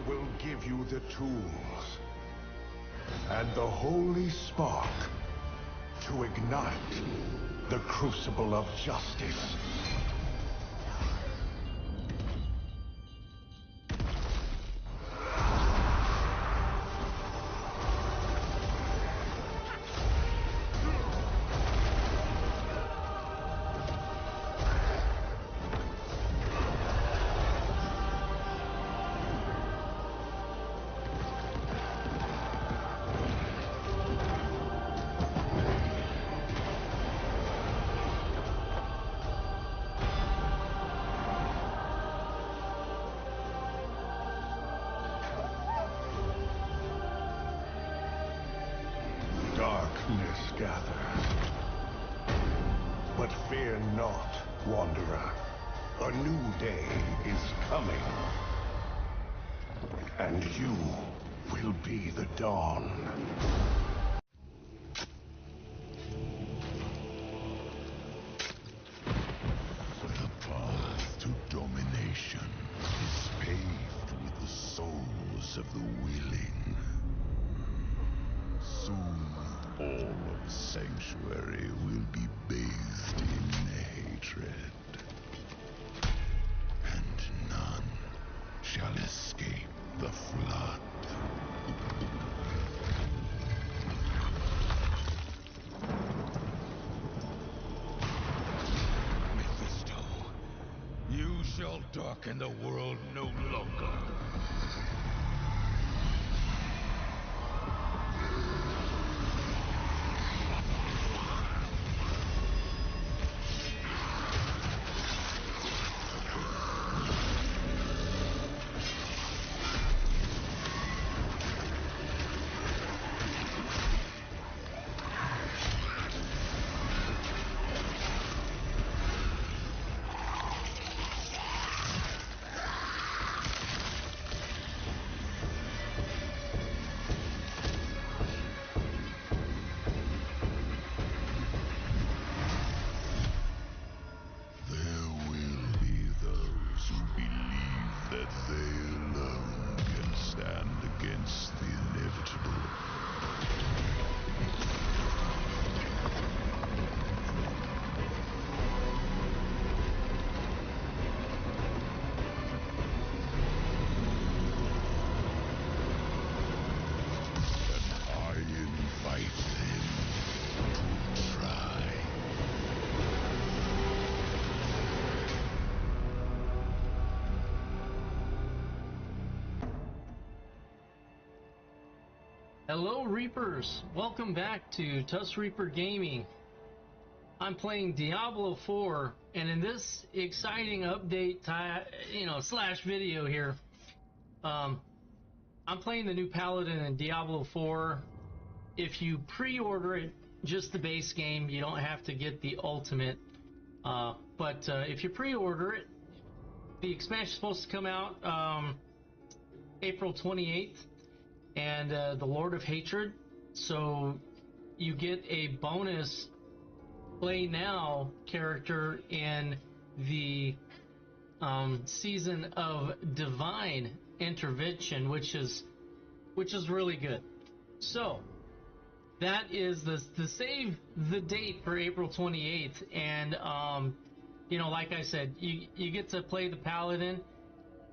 will give you the tools and the holy spark to ignite the crucible of justice. Darkness gathers. But fear not, Wanderer. A new day is coming. And you will be the dawn. The path to domination is paved with the souls of the willing. Soon, all of Sanctuary will be bathed in hatred, and none shall escape the flood. Mephisto, you shall darken the world no longer. Hello Reapers, welcome back to Tusk Reaper Gaming. I'm playing Diablo 4, and in this exciting update, slash video here, I'm playing the new Paladin in Diablo 4. If you pre-order it, just the base game, you don't have to get the ultimate. But if you pre-order it, the expansion is supposed to come out April 28th. And the Lord of Hatred, so you get a bonus play now character in the season of Divine Intervention, which is really good. So that is the save the date for April 28th, and like I said, you get to play the Paladin,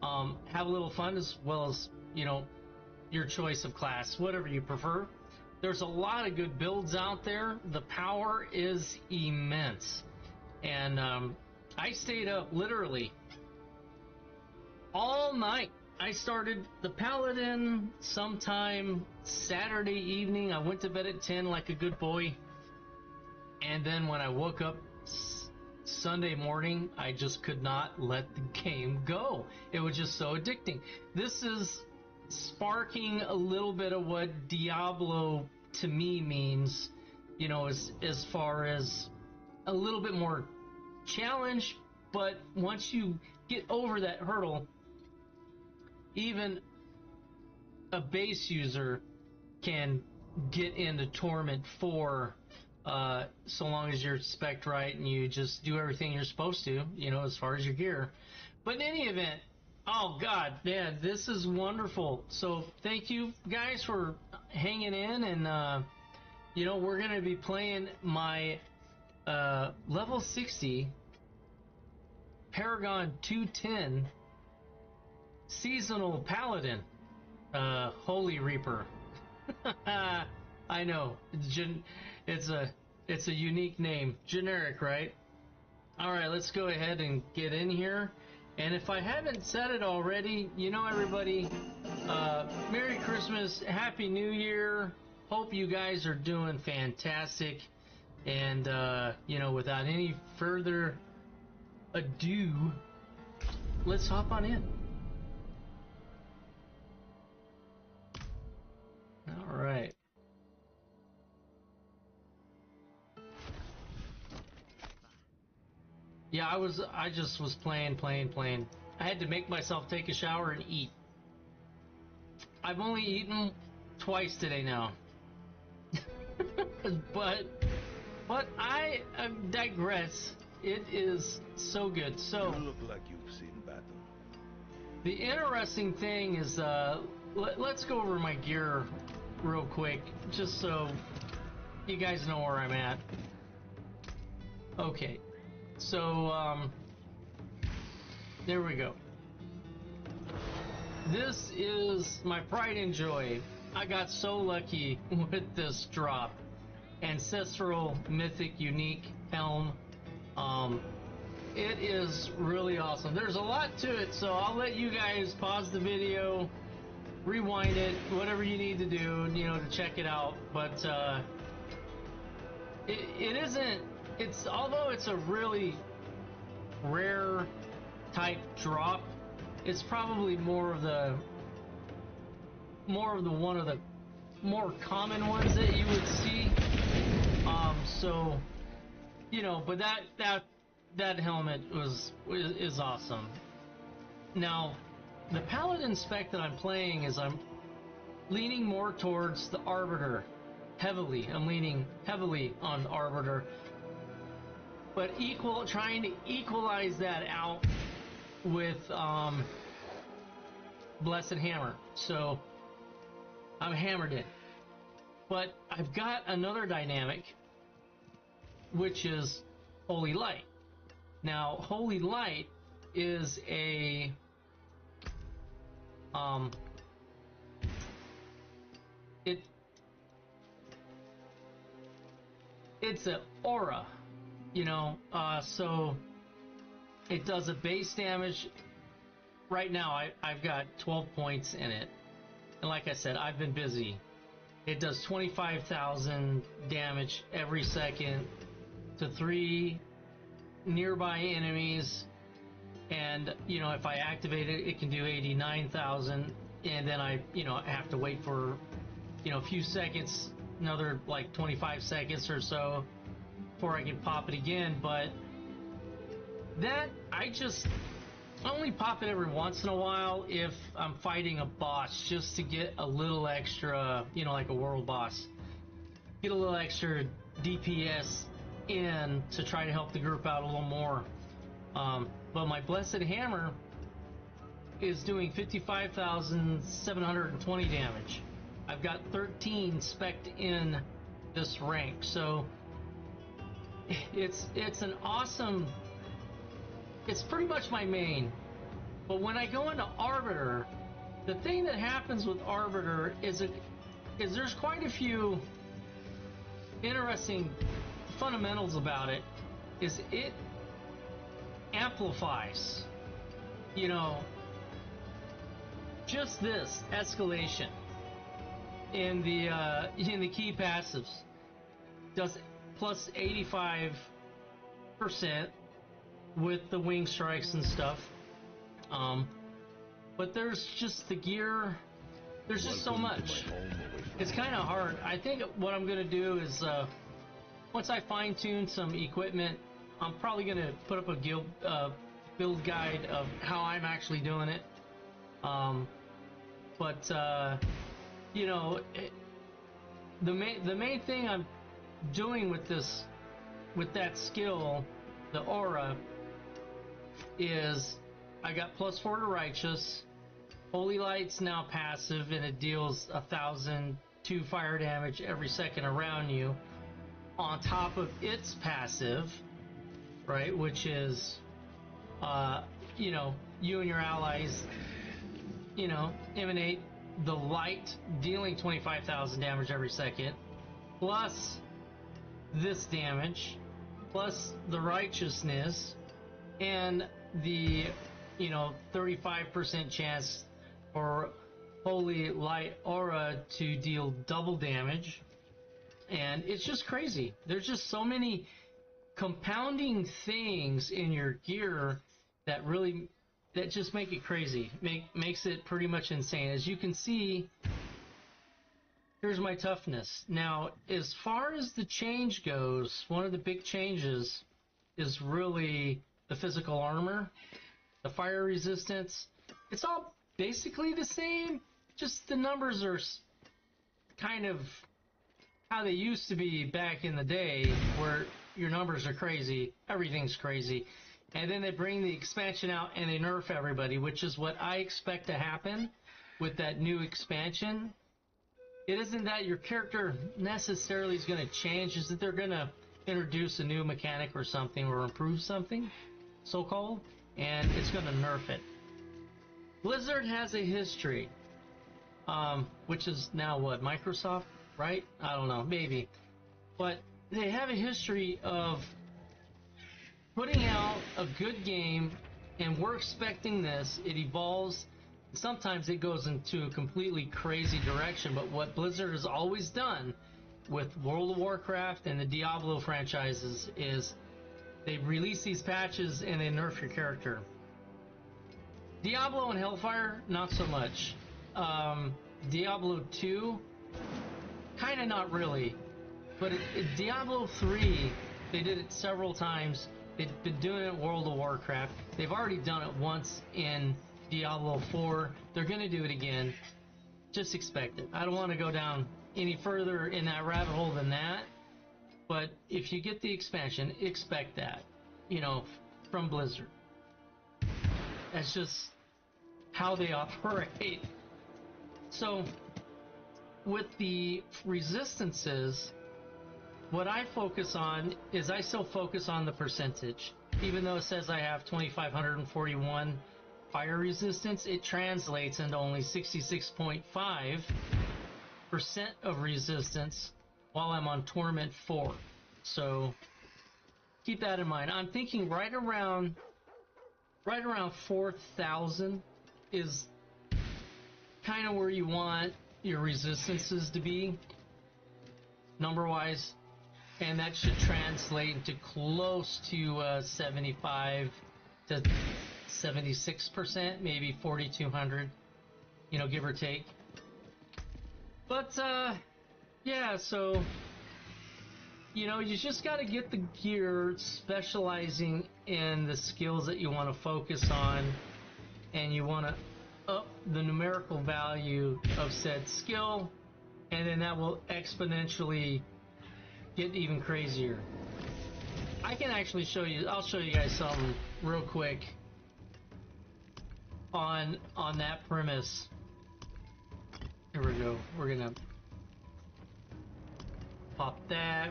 have a little fun, as well as your choice of class, whatever you prefer. There's a lot of good builds out there. The power is immense. And I stayed up literally all night. I started the Paladin sometime Saturday evening. I went to bed at 10 like a good boy. And then when I woke up Sunday morning, I just could not let the game go. It was just so addicting. This is sparking a little bit of what Diablo to me means, as far as a little bit more challenge, but once you get over that hurdle, even a base user can get into Torment 4, so long as you're spec'd right and you just do everything you're supposed to, as far as your gear. But in any event, Oh God, yeah, this is wonderful. So thank you guys for hanging in, and you know, we're gonna be playing my level 60 Paragon 210 seasonal Paladin, Holy Reaper. I know it's a unique name, generic, right? All right, let's go ahead and get in here. And if I haven't said it already, you know, everybody, Merry Christmas, Happy New Year. Hope you guys are doing fantastic. And, you know, without any further ado, let's hop on in. All right. Yeah, I just was playing. I had to make myself take a shower and eat. I've only eaten twice today now. but I digress. It is so good. So You look like you've seen battle. the interesting thing is, let's go over my gear real quick, just so you guys know where I'm at. Okay, so there we go. This is my pride and joy. I got so lucky with this drop. Ancestral, mythic, unique helm. It is really awesome. There's a lot to it, so I'll let you guys pause the video, rewind it, whatever you need to do, you know, to check it out. But it isn't. Although it's a really rare type drop, it's probably one of the more common ones that you would see. So, you know, but that helmet is awesome. Now, the Paladin spec that I'm playing is I'm leaning more towards the Arbiter heavily. I'm leaning heavily on Arbiter, but trying to equalize that out with Blessed Hammer. So I'm hammered in. But I've got another dynamic, which is Holy Light. Now, Holy Light is it's an aura, you know, so it does a base damage. Right now, I've got 12 points in it, and like I said, I've been busy. It does 25,000 damage every second to 3 nearby enemies, and you know, if I activate it, it can do 89,000, and then I have to wait for a few seconds, another like 25 seconds or so before I can pop it again. But that I only pop it every once in a while if I'm fighting a boss, just to get a little extra, like a world boss, get a little extra DPS in to try to help the group out a little more. But my Blessed Hammer is doing 55,720 damage. I've got 13 spec'd in this rank, so it's an awesome. It's pretty much my main. But when I go into Arbiter, the thing that happens with Arbiter is there's quite a few interesting fundamentals about it. Is it amplifies, just this escalation in the key passives, does plus 85% with the wing strikes and stuff. But there's just the gear. There's just so much. It's kind of hard. I think what I'm gonna do is once I fine tune some equipment, I'm probably gonna put up a build guide of how I'm actually doing it. The main thing I'm doing with that skill, the aura, is I got +4 to Righteous. Holy Light's now passive, and it deals 1,002 fire damage every second around you. On top of its passive, right, which is, you know, you and your allies, you know, emanate the light, dealing 25,000 damage every second, plus this damage, plus the righteousness, and the, you know, 35% chance for Holy Light Aura to deal double damage. And it's just crazy. There's just so many compounding things in your gear that really, that just make it crazy. Makes it pretty much insane. As you can see, here's my toughness. Now, as far as the change goes, one of the big changes is really the physical armor, the fire resistance. It's all basically the same, just the numbers are kind of how they used to be back in the day, where your numbers are crazy, everything's crazy, and then they bring the expansion out and they nerf everybody, which is what I expect to happen with that new expansion. It isn't that your character necessarily is going to change, it's that they're going to introduce a new mechanic or something, or improve something, so-called, and it's going to nerf it. Blizzard has a history, which is now what, Microsoft? Right? I don't know, maybe. But they have a history of putting out a good game, and we're expecting this. It evolves. Sometimes it goes into a completely crazy direction, but what Blizzard has always done with World of Warcraft and the Diablo franchises is they release these patches and they nerf your character. Diablo and Hellfire, not so much. Diablo 2, kind of not really, but Diablo 3, they did it several times. They've been doing it in World of Warcraft. They've already done it once in Diablo 4. They're going to do it again. Just expect it. I don't want to go down any further in that rabbit hole than that, but if you get the expansion, expect that, you know, from Blizzard. That's just how they operate. So with the resistances, what I focus on is I still focus on the percentage. Even though it says I have 2,541 fire resistance, it translates into only 66.5% of resistance while I'm on Torment 4. So keep that in mind. I'm thinking right around 4,000 is kind of where you want your resistances to be, number-wise, and that should translate into close to 75 to 76%, maybe 4,200, you know, give or take. But yeah, so you know, you just got to get the gear specializing in the skills that you want to focus on, and you want to up the numerical value of said skill, and then that will exponentially get even crazier. I can actually show you, I'll show you guys something real quick on that premise. Here we go. We're gonna pop that.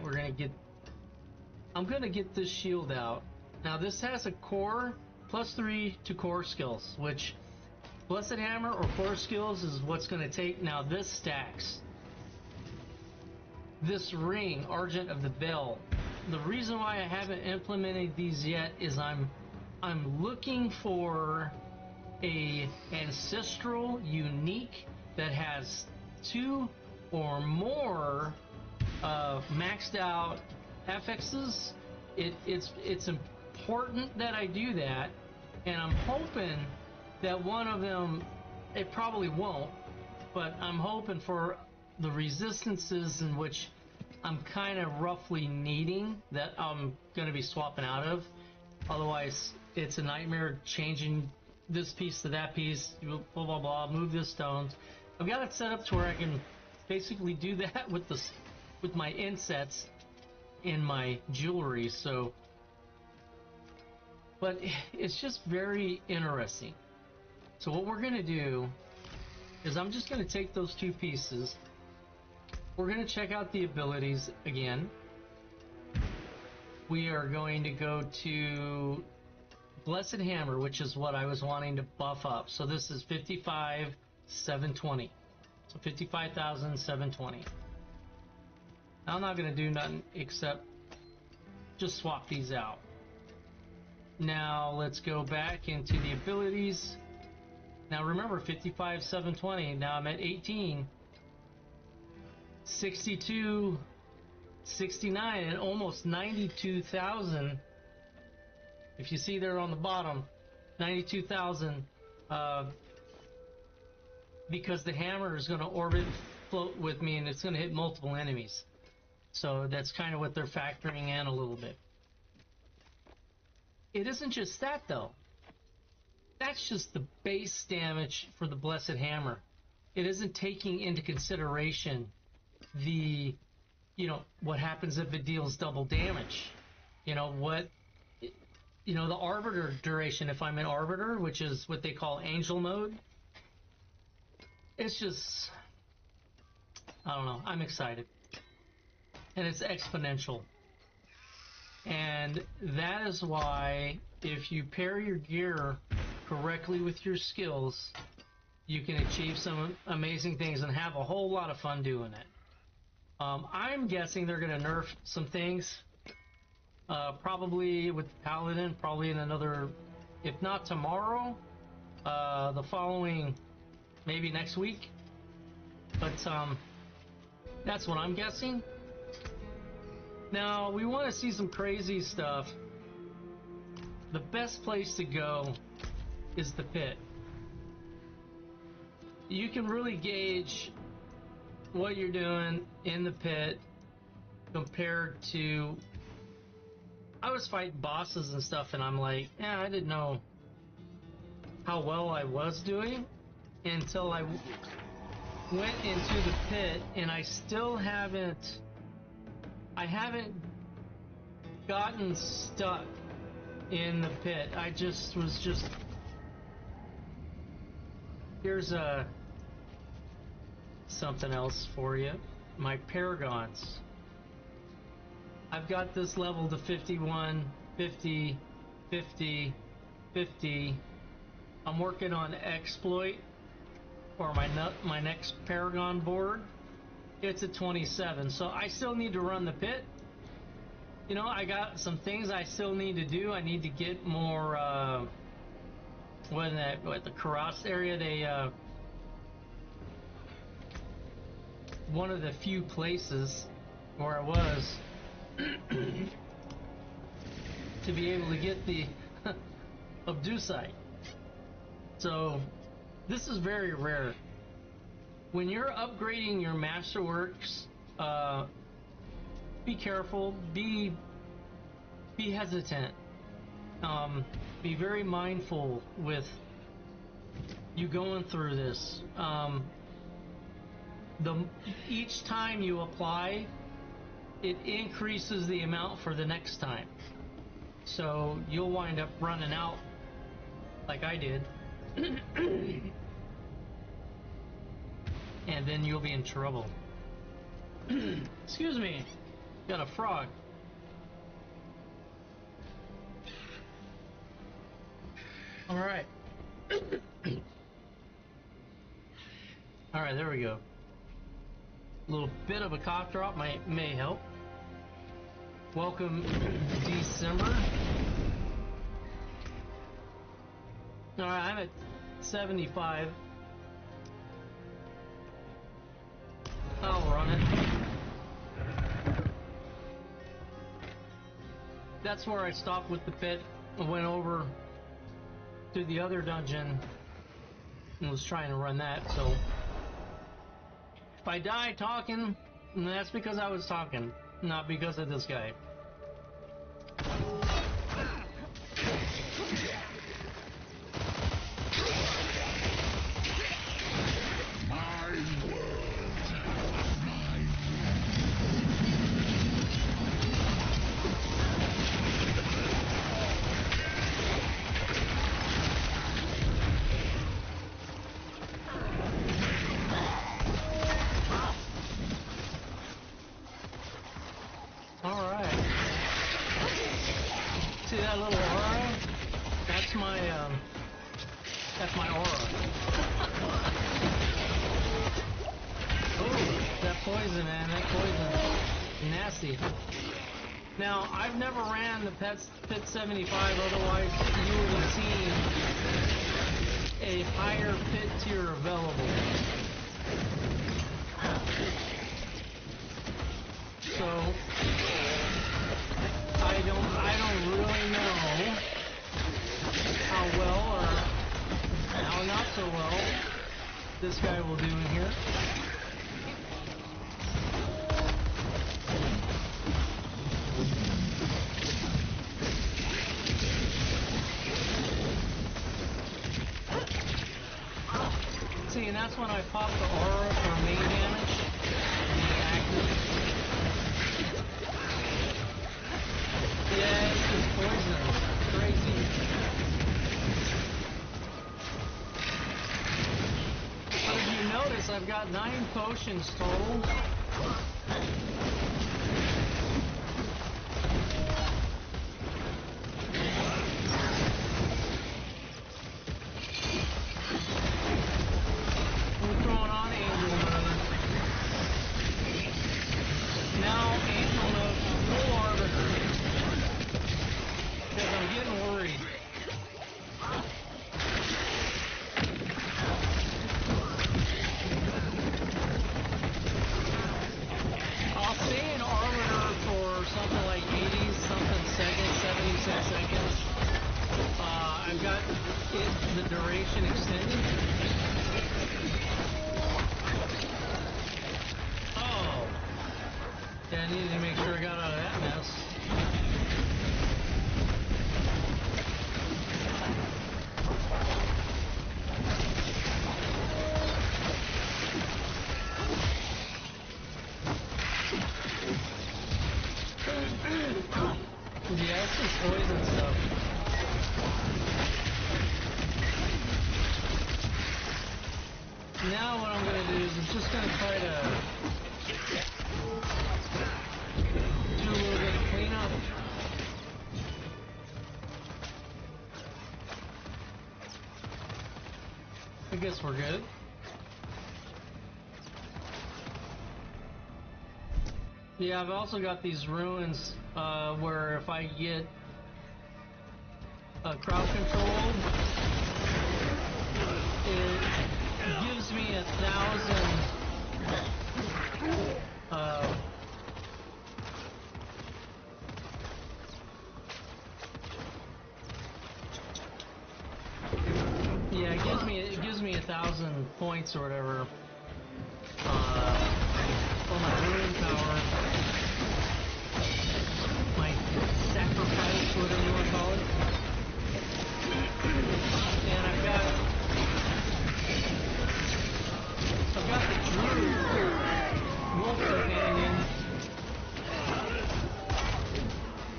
I'm gonna get this shield out. Now this has a core +3 to core skills, which Blessed Hammer or core skills is what's gonna take. Now this stacks. This ring, Argent of the Bell. The reason why I haven't implemented these yet is I'm looking for a ancestral unique that has 2 or more maxed out affixes. It's important that I do that, and I'm hoping that one of them, it probably won't, but I'm hoping for the resistances in which I'm kind of roughly needing that I'm going to be swapping out of. Otherwise, it's a nightmare changing this piece to that piece, blah, blah, blah, move this stones. I've got it set up to where I can basically do that with my insets in my jewelry. So But it's just very interesting. So what we're going to do is I'm just going to take those two pieces. We're going to check out the abilities again. We are going to go to Blessed Hammer, which is what I was wanting to buff up. So this is 55,720. So 55,720. I'm not going to do nothing except just swap these out. Now let's go back into the abilities. Now remember, 55,720. Now I'm at 18. 62, 69, and almost 92,000. If you see there on the bottom, 92,000. Because the hammer is going to orbit, float with me, and it's going to hit multiple enemies. So that's kind of what they're factoring in a little bit. It isn't just that though. That's just the base damage for the Blessed Hammer. It isn't taking into consideration the, what happens if it deals double damage. The Arbiter duration, if I'm an Arbiter, which is what they call Angel mode. It's just, I don't know, I'm excited. And it's exponential. And that is why if you pair your gear correctly with your skills, you can achieve some amazing things and have a whole lot of fun doing it. I'm guessing they're going to nerf some things, probably with Paladin, probably in another, if not tomorrow, the following, maybe next week. But that's what I'm guessing. Now, we want to see some crazy stuff. The best place to go is the pit. You can really gauge what you're doing in the pit compared to... I was fighting bosses and stuff, and I'm like, yeah, I didn't know how well I was doing until I went into the pit, and I still haven't... I haven't gotten stuck in the pit. I was just... Here's something else for you. My Paragons. I've got this level to 51, 50, 50, 50. I'm working on exploit for my next Paragon board. It's at 27, so I still need to run the pit. I got some things I still need to do. I need to get more, what the Karas area, one of the few places where I was to be able to get the Obdusite. So this is very rare. When you're upgrading your Masterworks, be careful, be hesitant, be very mindful with you going through this. Each time you apply, it increases the amount for the next time. So you'll wind up running out like I did. And then you'll be in trouble. Excuse me, got a frog. All right. All right, there we go. A little bit of a cough drop may help. Welcome December. All right, I'm at 75. I'll run it. That's where I stopped with the pit. I went over to the other dungeon and was trying to run that. So if I die talking, that's because I was talking, not because of this guy. see. Now, I've never ran the Pit 75, otherwise you would have seen a higher pit tier available. So, I don't really know how well or how not so well this guy will do in here. See, and that's when I pop the aura for main damage. The active. Yeah, it's just poison. Crazy. But if you notice, I've got 9 potions total. We're throwing on Angel Mode. Now Angel Mode full arbiter. Because I'm getting worried. I'll stay in arbiter for something like 80 something seconds, 76 seconds. I've got the duration extended. Oh! Yeah, I needed to make sure I got out of that mess. Yeah, it's just poison stuff. Now what I'm going to do is I'm just going to try to do a little bit of cleanup. I guess we're good. Yeah, I've also got these ruins where if I get crowd control, it gives me 1,000 yeah, it gives me 1,000 points or whatever for my rune power, my sacrifice, whatever you want to call it. And I've got the Druid Wolf Companion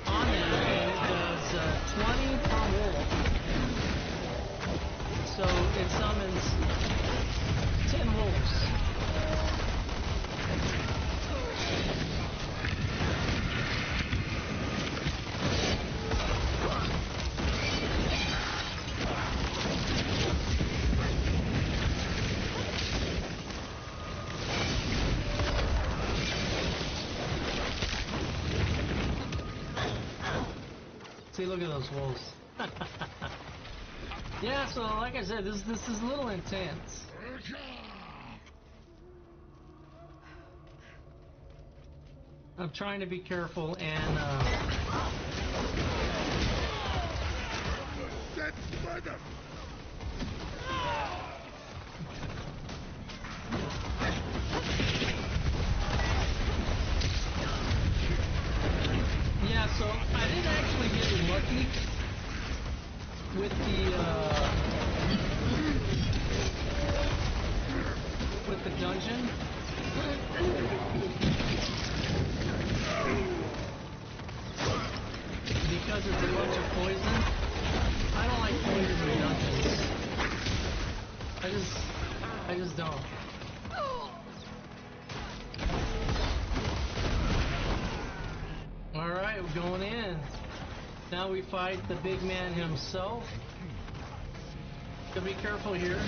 on there, and it does 20 per wolf. So it summons 10 wolves. See, look at those wolves. Yeah, so like I said, this is a little intense. I'm trying to be careful and yeah, so I didn't actually get lucky with the dungeon. Because it's a bunch of poison. I don't like poison in dungeons. I just don't. Alright, we're going in. Now we fight the big man himself. So be careful here.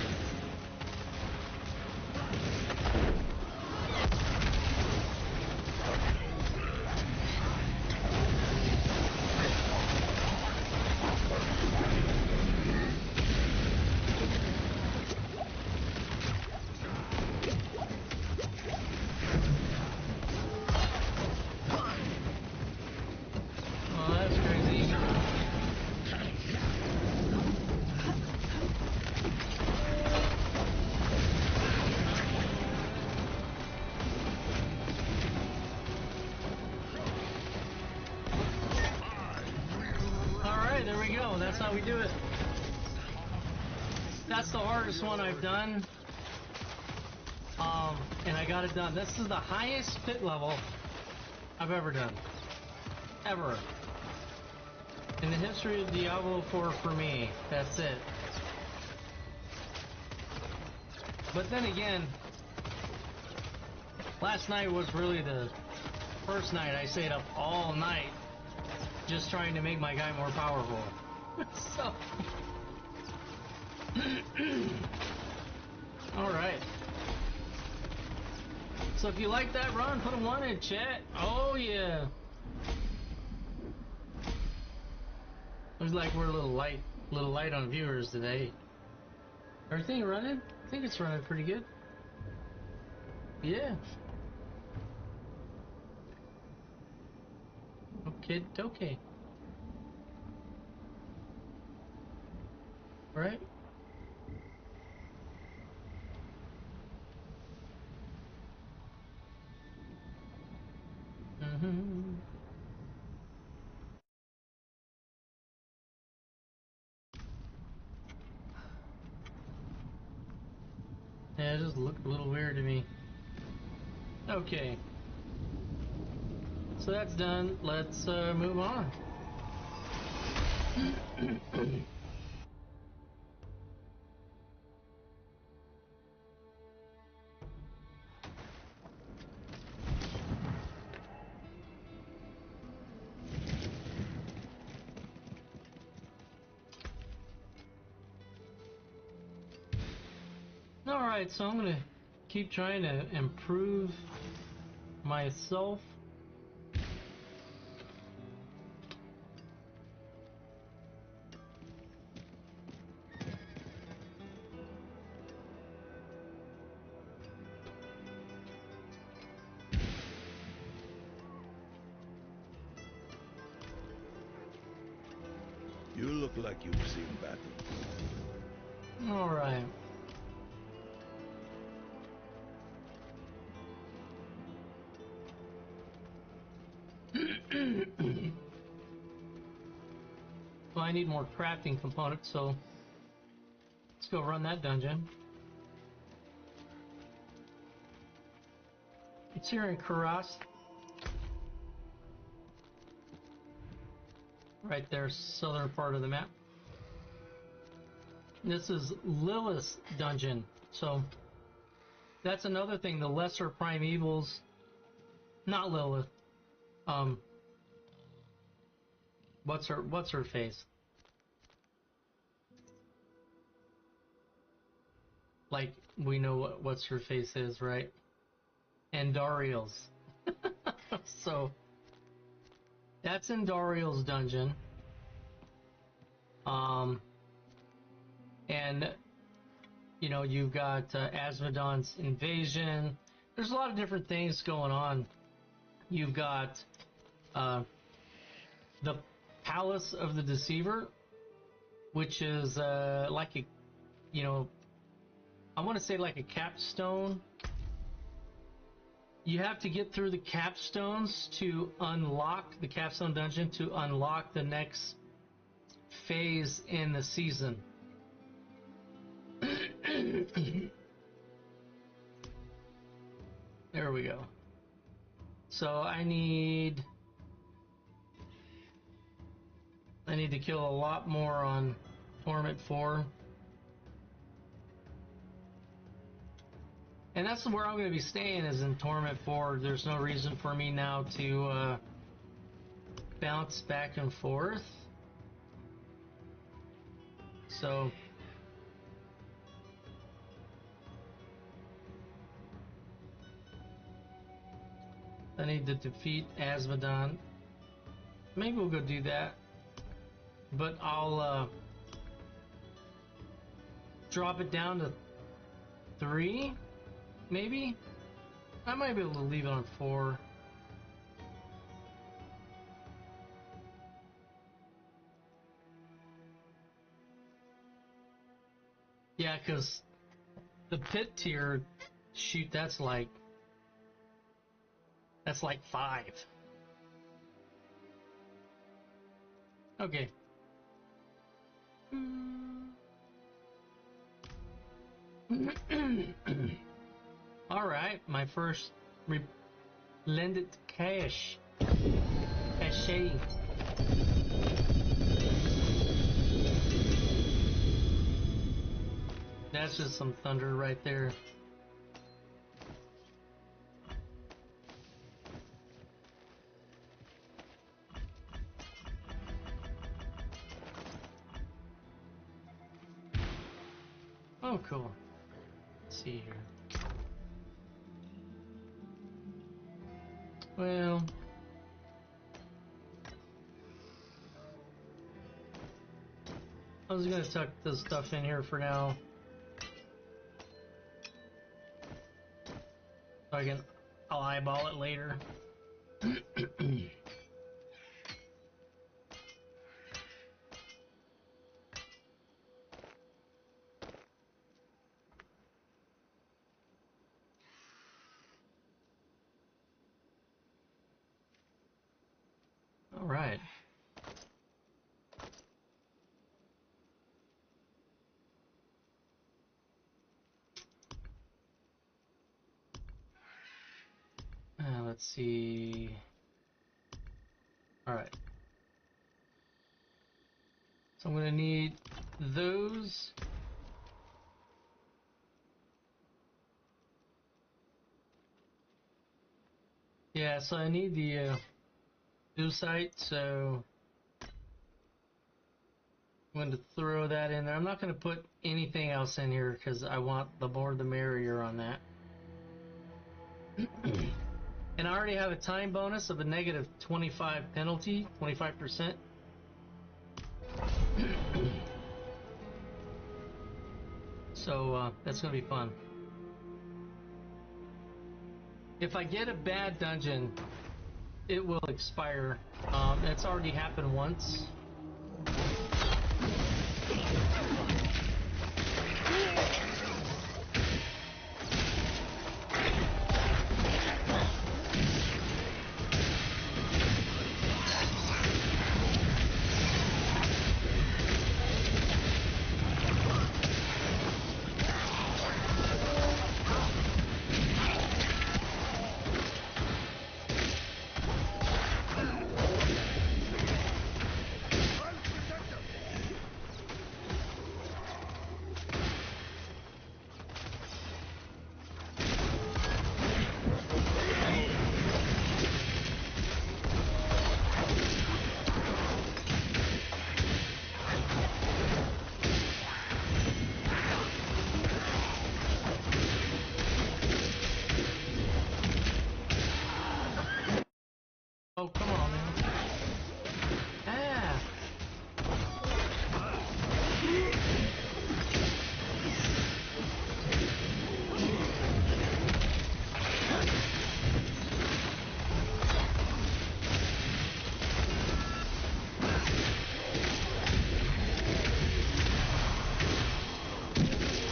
That's how we do it. That's the hardest one I've done. And I got it done. This is the highest pit level I've ever done. Ever. In the history of Diablo 4 for me. That's it. But then again, last night was really the first night I stayed up all night just trying to make my guy more powerful. So... Alright. So if you like that run, put a 1 in chat. Oh yeah. Looks like we're a little light on viewers today. Everything running? I think it's running pretty good. Yeah. Okay. Right? Mm-hmm. Yeah, it just looked a little weird to me. Okay. So that's done. Let's move on. Alright, so I'm gonna keep trying to improve myself. You look like you've seen battle. Alright. Well, I need more crafting components, so let's go run that dungeon. It's here in Kuras. Right there, southern part of the map. This is Lilith's dungeon, so that's another thing. The lesser primevals, not Lilith. What's her face? Like we know what's her face is, right? And Dariel's. So that's in Dariel's dungeon. And you know, you've got Asmodon's invasion. There's a lot of different things going on. You've got the Palace of the Deceiver, which is like a, you know, I want to say like a capstone. You have to get through the capstones to unlock the capstone dungeon, to unlock the next phase in the season. There we go. So I need to kill a lot more on Torment 4. And that's where I'm going to be staying, is in Torment 4. There's no reason for me now to bounce back and forth. So I need to defeat Asmodon. Maybe we'll go do that. But I'll drop it down to 3, maybe? I might be able to leave it on 4. Yeah, because the pit tier, shoot, that's like 5. Okay. Alright, my first lended cash. Cachet. That's just some thunder right there. Oh, cool. Let's see here. Well, I was gonna tuck this stuff in here for now, so I'll eyeball it later. All right. Let's see. All right. So I'm gonna need those. Yeah, so I need the site, so I'm going to throw that in there. I'm not going to put anything else in here because I want the more the merrier on that. And I already have a time bonus of a negative 25 penalty, 25%. So that's going to be fun. If I get a bad dungeon, it will expire. That's already happened once. Oh, come on, man. Ah!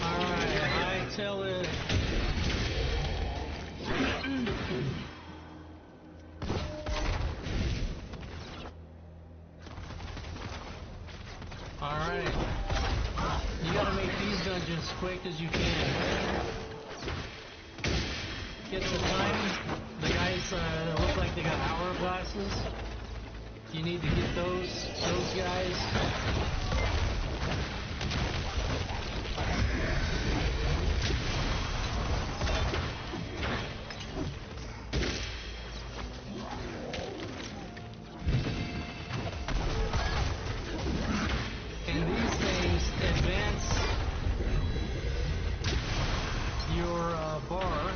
Alright, I tell it. Alright. You gotta make these dungeons quick as you can. Get the time. The guys look like they got hourglasses. You need to get those guys. And these things advance your bar.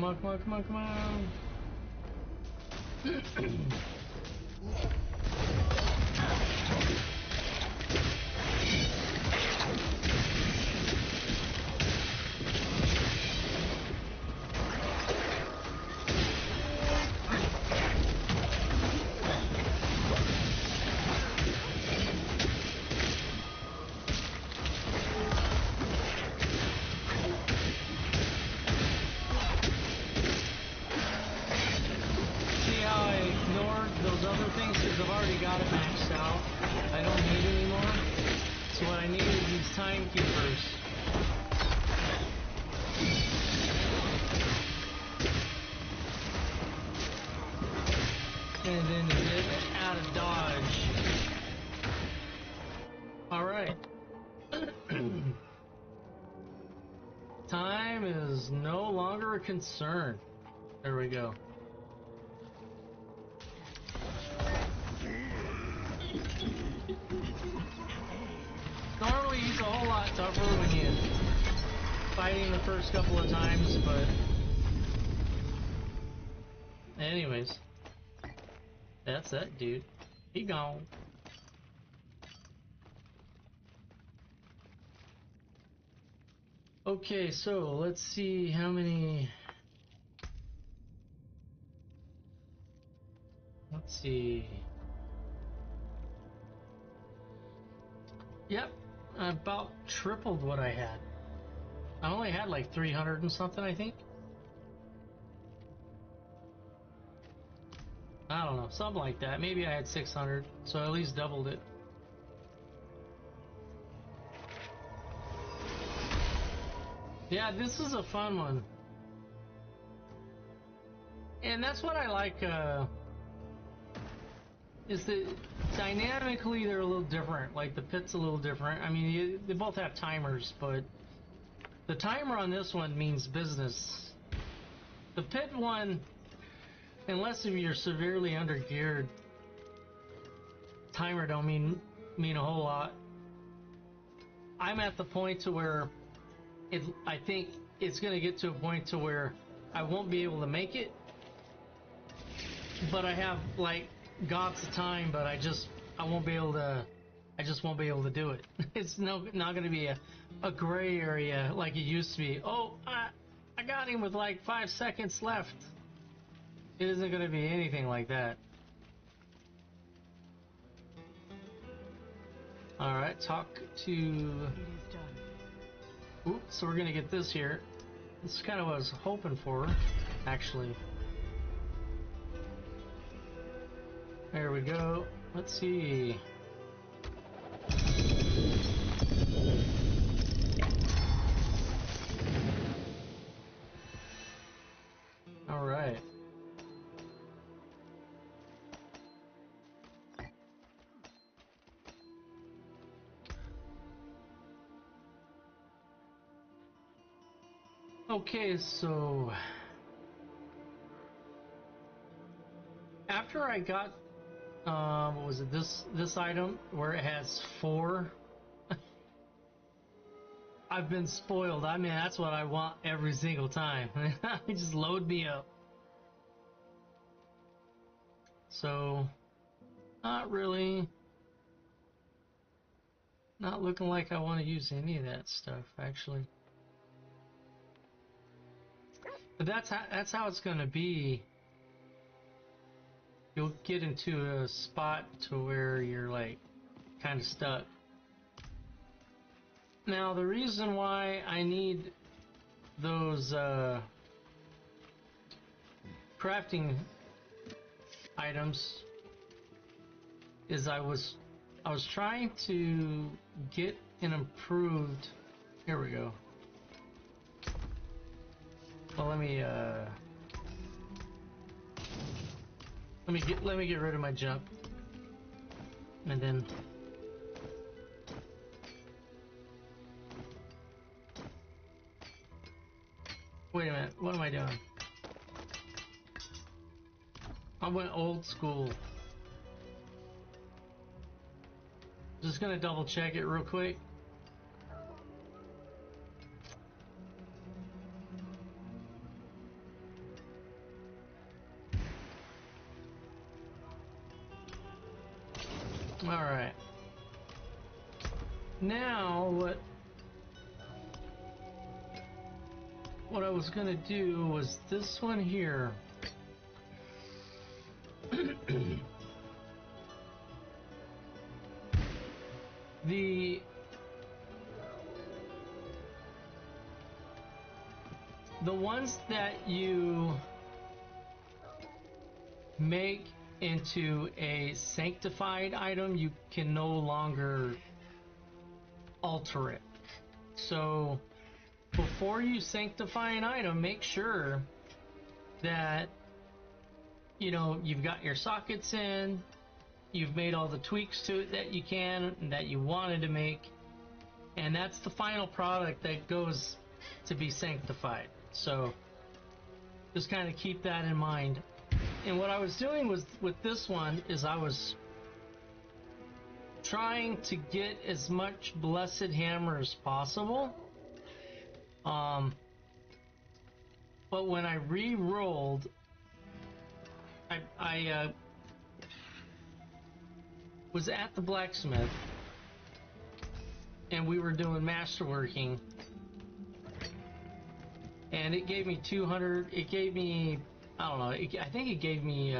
Come on, come on, come on, come on. And then to get out of dodge. Alright. Time is no longer a concern. There we go. Normally he's a whole lot tougher when you're fighting the first couple of times, but anyways. That's that dude. He gone. Okay, so let's see how many. Let's see. Yep, I about tripled what I had. I only had like 300 and something, I think. I don't know, something like that. Maybe I had 600, so I at least doubled it. Yeah, this is a fun one. And that's what I like, is that dynamically they're a little different. Like the pit's a little different. I mean, they both have timers, but the timer on this one means business. The pit one, unless if you're severely undergeared, timer don't mean a whole lot. I'm at the point to where I think it's gonna get to a point to where I won't be able to make it, but I have like gobs of time, but I just won't be able to do it. It's not gonna be a gray area like it used to be. Oh, I got him with like 5 seconds left. It isn't gonna be anything like that. Alright, talk to... Oops, so we're gonna get this here. This is kind of what I was hoping for, actually. There we go. Let's see. Alright. Okay, so after I got what was it, this item where it has 4, I've been spoiled. I mean, that's what I want every single time. Just load me up. So not really, not looking like I want to use any of that stuff actually. But that's how it's gonna be. You'll get into a spot to where you're like kind of stuck. Now the reason why I need those crafting items is I was trying to get an improved. Here we go. Well, let me get rid of my jump, and then wait a minute. What am I doing? I went old school. Just gonna double check it real quick. Alright. Now, what I was gonna do was this one here. The ones that you make into a sanctified item, you can no longer alter it. So before you sanctify an item, make sure that you've got your sockets in, you've made all the tweaks to it that you can, that you wanted to make, and that's the final product that goes to be sanctified. So just kind of keep that in mind. And what I was doing was with this one is I was trying to get as much blessed hammer as possible. But when I re-rolled, I was at the blacksmith and we were doing masterworking, and it gave me 200. It gave me, I don't know, I think it gave me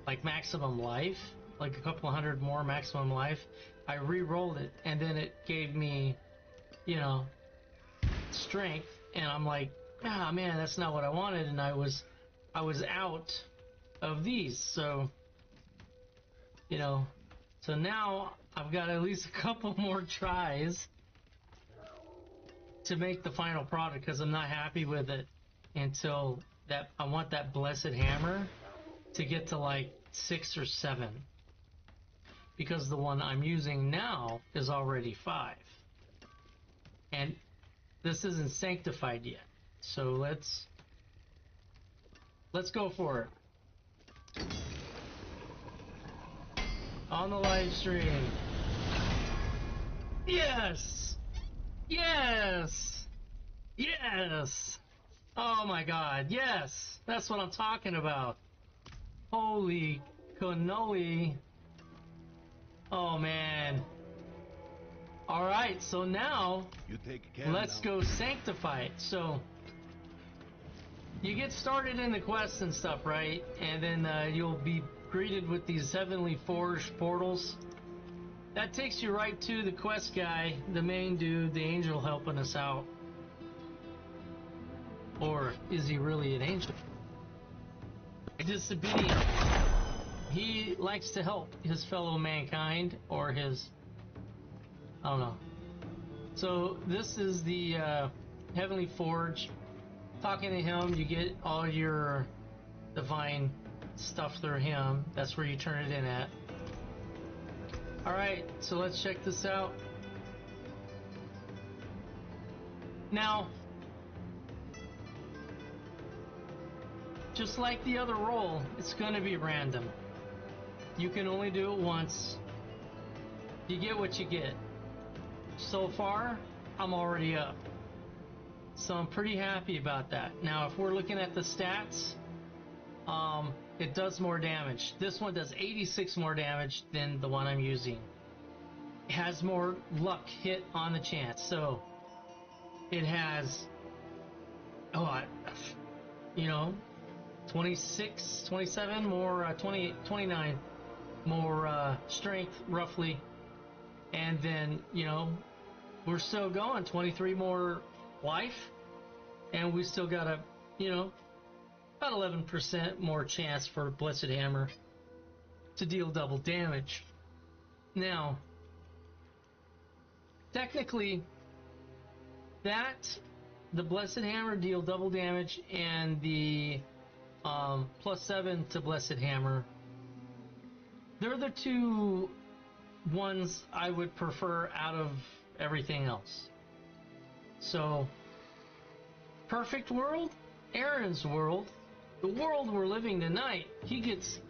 like maximum life, like a couple hundred more maximum life. I re-rolled it and then it gave me, strength, and I'm like, ah, man, that's not what I wanted, and I was out of these. So so now I've got at least a couple more tries to make the final product, because I'm not happy with it until that. I want that blessed hammer to get to like 6 or 7, because the one I'm using now is already 5, and this isn't sanctified yet. So let's go for it on the live stream. Yes, yes, yes. Oh my God, yes, that's what I'm talking about. Holy cannoli. Oh man. Alright, so now let's go sanctify it. So you get started in the quests and stuff, right? And then you'll be greeted with these heavenly forged portals. That takes you right to the quest guy, the main dude, the angel helping us out. Or is he really an angel? Disobedient. He likes to help his fellow mankind, or his, I don't know. So this is the Heavenly Forge. Talking to him, you get all your divine stuff through him. That's where you turn it in at. Alright, so let's check this out. Now, just like the other roll, it's going to be random. You can only do it once. You get what you get. So far, I'm already up. So I'm pretty happy about that. Now, if we're looking at the stats, it does more damage. This one does 86 more damage than the one I'm using. It has more luck hit on the chance. So it has, 26, 27 more, 28, 29 more strength roughly. And then, we're still going, 23 more life, and we still got about 11% more chance for Blessed Hammer to deal double damage. Now, technically, the Blessed Hammer deal double damage, and the +7 to Blessed Hammer, they're the two ones I would prefer out of everything else. So, perfect world, Aaron's world, the world we're living tonight, he gets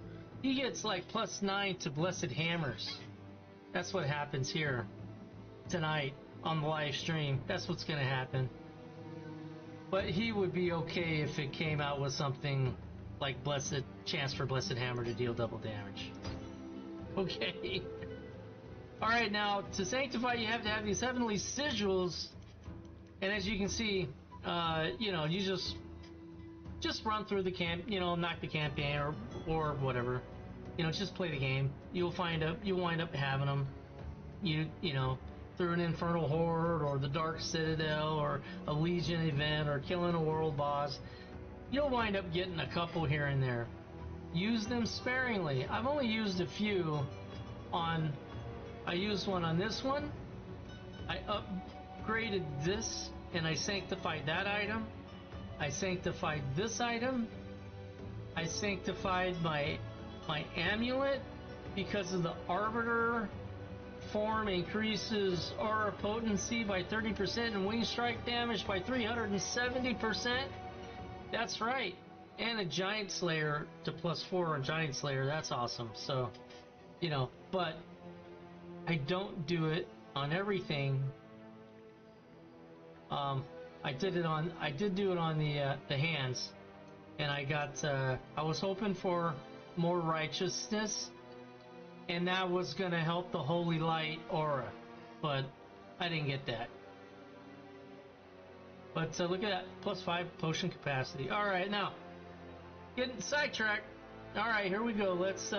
like +9 to Blessed Hammers. That's what happens here tonight on the live stream. That's what's gonna happen. But he would be okay if it came out with something like chance for Blessed Hammer to deal double damage. Okay. Alright, now, to sanctify, you have to have these heavenly sigils. And as you can see, you know, you just run through the camp, you know, knock the campaign or whatever. You know, just play the game. You'll wind up having them. You know, through an infernal horde or the dark citadel or a legion event or killing a world boss. You'll wind up getting a couple here and there. Use them sparingly. I've only used a few on. I used one on this one. I upgraded this and I sanctified that item. I sanctified this item. I sanctified my amulet because of the Arbiter form increases aura potency by 30% and wing strike damage by 370%. That's right. And a Giant Slayer to +4 on Giant Slayer. That's awesome. So, you know, but I don't do it on everything. I did do it on the hands, and I was hoping for more righteousness, and that was gonna help the holy light aura, but I didn't get that. But look at that, +5 potion capacity. All right, now getting sidetracked. All right, here we go. Let's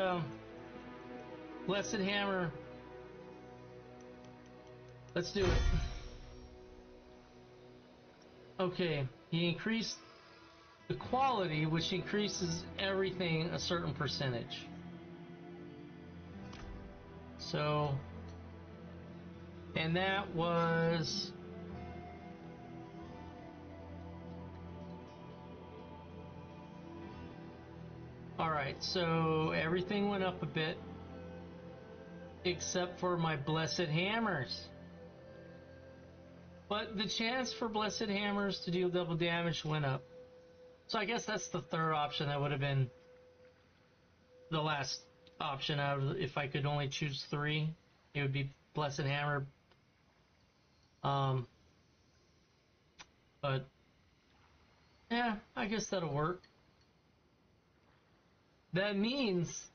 Blessed Hammer. Let's do it. Okay, he increased the quality, which increases everything a certain percentage. So, and that was alright, so everything went up a bit except for my Blessed Hammers. But the chance for Blessed Hammers to deal double damage went up. So I guess that's the third option. That would have been the last option out of, if I could only choose 3. It would be Blessed Hammer. But yeah, I guess that'll work. That means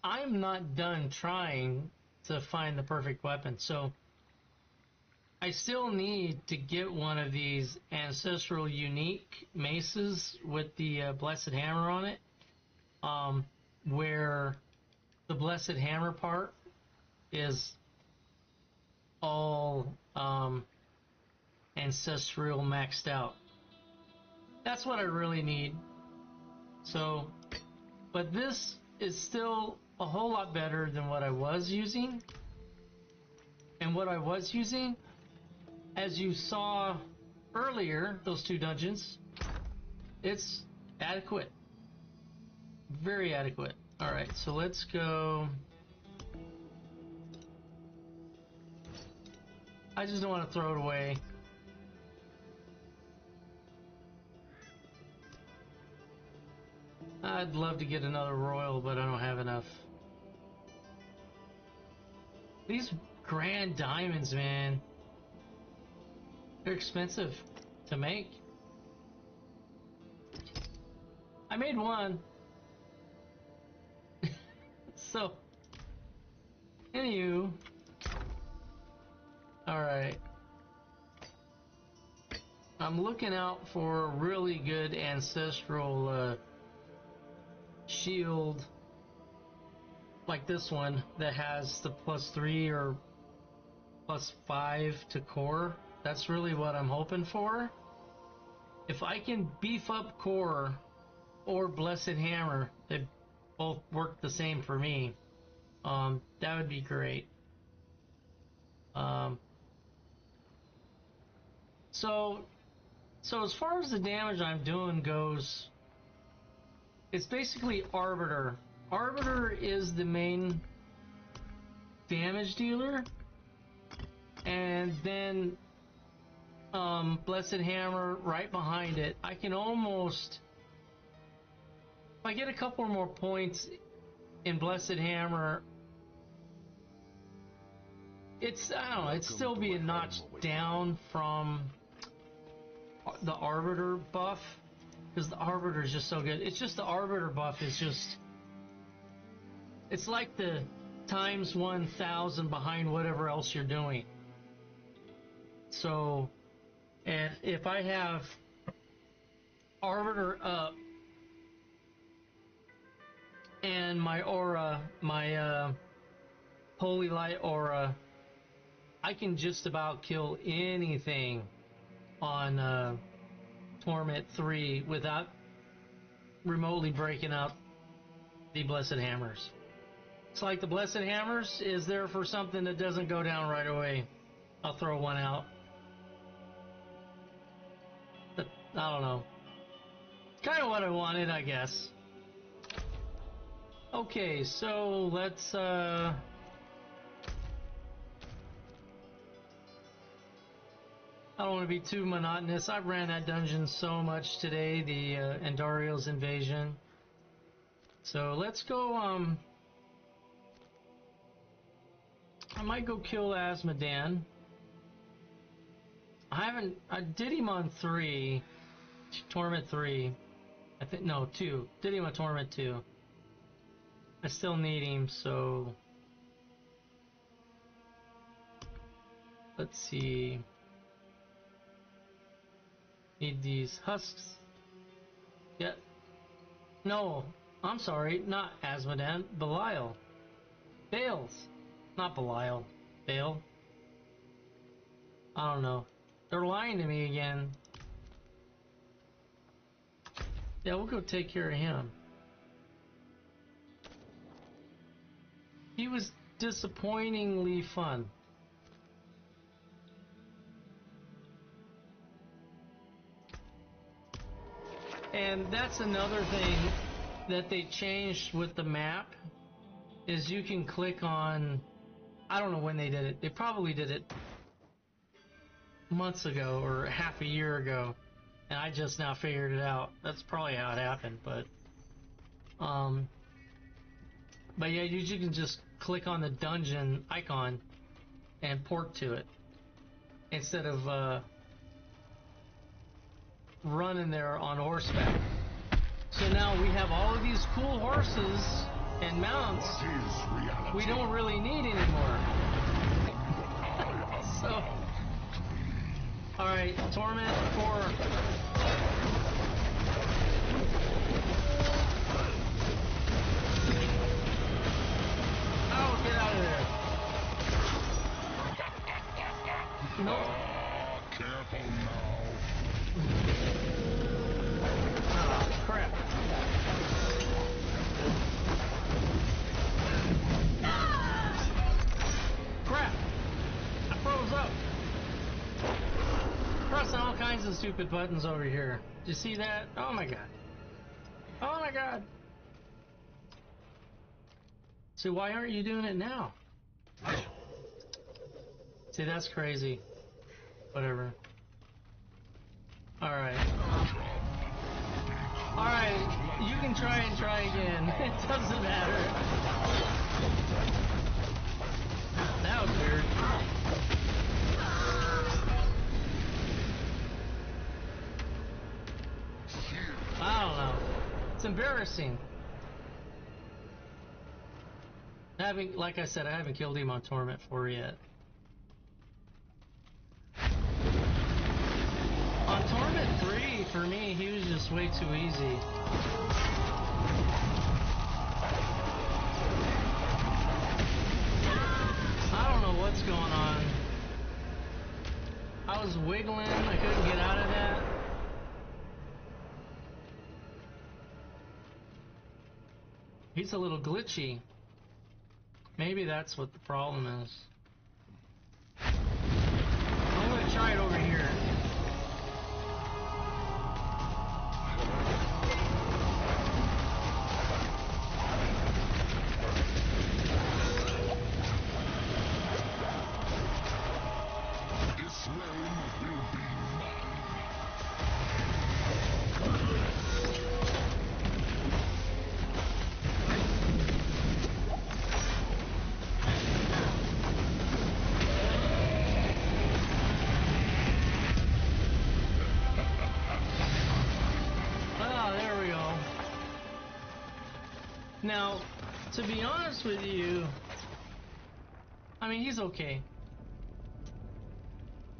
I'm not done trying to find the perfect weapon. So I still need to get one of these ancestral unique maces with the Blessed Hammer on it, where the Blessed Hammer part is all ancestral maxed out. That's what I really need. So, but this is still a whole lot better than what I was using. And what I was using, as you saw earlier, those 2 dungeons, it's adequate. Very adequate. Alright, so let's go. I just don't want to throw it away. I'd love to get another royal, but I don't have enough. These grand diamonds, man, they're expensive to make. I made one. So, anywho, alright. I'm looking out for a really good ancestral shield like this one that has the +3 or +5 to core. That's really what I'm hoping for. If I can beef up core or Blessed Hammer, they both work the same for me. That would be great. So as far as the damage I'm doing goes, it's basically Arbiter. Arbiter is the main damage dealer, and then Blessed Hammer right behind it. I can almost, if I get a couple more points in Blessed Hammer, it's, I don't know, it'd still be a notch down from the Arbiter buff, because the Arbiter is just so good. It's just the Arbiter buff is just It's like the times 1,000 behind whatever else you're doing. So, and if I have Arbiter up and my aura, my Holy Light aura, I can just about kill anything on Torment 3 without remotely breaking out the Blessed Hammers. It's like the Blessed Hammers is there for something that doesn't go down right away. I'll throw one out. But I don't know. Kind of what I wanted, I guess. Okay, so let's I don't want to be too monotonous. I've ran that dungeon so much today, the Andario's invasion. So let's go, I might go kill Asmodan. I did him on 3, Torment 3. I think, no, 2. Did him on Torment 2. I still need him, so let's see. Need these husks. Yeah. No, I'm sorry, not Asmodan. Belial. Bales. Not Belial. Bale. I don't know. They're lying to me again. Yeah, we'll go take care of him. He was disappointingly fun. And that's another thing that they changed with the map, is you can click on, I don't know when they did it. They probably did it months ago or half a year ago, and I just now figured it out. That's probably how it happened, but yeah, you can just click on the dungeon icon and port to it instead of running there on horseback. So now we have all of these cool horses and mounts we don't really need anymore. So, alright, Torment 4. Oh, get out of there. Nope. Careful now. Oh, crap. Crap! I froze up. Pressing all kinds of stupid buttons over here. Did you see that? Oh my god. Oh my god. See, why aren't you doing it now? See, that's crazy. Whatever. Alright. Alright, you can try and try again. It doesn't matter. That was weird. I don't know. It's embarrassing. Like I said, I haven't killed him on Torment 4 yet. On Torment 3, for me, he was just way too easy. I don't know what's going on. I was wiggling, I couldn't get out of that. He's a little glitchy. Maybe that's what the problem is. I'm gonna try it over here. This realm will be mine. Oh, there we go. Now, To be honest with you, I mean, he's okay.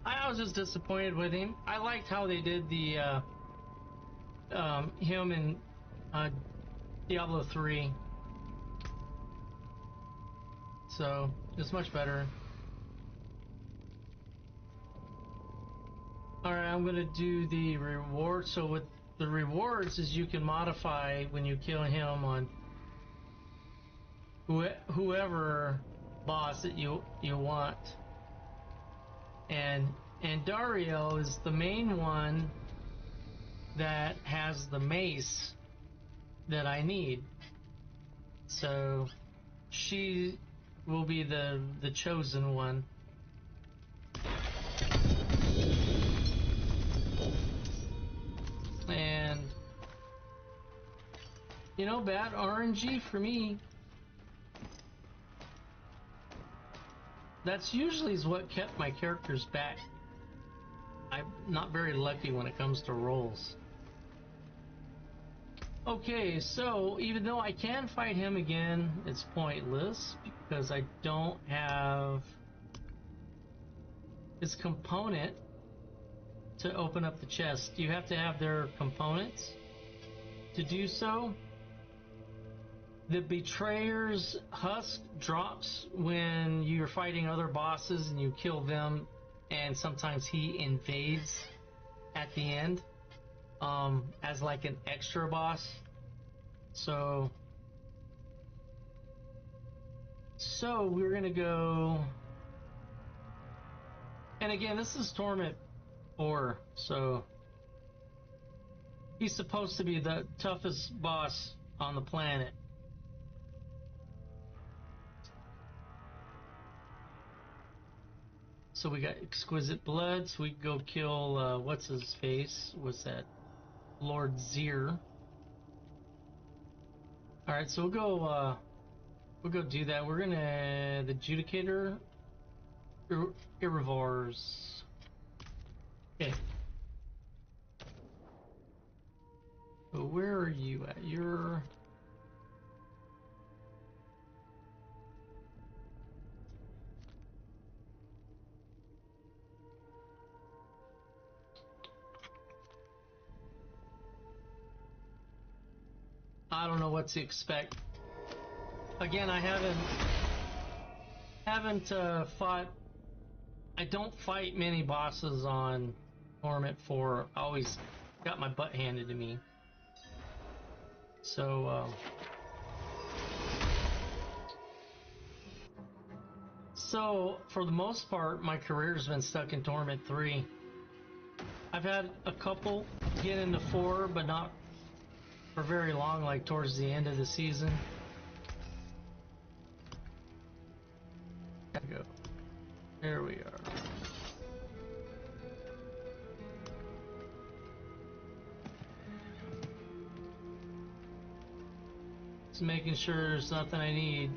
I was just disappointed with him. I liked how they did the him in Diablo 3. So it's much better. Alright, I'm gonna do the reward. So with the rewards is you can modify when you kill him on whoever boss that you want. And Dario is the main one that has the mace that I need. So she will be the chosen one. And you know, bad RNG for me. That's usually is what kept my characters back. I'm not very lucky when it comes to rolls. Okay, so even though I can fight him again, it's pointless because I don't have his component to open up the chest. You have to have their components to do so. The Betrayer's husk drops when you're fighting other bosses and you kill them, and sometimes he invades at the end as like an extra boss. So we're gonna go, and again, this is Torment 4, so he's supposed to be the toughest boss on the planet. So we got Exquisite Blood, so we can go kill, what's his face? What's that? Lord Zir. Alright, so we'll go do that. We're gonna, the Judicator, Irrivors. Okay. So where are you at? You're... I don't know what to expect. Again, I haven't fought. I don't fight many bosses on Torment 4. I always got my butt handed to me. So for the most part, my career's been stuck in Torment 3. I've had a couple get into 4, but not for very long, like towards the end of the season. There we go. There we are. Just making sure there's nothing I need.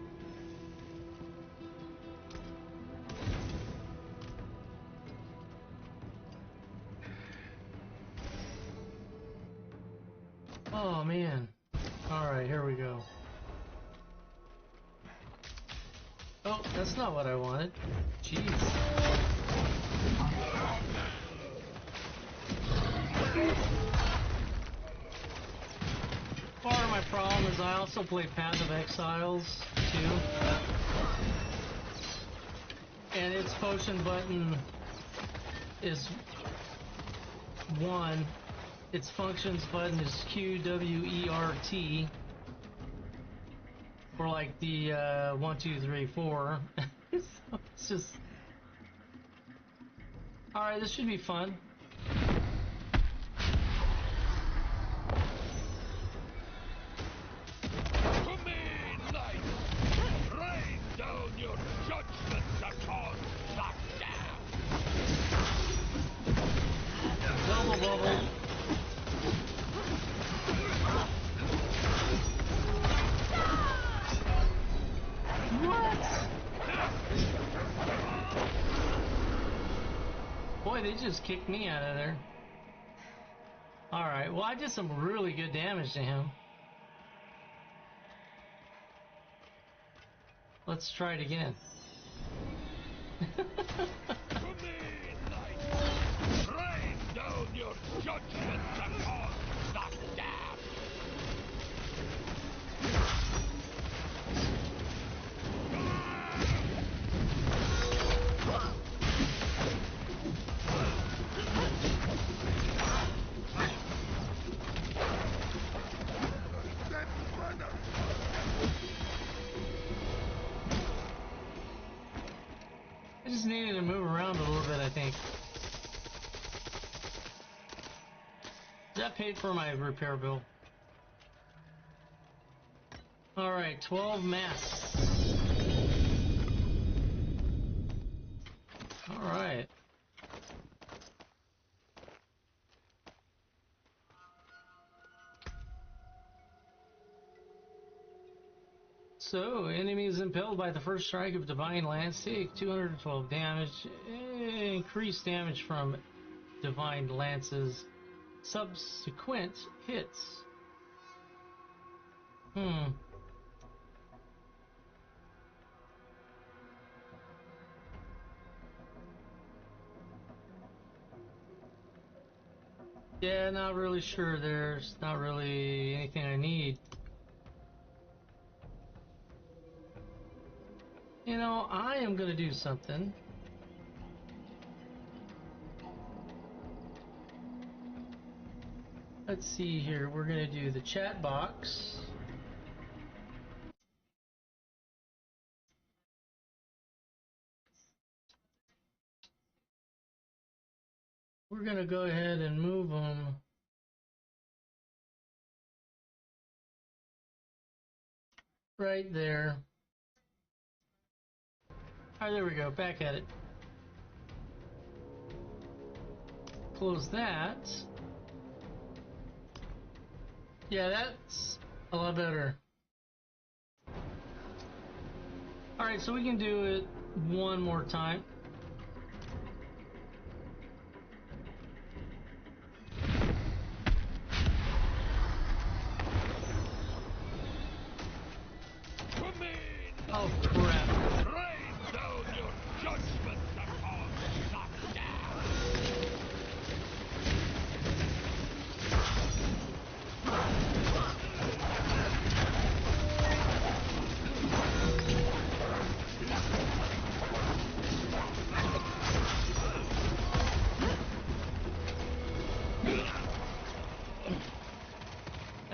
Oh man. Alright, here we go. Oh, that's not what I wanted. Jeez. Part of my problem is I also play Path of Exiles too. And its potion button is 1. Its functions button is QWERT. For like the 1, 2, 3, 4. So it's just... Alright, this should be fun. To me, knight! Rain down your judgments upon Lockdown! Double bubble. What? Boy, they just kicked me out of there. Alright, well I did some really good damage to him. Let's try it again. Rain down your judgment upon the damned! I just needed to move around a little bit, I think. That paid for my repair bill. Alright, 12 masks. Alright. So, enemies impaled by the first strike of Divine Lance take 212 damage. Increased damage from Divine Lance's subsequent hits. Yeah, not really sure. There's not really anything I need. You know, I am gonna do something. Let's see here. We're gonna do the chat box. We're gonna go ahead and move them right there. Alright, there we go. Back at it. Close that. Yeah, that's a lot better. Alright, so we can do it one more time. Oh crap. Rain down your judgment upon the damned!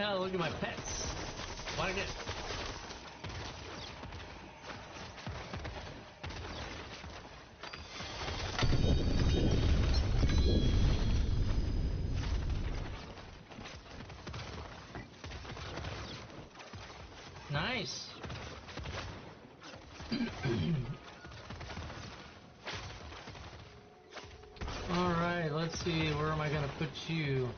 Oh, look at my pets. What I get? Nice. Alright, let's see, where am I gonna put you?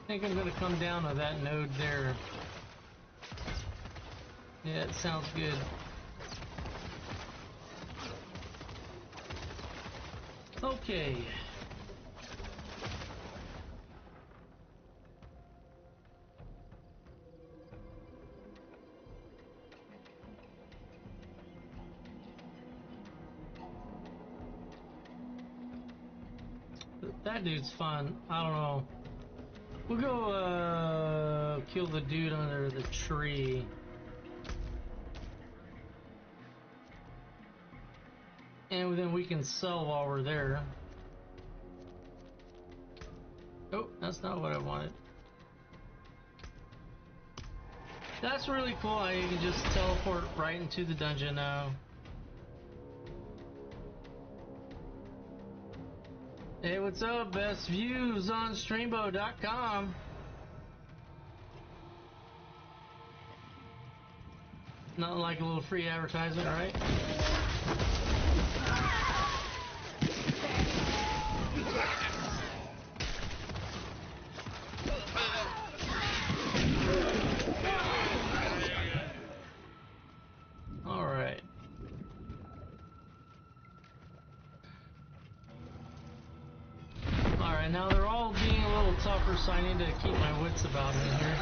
I think I'm gonna come down with that node there. Yeah, it sounds good. Okay. That dude's fun. I don't know. We'll go kill the dude under the tree. And then we can sell while we're there. Oh, that's not what I wanted. That's really cool how you can just teleport right into the dungeon now. Hey, what's up? Best views on streambo.com. Nothing like a little free advertisement, right? Alright. Alright, now they're all being a little tougher, so I need to keep my wits about me here.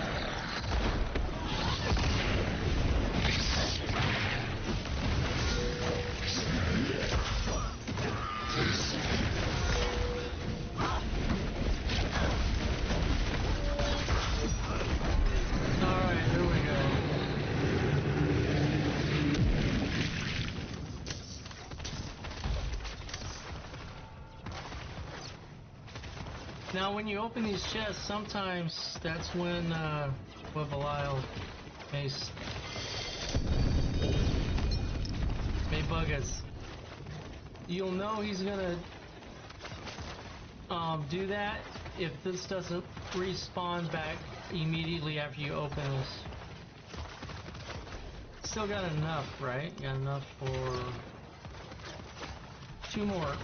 Alright, here we go. Now, when you open these chests, sometimes that's when Belial may bug us. You'll know he's gonna do that if this doesn't respawn back immediately after you open this. Still got enough, right? Got enough for 2 more.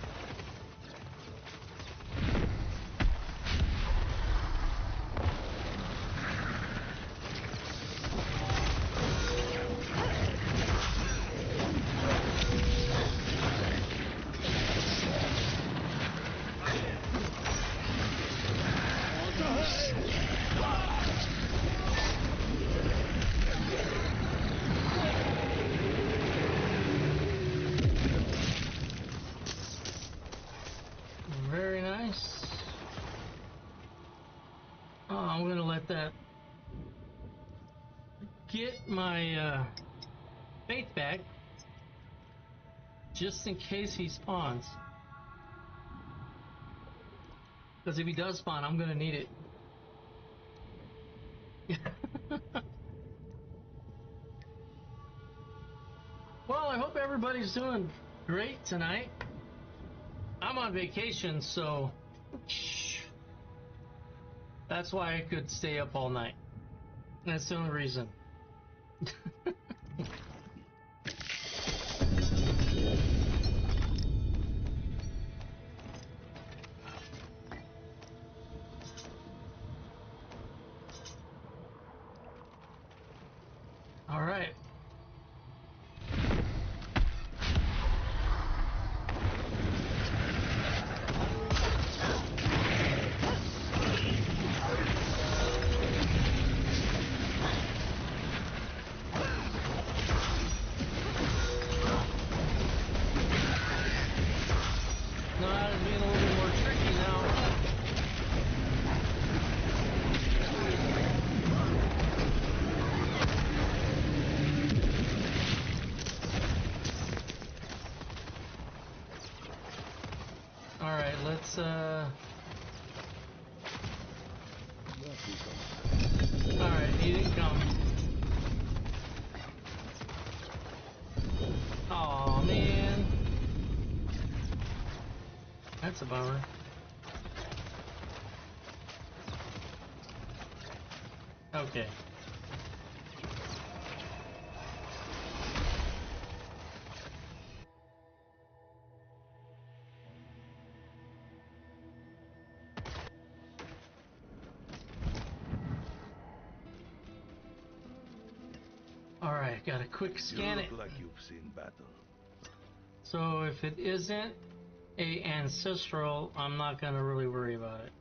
Very nice. Oh, I'm gonna let that get my faith back, just in case he spawns. Because if he does spawn, I'm gonna need it. Well, I hope everybody's doing great tonight. I'm on vacation, so that's why I could stay up all night. That's the only reason. All right. Alright, let's Alright, he didn't come. Aw, man. That's a bummer. Okay. Alright, gotta quick scan it. You look like you've seen battle. So if it isn't a ancestral, I'm not gonna really worry about it.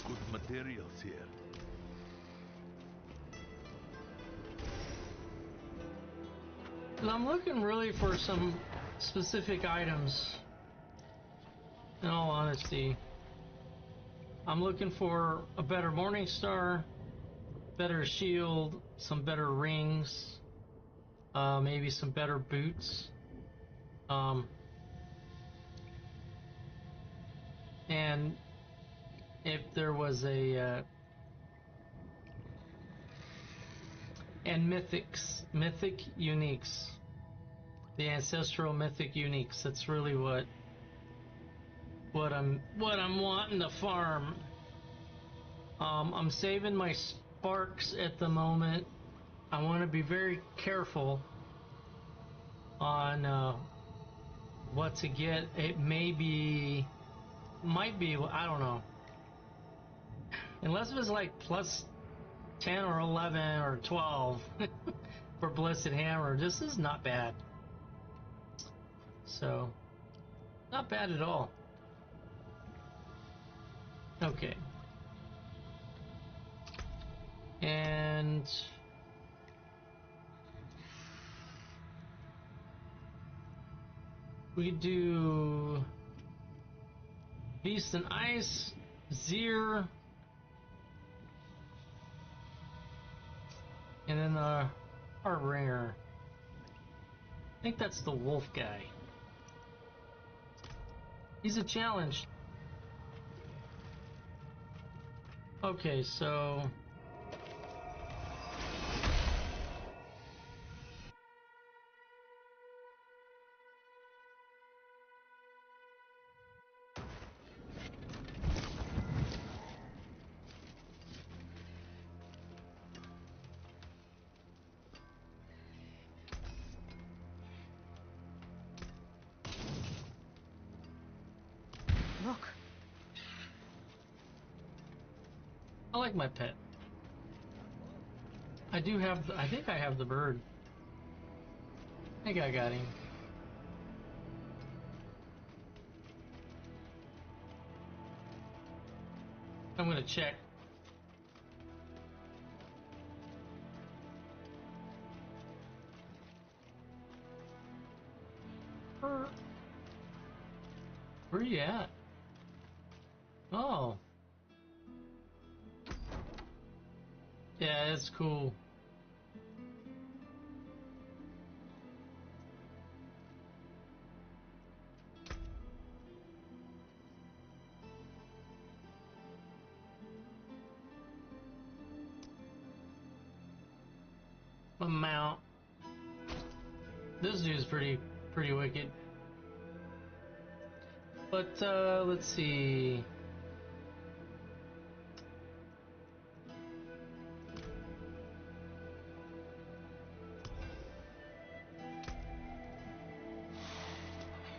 Good materials here. And I'm looking really for some specific items. In all honesty, I'm looking for a better Morning Star, better shield, some better rings, maybe some better boots, and if there was a and mythic uniques, the ancestral mythic uniques. That's really what I'm wanting to farm. I'm saving my sparks at the moment. I want to be very careful on what to get. It may be might be, I don't know. Unless it was like plus 10 or 11 or 12 for Blessed Hammer, this is not bad. So, not bad at all. Okay. And we do Beast and Ice, Zir, and then the Harbinger. I think that's the wolf guy. He's a challenge. Okay, so Look. I like my pet. I do have, I think I have the bird. I think I got him. I'm gonna check. Where you at? Oh. Yeah, that's cool. A mount. This dude's pretty wicked. But let's see.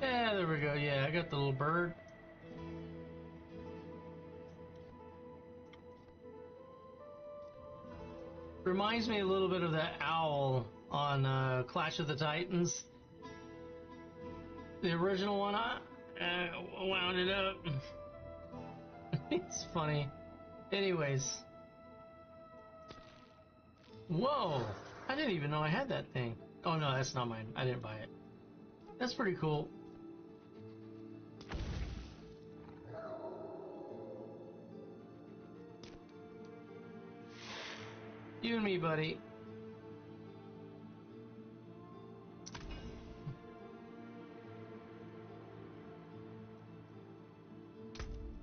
Yeah, there we go. Yeah, I got the little bird. Reminds me a little bit of that owl on Clash of the Titans. The original one, I wound it up. It's funny. Anyways. Whoa! I didn't even know I had that thing. Oh no, that's not mine. I didn't buy it. That's pretty cool. You and me, buddy.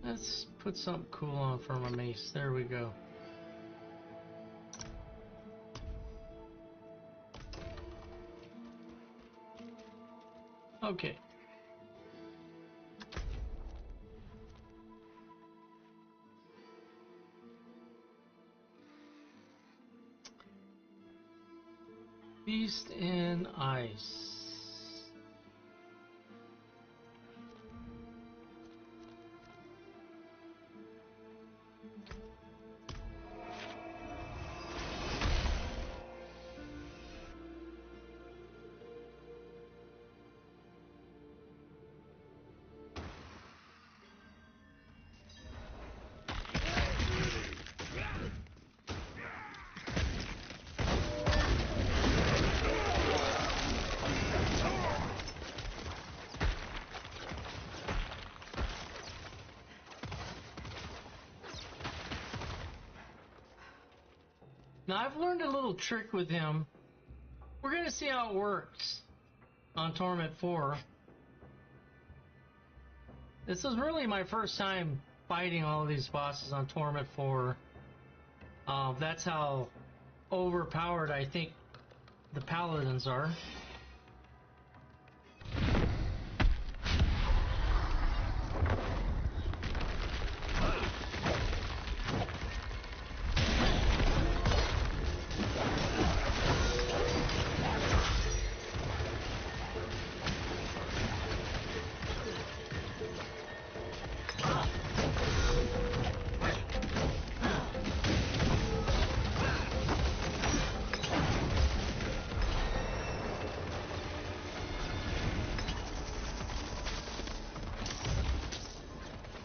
Let's put something cool on for my mace. There we go. Okay. Beast and Ice. Now I've learned a little trick with him. We're gonna see how it works on Torment 4. This is really my first time fighting all of these bosses on Torment 4. That's how overpowered I think the Paladins are.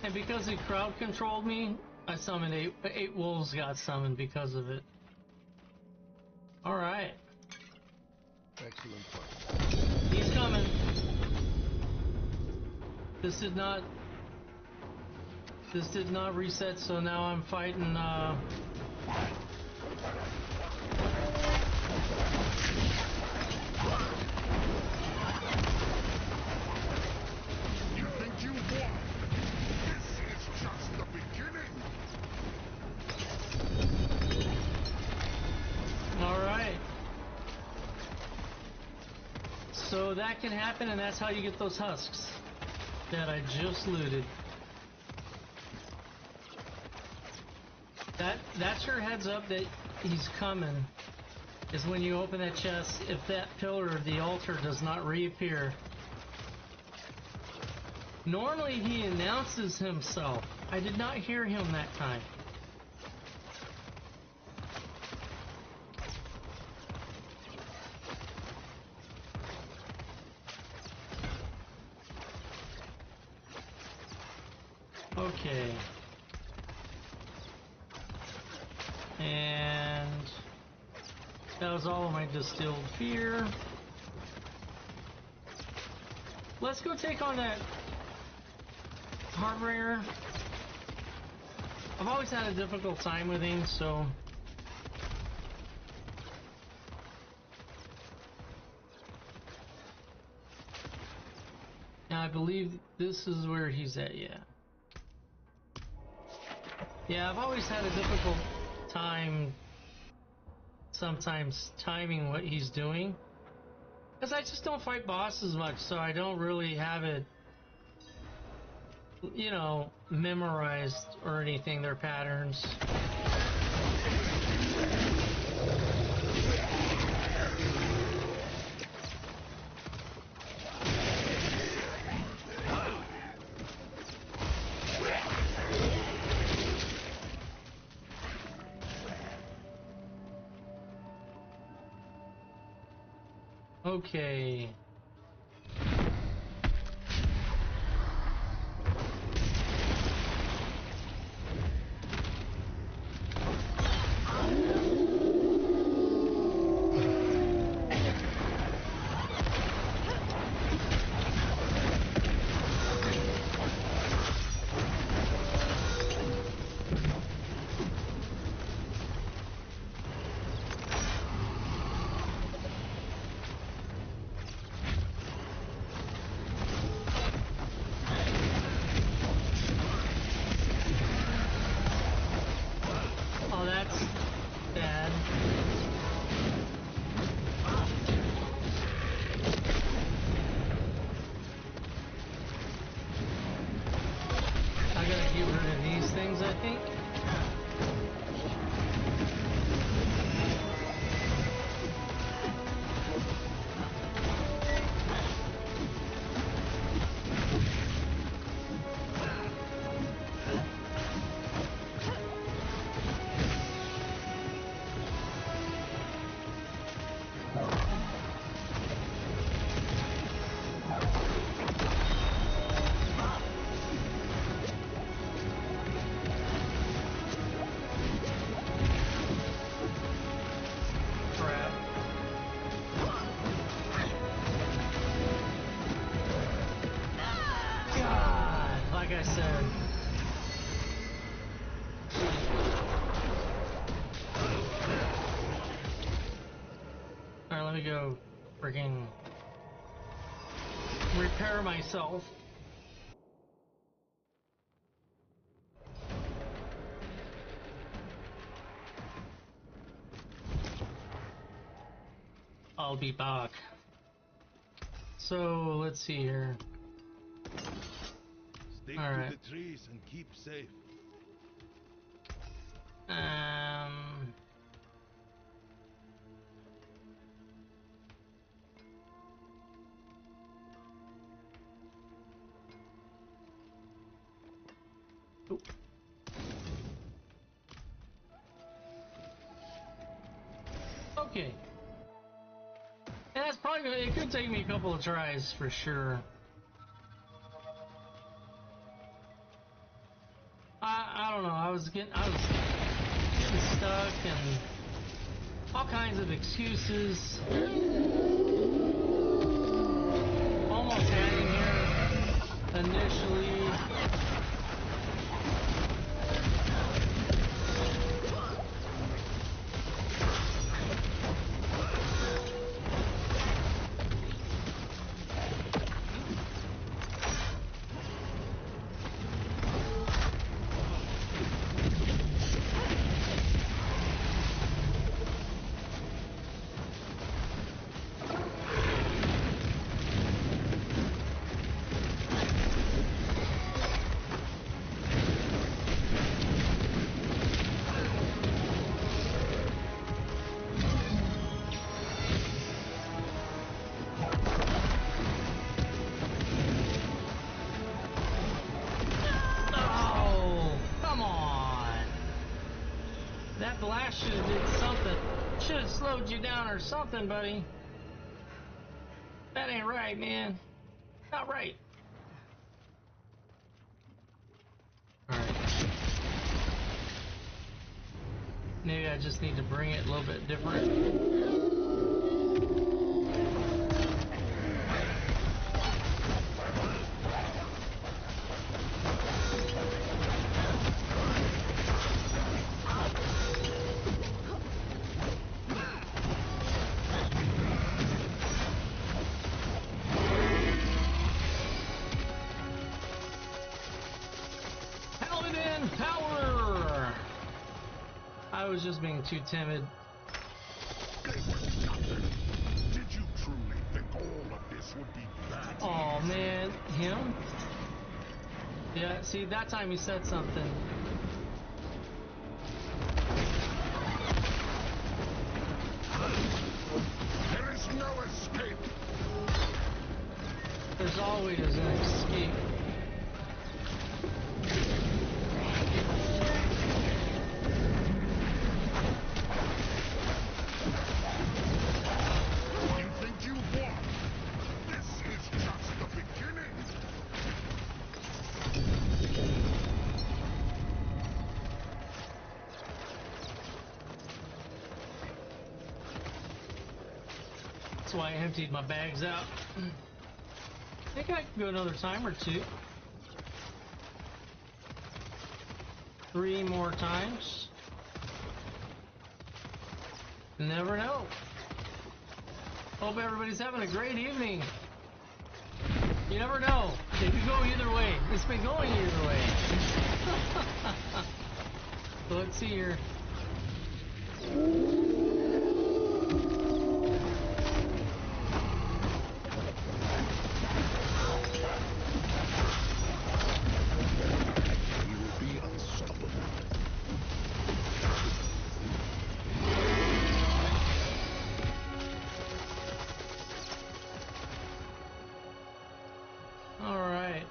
And because he crowd controlled me, I summoned eight wolves got summoned because of it. Alright. Excellent point. He's coming. This did not reset, so now I'm fighting You think you won? This is just the beginning. Alright. So that can happen, and that's how you get those husks that I just looted. That's your heads up that he's coming, is when you open that chest, if that pillar of the altar does not reappear. Normally he announces himself. I did not hear him that time. Okay. And that was all of my distilled beer. Let's go take on that Harbinger. I've always had a difficult time with him, so now I believe this is where he's at, yeah. Yeah, I've always had a difficult time sometimes timing what he's doing, because I just don't fight bosses much, so I don't really have it, you know, memorized or anything, their patterns. Okay. Oh, that's bad. I gotta get rid of these things, I think. Crap. God, like I said. Alright, let me go freaking repair myself. I'll be back. So, let's see here. Stick All to right. the trees and keep safe. Oop. Okay. And that's probably, it could take me a couple of tries for sure. was getting stuck and all kinds of excuses. Almost had him here initially. That blast should have did something. Should have slowed you down or something, buddy. That ain't right, man. Not right. Alright. Maybe I just need to bring it a little bit different. Paladin power! I was just being too timid. They were nothing. Did you truly think all of this would be that Oh easy? man, him? Yeah, see, that time he said something. There is no escape. There's always an escape. You think you won? This is just the beginning. That's why I emptied my bags out. I think I can go another time or two. 3 more times. Never know. Hope everybody's having a great evening. You never know. It could go either way. It's been going either way. So let's see here. We will be unstoppable. All right.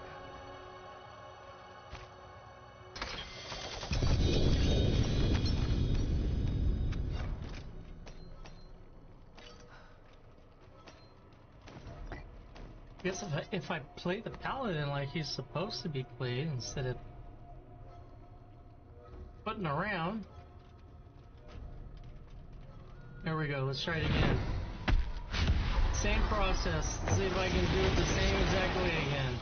Guess if I play the Paladin like he's supposed to be played instead of putting around. There we go. Let's try it again. Same process. See if I can do it the same exact way again.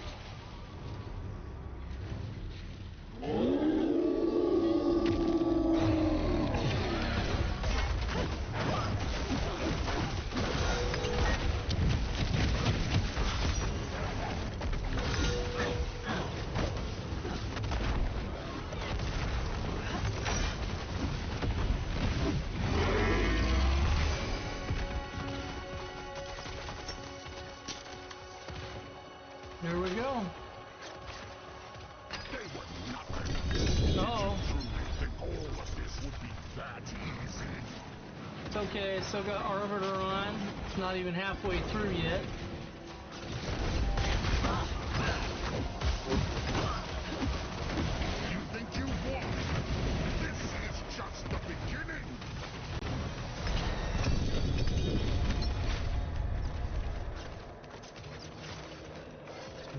There we go. They were nothing. Uh-oh. Truly think all of this would be that easy. It's okay. I still got Arbiter on. It's not even halfway through yet. You think you won? This is just the beginning.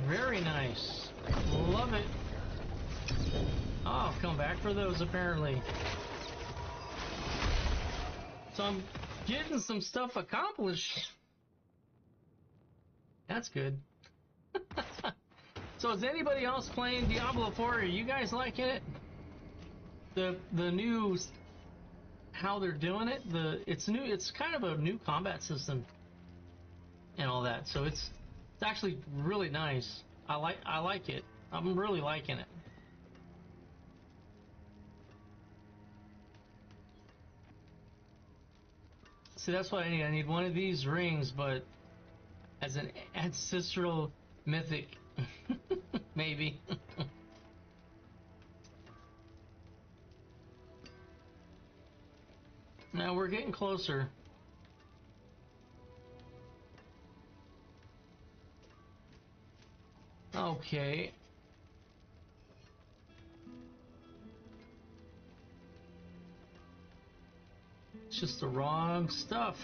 Very nice. Love it. Ah, I'll come back for those apparently. So I'm getting some stuff accomplished. That's good. So is anybody else playing Diablo 4? Are you guys liking it? The new, how they're doing it, it's new. It's kind of a new combat system and all that. So it's actually really nice. I like it. I'm really liking it. See, that's what I need. I need one of these rings, but as an ancestral mythic, maybe. Now we're getting closer. Okay. It's just the wrong stuff.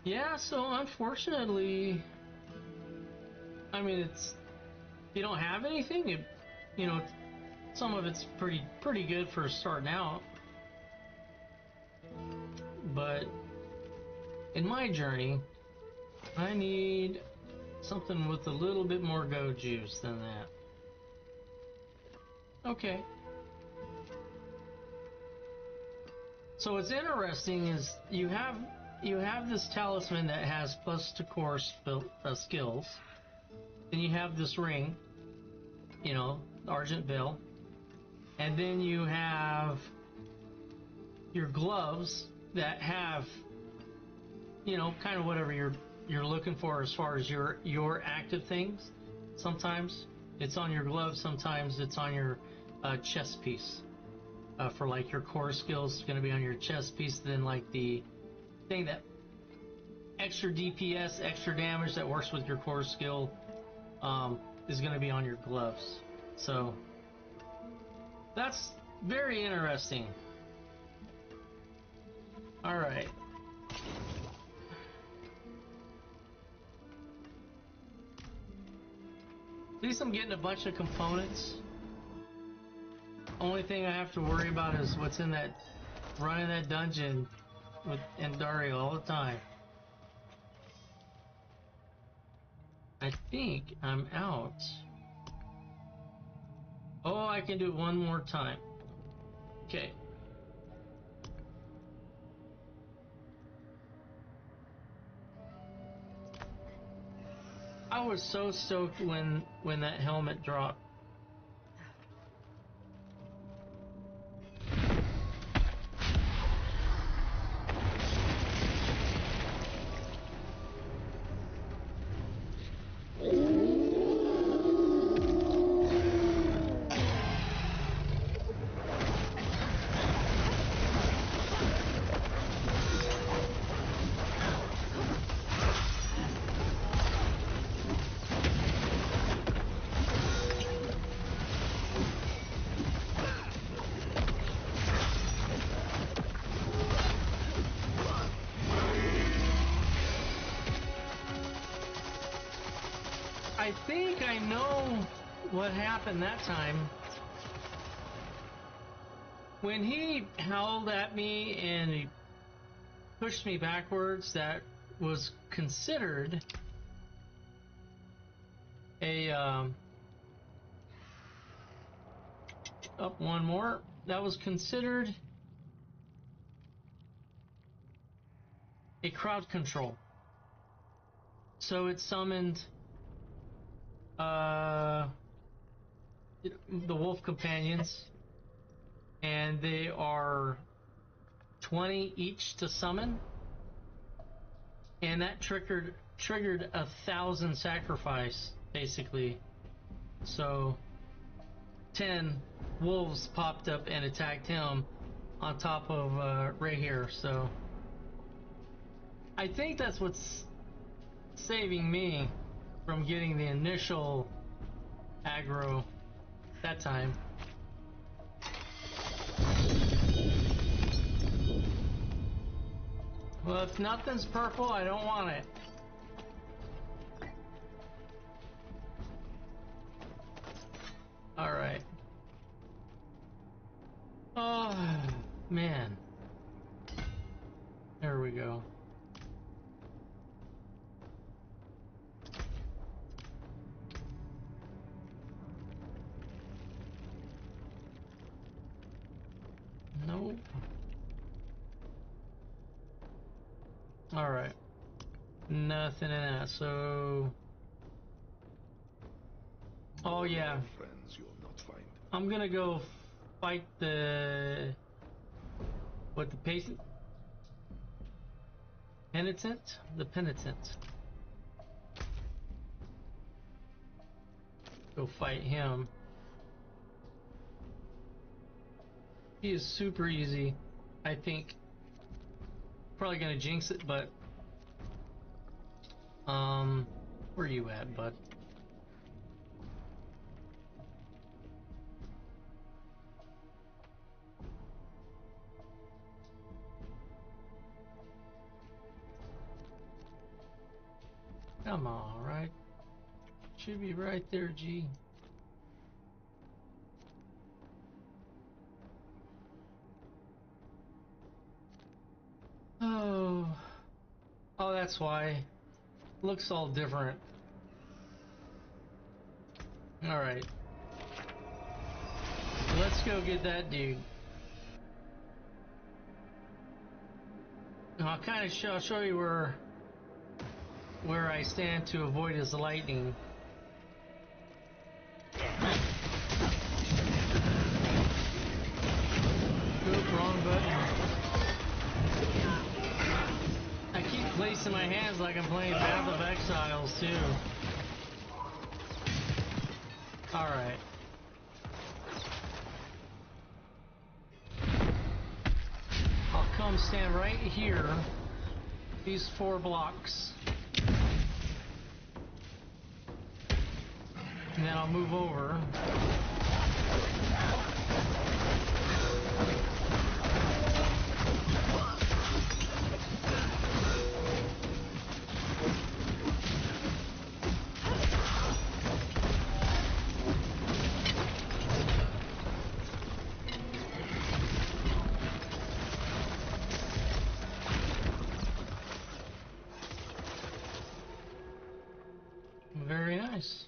Yeah, so unfortunately, I mean, it's, you don't have anything, you know, some of it's pretty good for starting out. But in my journey, I need something with a little bit more go juice than that. Okay. So what's interesting is you have this talisman that has plus to core skills. Then you have this ring, you know, Argent Veil. And then you have your gloves that have, you know, kind of whatever you're looking for as far as your active things. Sometimes it's on your gloves, sometimes it's on your chest piece. For like your core skills, it's going to be on your chest piece. Then like the thing that extra DPS, extra damage that works with your core skill is going to be on your gloves. So that's very interesting. All right. At least I'm getting a bunch of components. Only thing I have to worry about is what's in that, running that dungeon with Dario all the time. I think I'm out. Oh, I can do it one more time. Okay. I was so stoked when that helmet dropped. I think I know what happened that time. When he howled at me and he pushed me backwards, that was considered a up one more. That was considered a crowd control. So it summoned the wolf companions, and they are 20 each to summon, and that triggered 1,000 sacrifice basically. So 10 wolves popped up and attacked him on top of right here. So I think that's what's saving me from getting the initial aggro that time. Well, if nothing's purple, I don't want it. Alright. Oh, man. There we go. Nope. Alright. Nothing in that, so... Oh yeah. Friends you'll not find. I'm gonna go fight the... What, the patient? Penitent? The penitent. Go fight him. He is super easy, I think. Probably gonna jinx it, but... Where you at, bud? Come on, right? Should be right there, G. Oh. Oh, that's why. Looks all different. Alright. Let's go get that dude. I'll kind of I'll show you where I stand to avoid his lightning. Oop, wrong button. I keep placing my hands like I'm playing Path of Exiles too. Alright. I'll come stand right here. These 4 blocks. And then I'll move over. Very nice.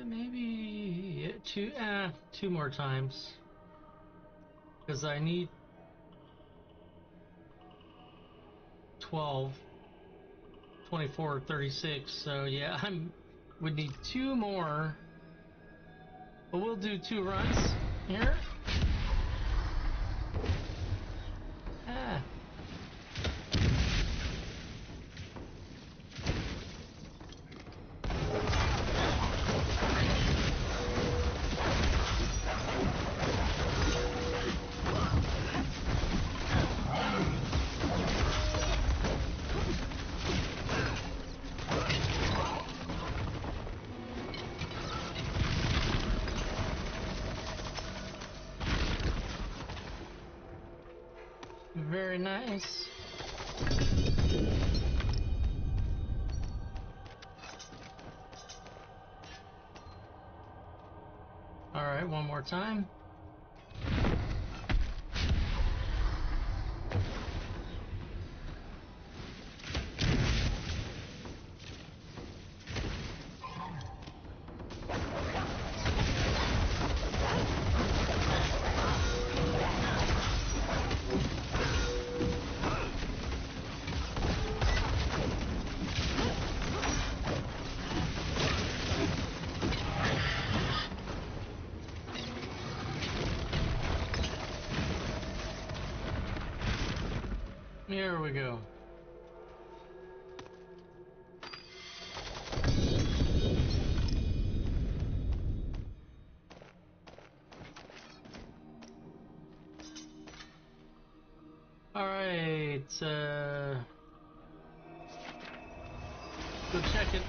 Maybe two more times. Because I need 12, 24, 36. So yeah, would need 2 more. But we'll do 2 runs here. Ah. Very nice. All right, one more time. Here we go. Alright, go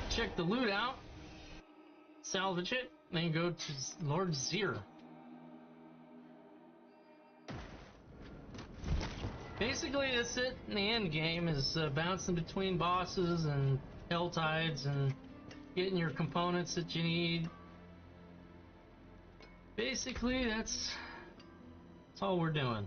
check the loot out, salvage it, then go to Lord Zir. Basically, that's it in the end game, is bouncing between bosses and hell tides and getting your components that you need. Basically, that's all we're doing.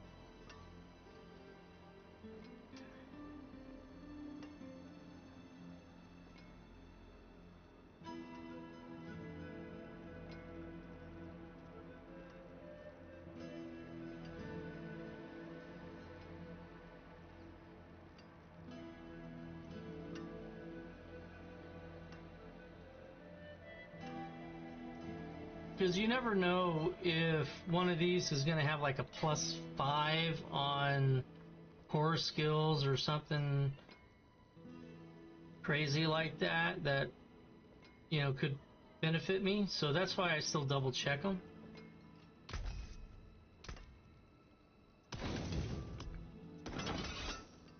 Because you never know if one of these is going to have like a +5 on core skills or something crazy like that, you know, could benefit me. So that's why I still double check them.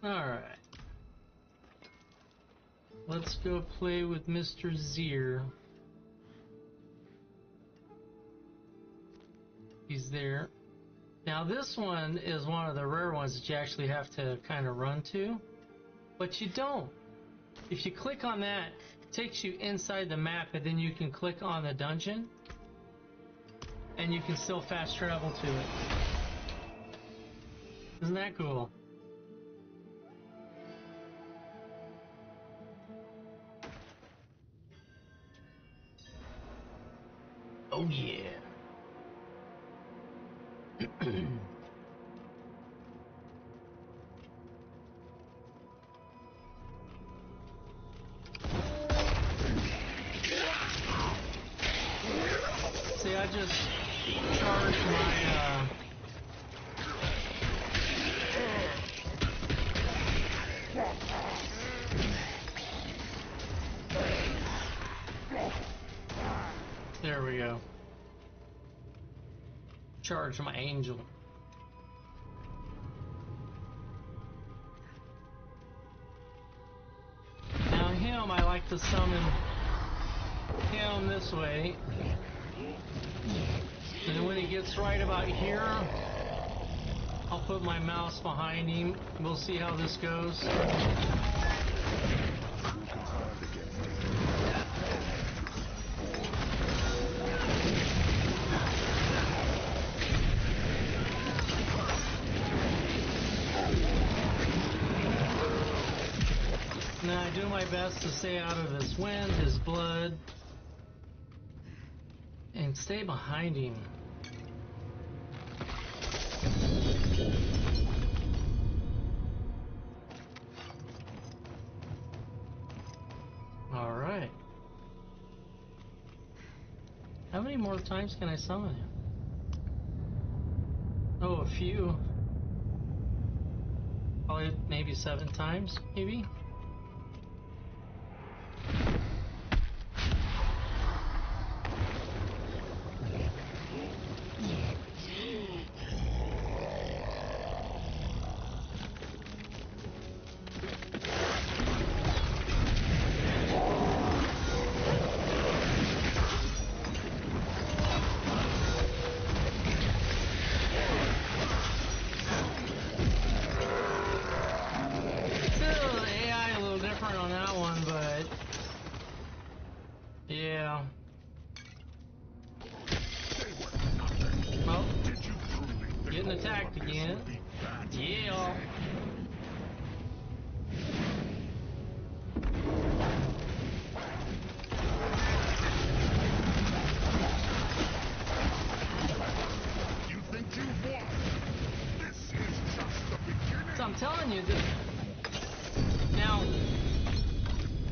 Alright. Let's go play with Mr. Zir. He's there. Now this one is one of the rare ones that you actually have to kind of run to, but you don't. If you click on that, it takes you inside the map, and then you can click on the dungeon and you can still fast travel to it. Isn't that cool? Oh yeah. See, I just charged my there we go. Charge my angel. Now him, I like to summon him this way. And then when he gets right about here, I'll put my mouse behind him. We'll see how this goes. Now I do my best to stay out of his wind, his blood, and stay behind him. Alright. How many more times can I summon him? Oh, a few. Probably maybe 7 times, maybe? Yeah. Well, getting attacked again. Yeah. You think you've won? This is just the beginning. So I'm telling you that now,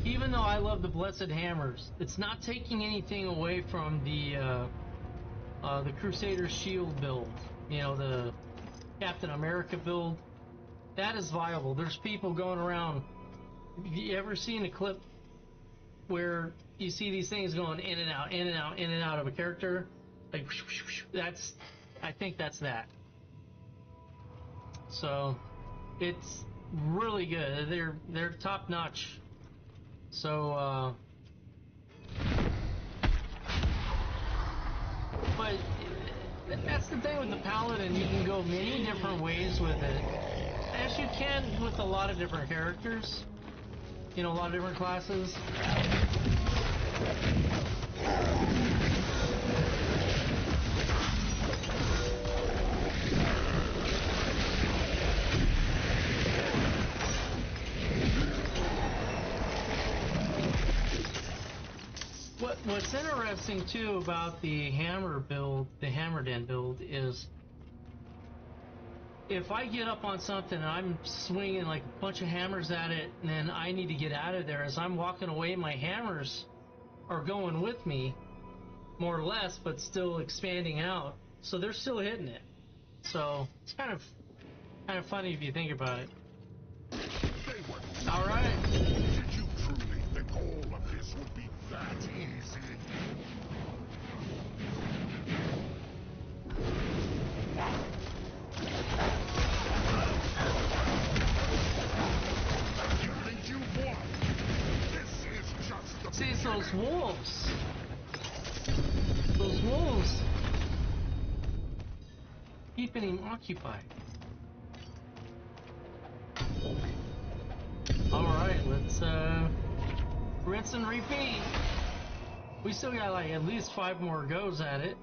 even though I love the Blessed Hammers, it's not taking anything away from the Crusader Shield build. You know, the Captain America build. that is viable. There's people going around. Have you ever seen a clip where you see these things going in and out, in and out, in and out of a character? Like, that's, I think that's that. So, it's really good. They're top notch. So, but that's the thing with the Paladin. You can go many different ways with it, as you can with a lot of different characters. You know, a lot of different classes. What's interesting too about the hammer build, the Hammerden build, is if I get up on something and I'm swinging like a bunch of hammers at it, and then I need to get out of there, as I'm walking away, my hammers are going with me, more or less, but still expanding out, so they're still hitting it. So it's kind of funny if you think about it. All right. Did you truly think all of this would be that easy? You think you won? This is just the See, it's those wolves. Those wolves keeping him occupied. Alright, let's rinse and repeat. We still got like at least 5 more goes at it.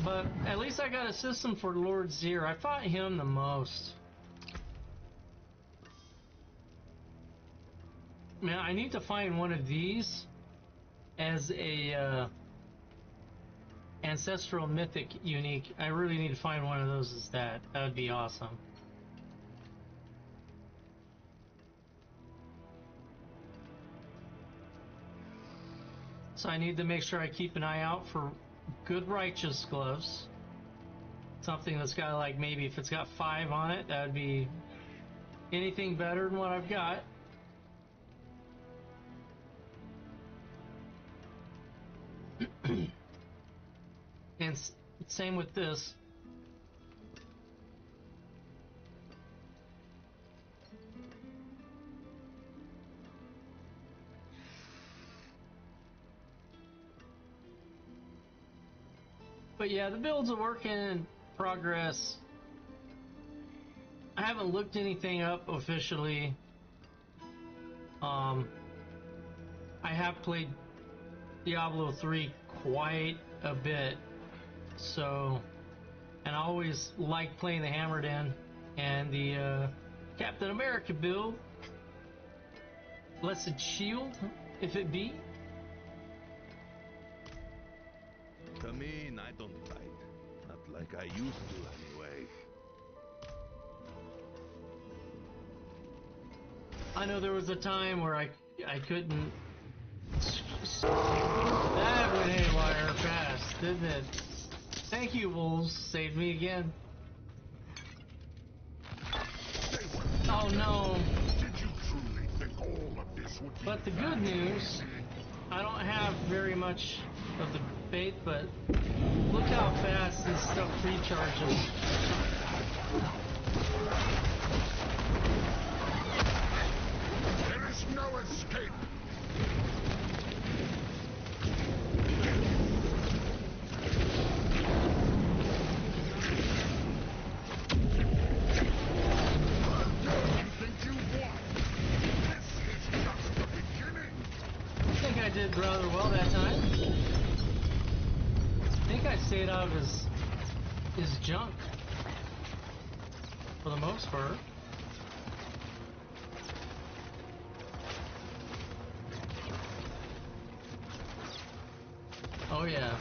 But at least I got a system for Lord Zir. I fought him the most. Man, I need to find one of these as a ancestral mythic unique. I really need to find one of those as that. That would be awesome. So I need to make sure I keep an eye out for good righteous gloves. Something that's got like, maybe if it's got 5 on it, that would be anything better than what I've got. And same with this. But yeah, the build's a work in progress. I haven't looked anything up officially. I have played Diablo 3 quite a bit, so, and I always like playing the Hammerden and the Captain America build. Blessed Shield, if it be. Come in, I don't fight. Not like I used to, anyway. I know there was a time where I couldn't. That went haywire fast, didn't it? Thank you, wolves. Saved me again. Oh no. Did you truly think all of this would be But the good news, I don't have very much of the faith, but look how fast this stuff recharges. There is no escape! You think you won? This is just the beginning! I think I did rather well that time. I think I stayed out of his junk for the most part. Oh yeah.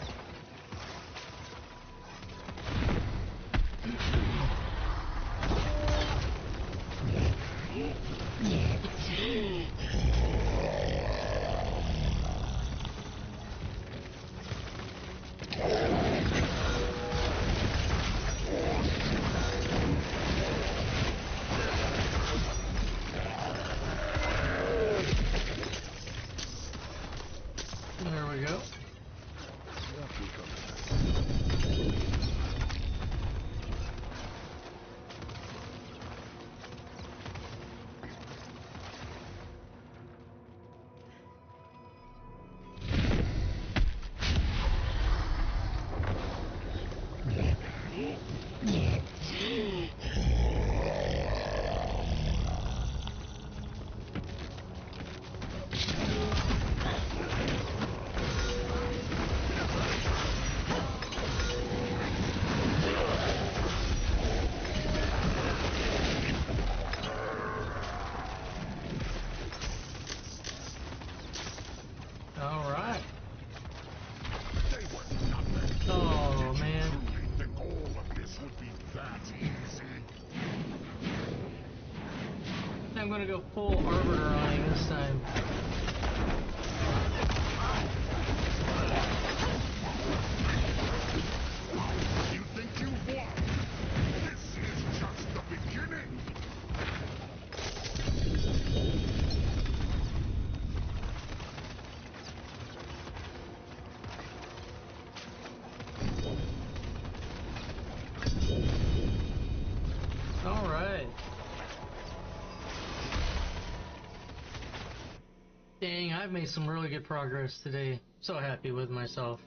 I'm gonna go full arbiter on him this time. You think you won? This is just the beginning! All right. Dang, I've made some really good progress today. So happy with myself.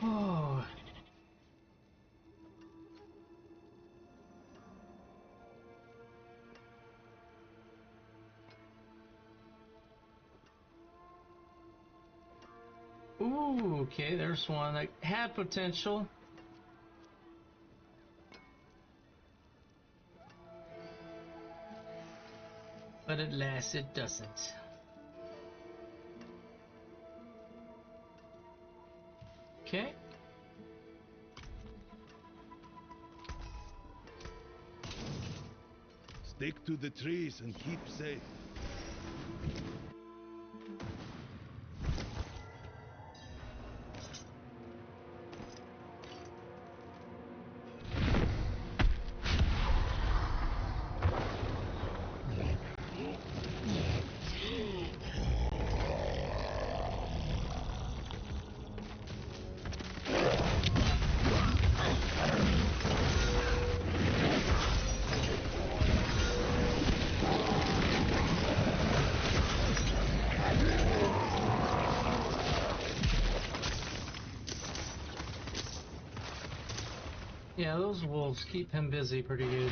Oh. Ooh, okay, there's one that had potential. But alas, it doesn't. Okay. Stick to the trees and keep safe. Yeah, those wolves keep him busy pretty good.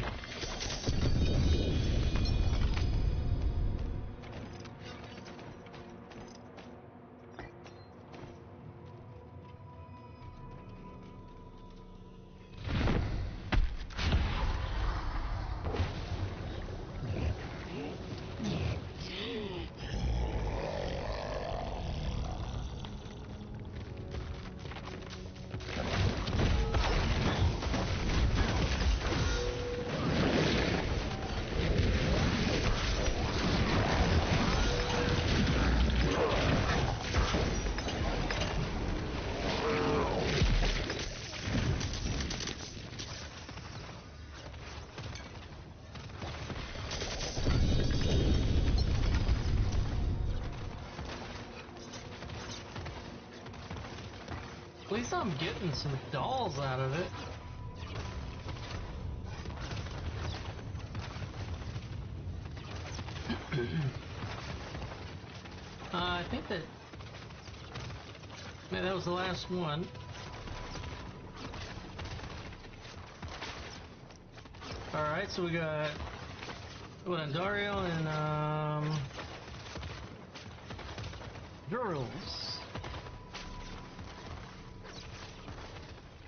At least I'm getting some dolls out of it. I think that... Yeah, that was the last one. Alright, so we got... What, Dario and, girls.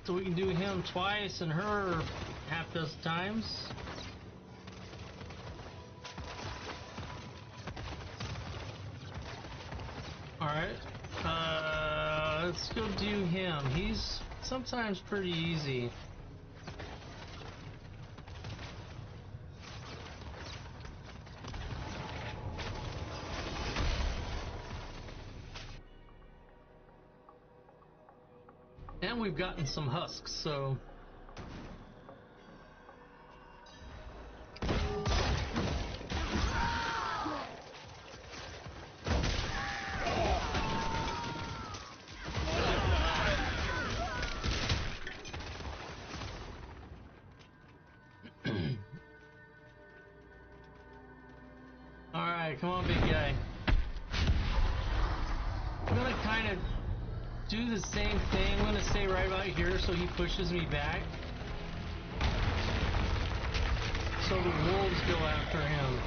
So we can do him twice and her half dozen times. Alright. Let's go do him. He's sometimes pretty easy. And we've gotten some husks, so... Alright, come on, big guy. I'm gonna kind of do the same thing. I'm gonna stay right about here so he pushes me back. So the wolves go after him.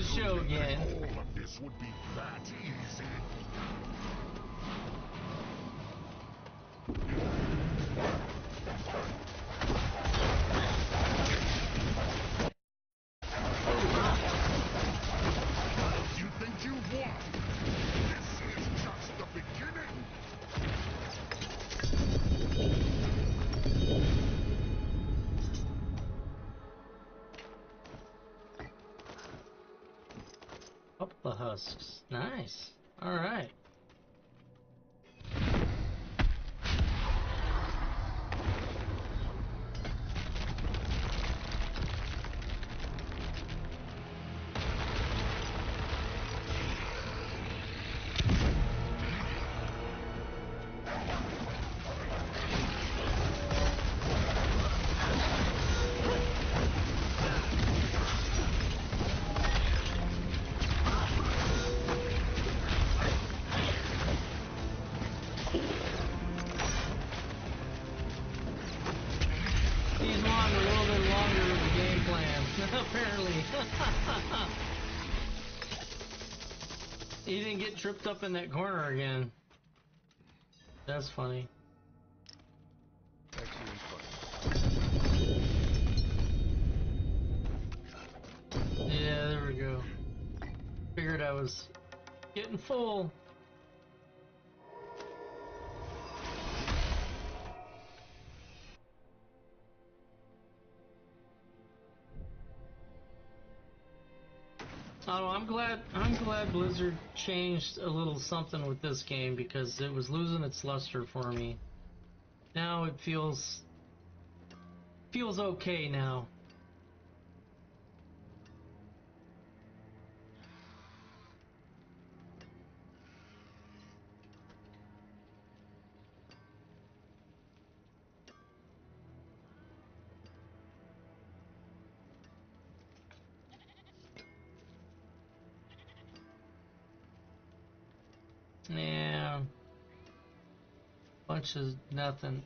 the show again. All of this would be that easy. You think you've won? This is just the beginning. Up the husks. Nice. All right. He's on a little bit longer with the game plan, apparently. He didn't get tripped up in that corner again. That's funny. Excellent fight. Yeah, there we go. Figured I was getting full. Oh, I'm glad Blizzard changed a little something with this game because it was losing its luster for me. Now it feels okay now. Yeah. Bunch of nothing.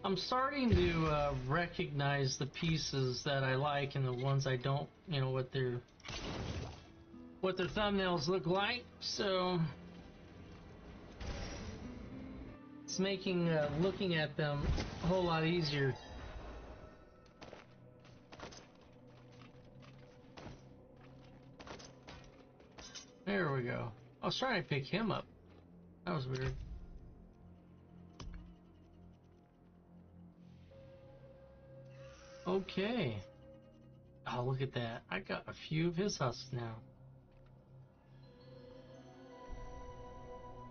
I'm starting to recognize the pieces that I like and the ones I don't, you know, what their thumbnails look like, so it's making looking at them a whole lot easier. There we go. I was trying to pick him up. That was weird. Okay. Oh, look at that. I got a few of his husks now.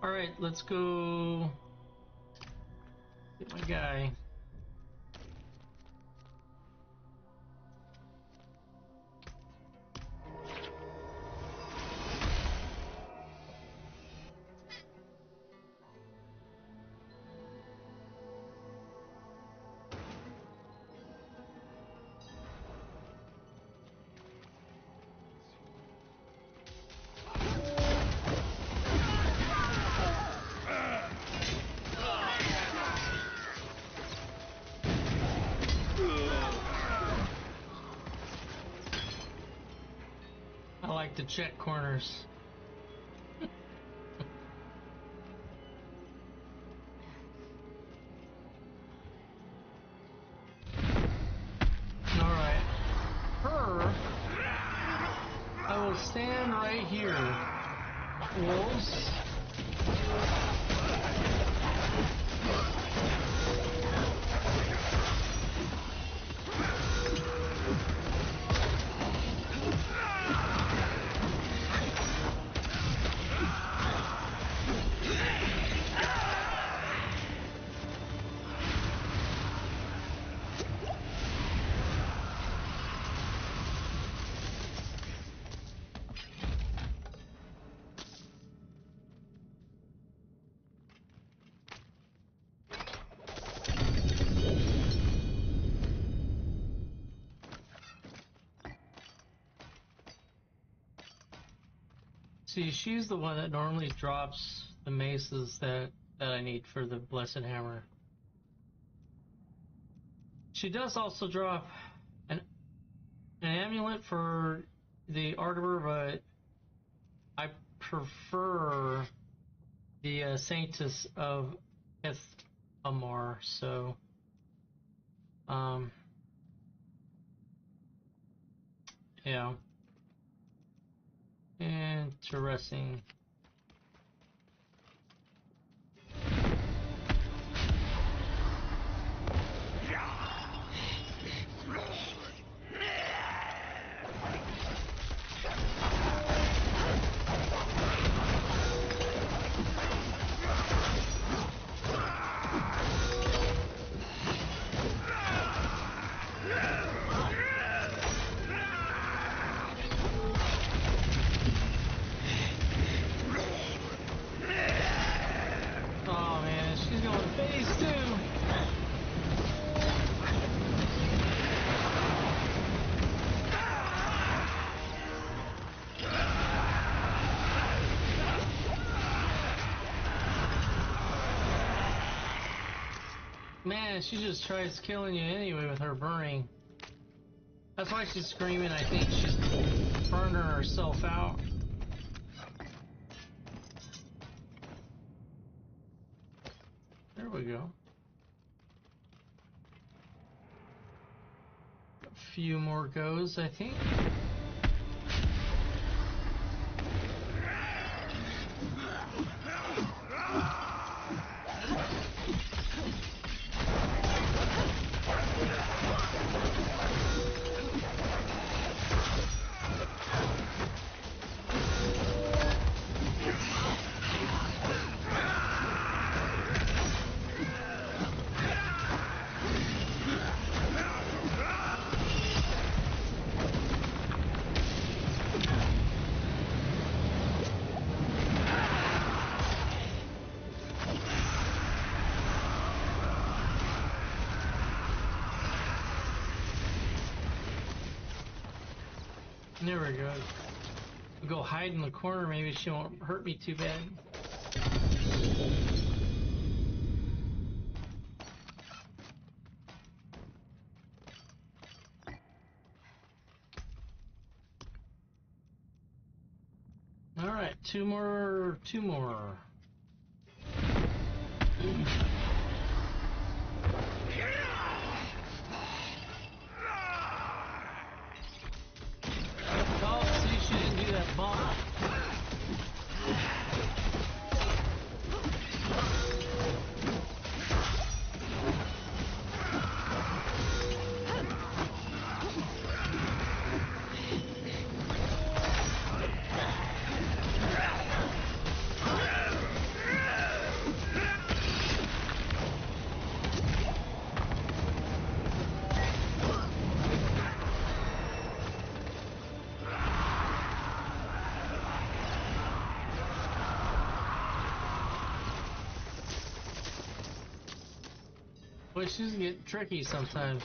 Alright, let's go get my guy. I like to check corners. Alright. Her. I will stand right here. Wolves. See, she's the one that normally drops the maces that I need for the Blessed Hammer. She does also drop an amulet for the Arbiter, but I prefer the Sanctus of Amar, so yeah. Interesting. Oh man, she's going phase 2. Man, she just tries killing you anyway with her burning. That's why she's screaming. I think she's burning herself out. There we go. A few more goes, I think. There we go. I'll go hide in the corner, maybe she won't hurt me too bad. Alright, two more. Oh, see, she didn't do that bump. Boy, she's getting tricky sometimes.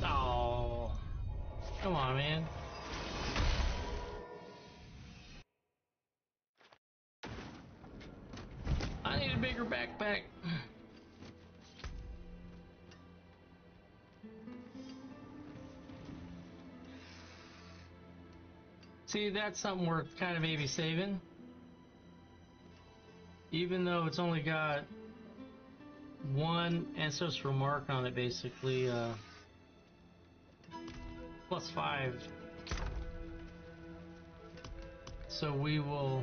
Oh, come on, man. I need a bigger backpack. See, that's something worth kind of maybe saving. Even though it's only got one ancestral mark on it, basically, +5. So we will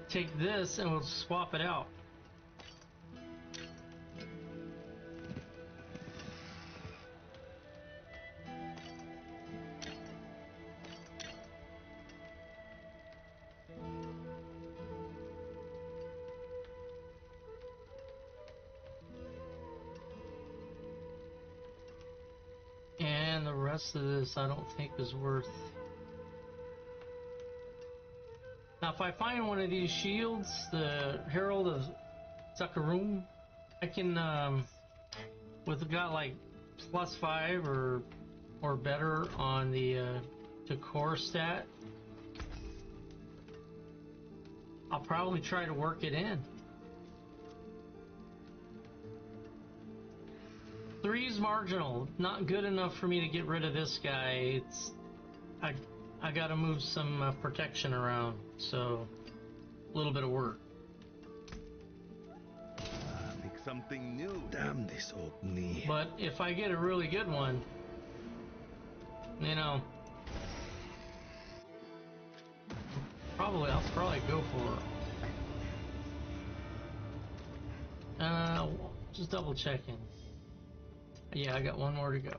take this and we'll swap it out. And the rest of this I don't think is worth. Now if I find one of these shields, the Herald of Zakarum, I can with got like +5 or better on the to core stat, I'll probably try to work it in. Three's marginal. Not good enough for me to get rid of this guy. I gotta move some protection around, so a little bit of work. Make something new. Damn this old knee. But if I get a really good one, you know, I'll probably go for it. Just double checking. Yeah, I got one more to go.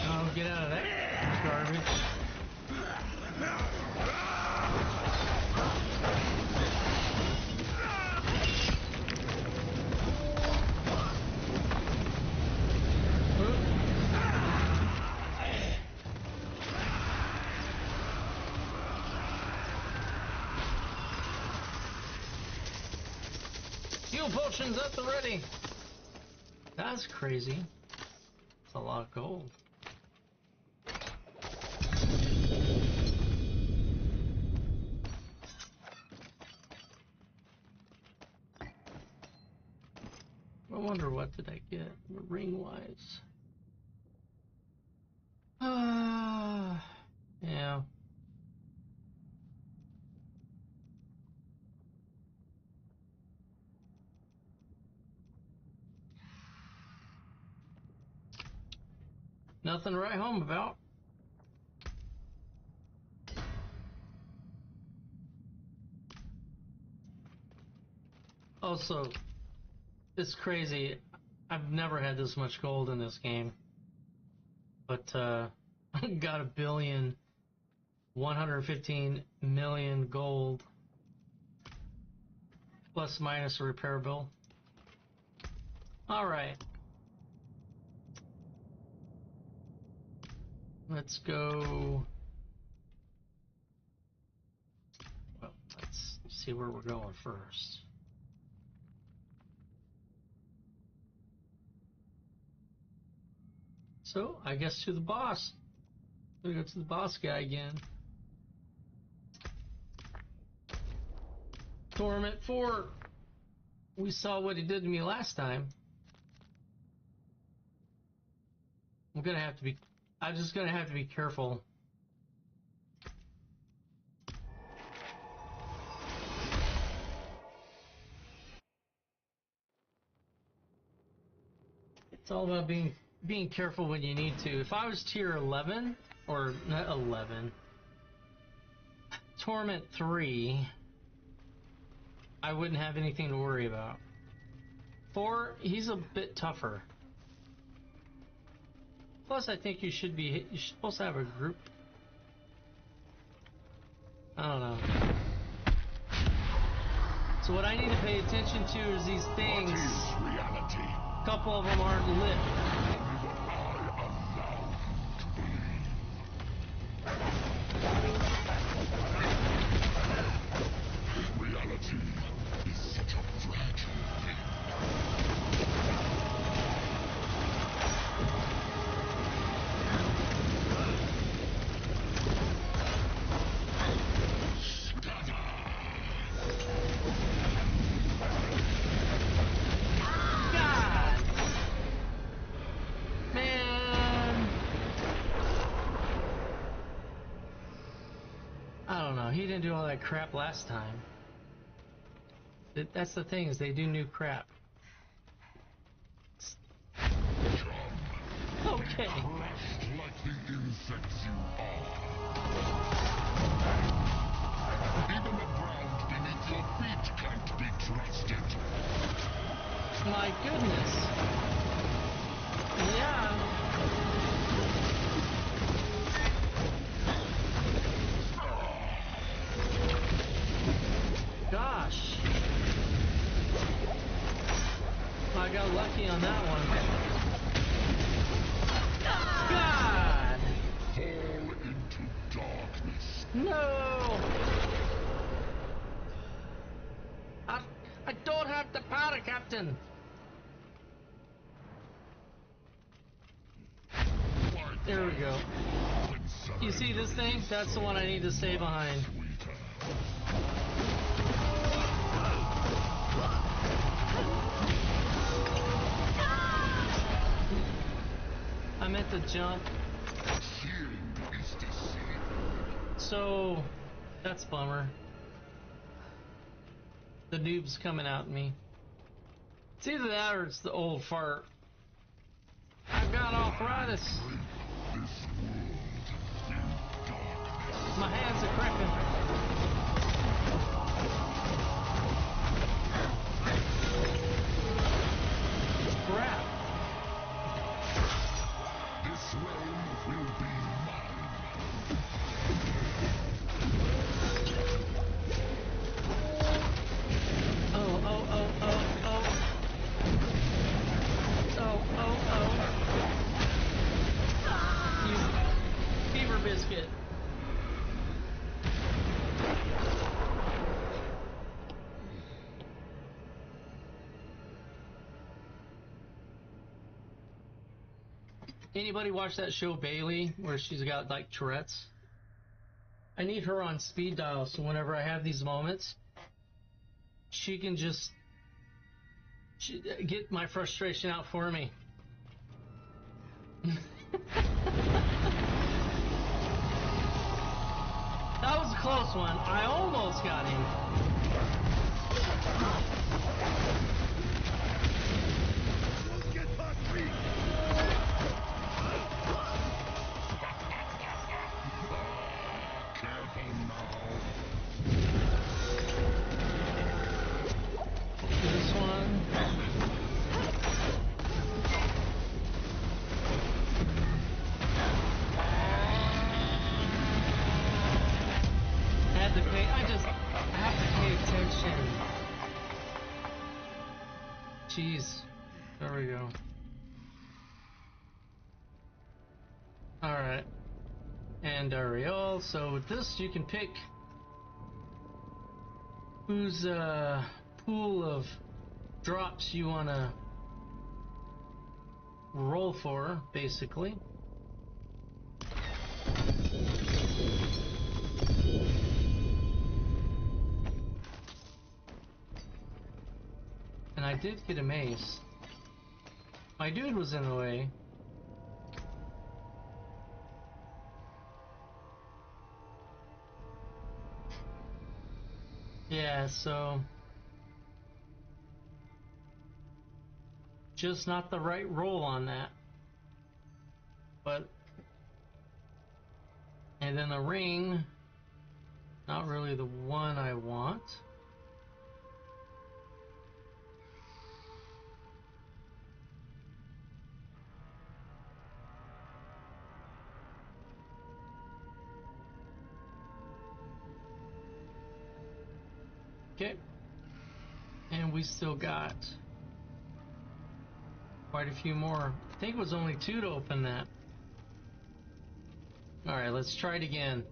Oh, get out of that garbage. Heal potions at the ready. That's crazy. That's a lot of gold. I wonder what did I get ring wise. Yeah. Nothing to write home about. Also, it's crazy. I've never had this much gold in this game. But, I got 1,115,000,000 gold. Plus minus a repair bill. Alright. Let's go. Well, let's see where we're going first. So, I guess to the boss. We'll go to the boss guy again. Torment 4. We saw what he did to me last time. I'm just gonna have to be careful. It's all about being careful when you need to. If I was tier 11, or not 11, Torment 3, I wouldn't have anything to worry about. 4, he's a bit tougher. Plus, I think you're supposed to have a group. I don't know. So what I need to pay attention to is these things. What is reality? A couple of them aren't lit. Reality is such a fragile thing. God! Man! I don't know. He didn't do all that crap last time. That's the thing, is they do new crap. Okay. Crushed like the insects you are. Even the ground beneath your feet can't be trusted. My goodness. Yeah. Gosh. I got lucky on that one. God! Fall into darkness. No! don't have the powder, Captain. There we go. You see this thing? That's the one I need to stay behind. I meant to jump. So, that's a bummer. The noob's coming at me. It's either that or it's the old fart. I've got arthritis. My hands are cracking. Crap. This realm will be mine. Oh, oh, oh, oh, oh. Oh, oh, oh. You fever biscuit. Anybody watch that show Bailey, where she's got like Tourette's? I need her on speed dial, so whenever I have these moments, she can just get my frustration out for me. That was a close one. I almost got him. Don't get past me! Careful now. This one. I have to pay attention. Jeez. There we go. Alright. And Ariel. So with this you can pick whose pool of drops you wanna roll for, basically. And I did get a mace. My dude was in the way. Yeah, so just not the right roll on that. But and then the ring, not really the one I want. Okay. And we still got quite a few more. I think it was only 2 to open that. Alright, let's try it again.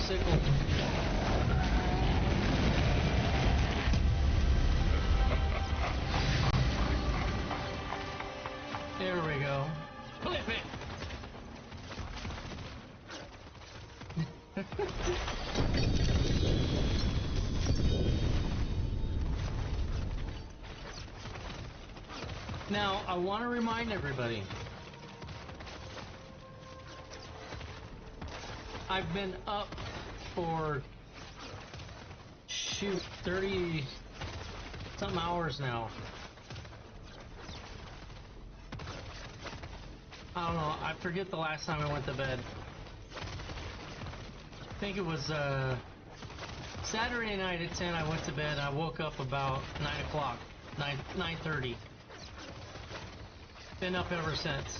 Sickle. There we go. Flip it. Now, I want to remind everybody, I've been up for, shoot, 30 something hours now. I don't know, I forget the last time I went to bed. I think it was Saturday night at 10, I went to bed. I woke up about 9 o'clock, 9:30. Been up ever since.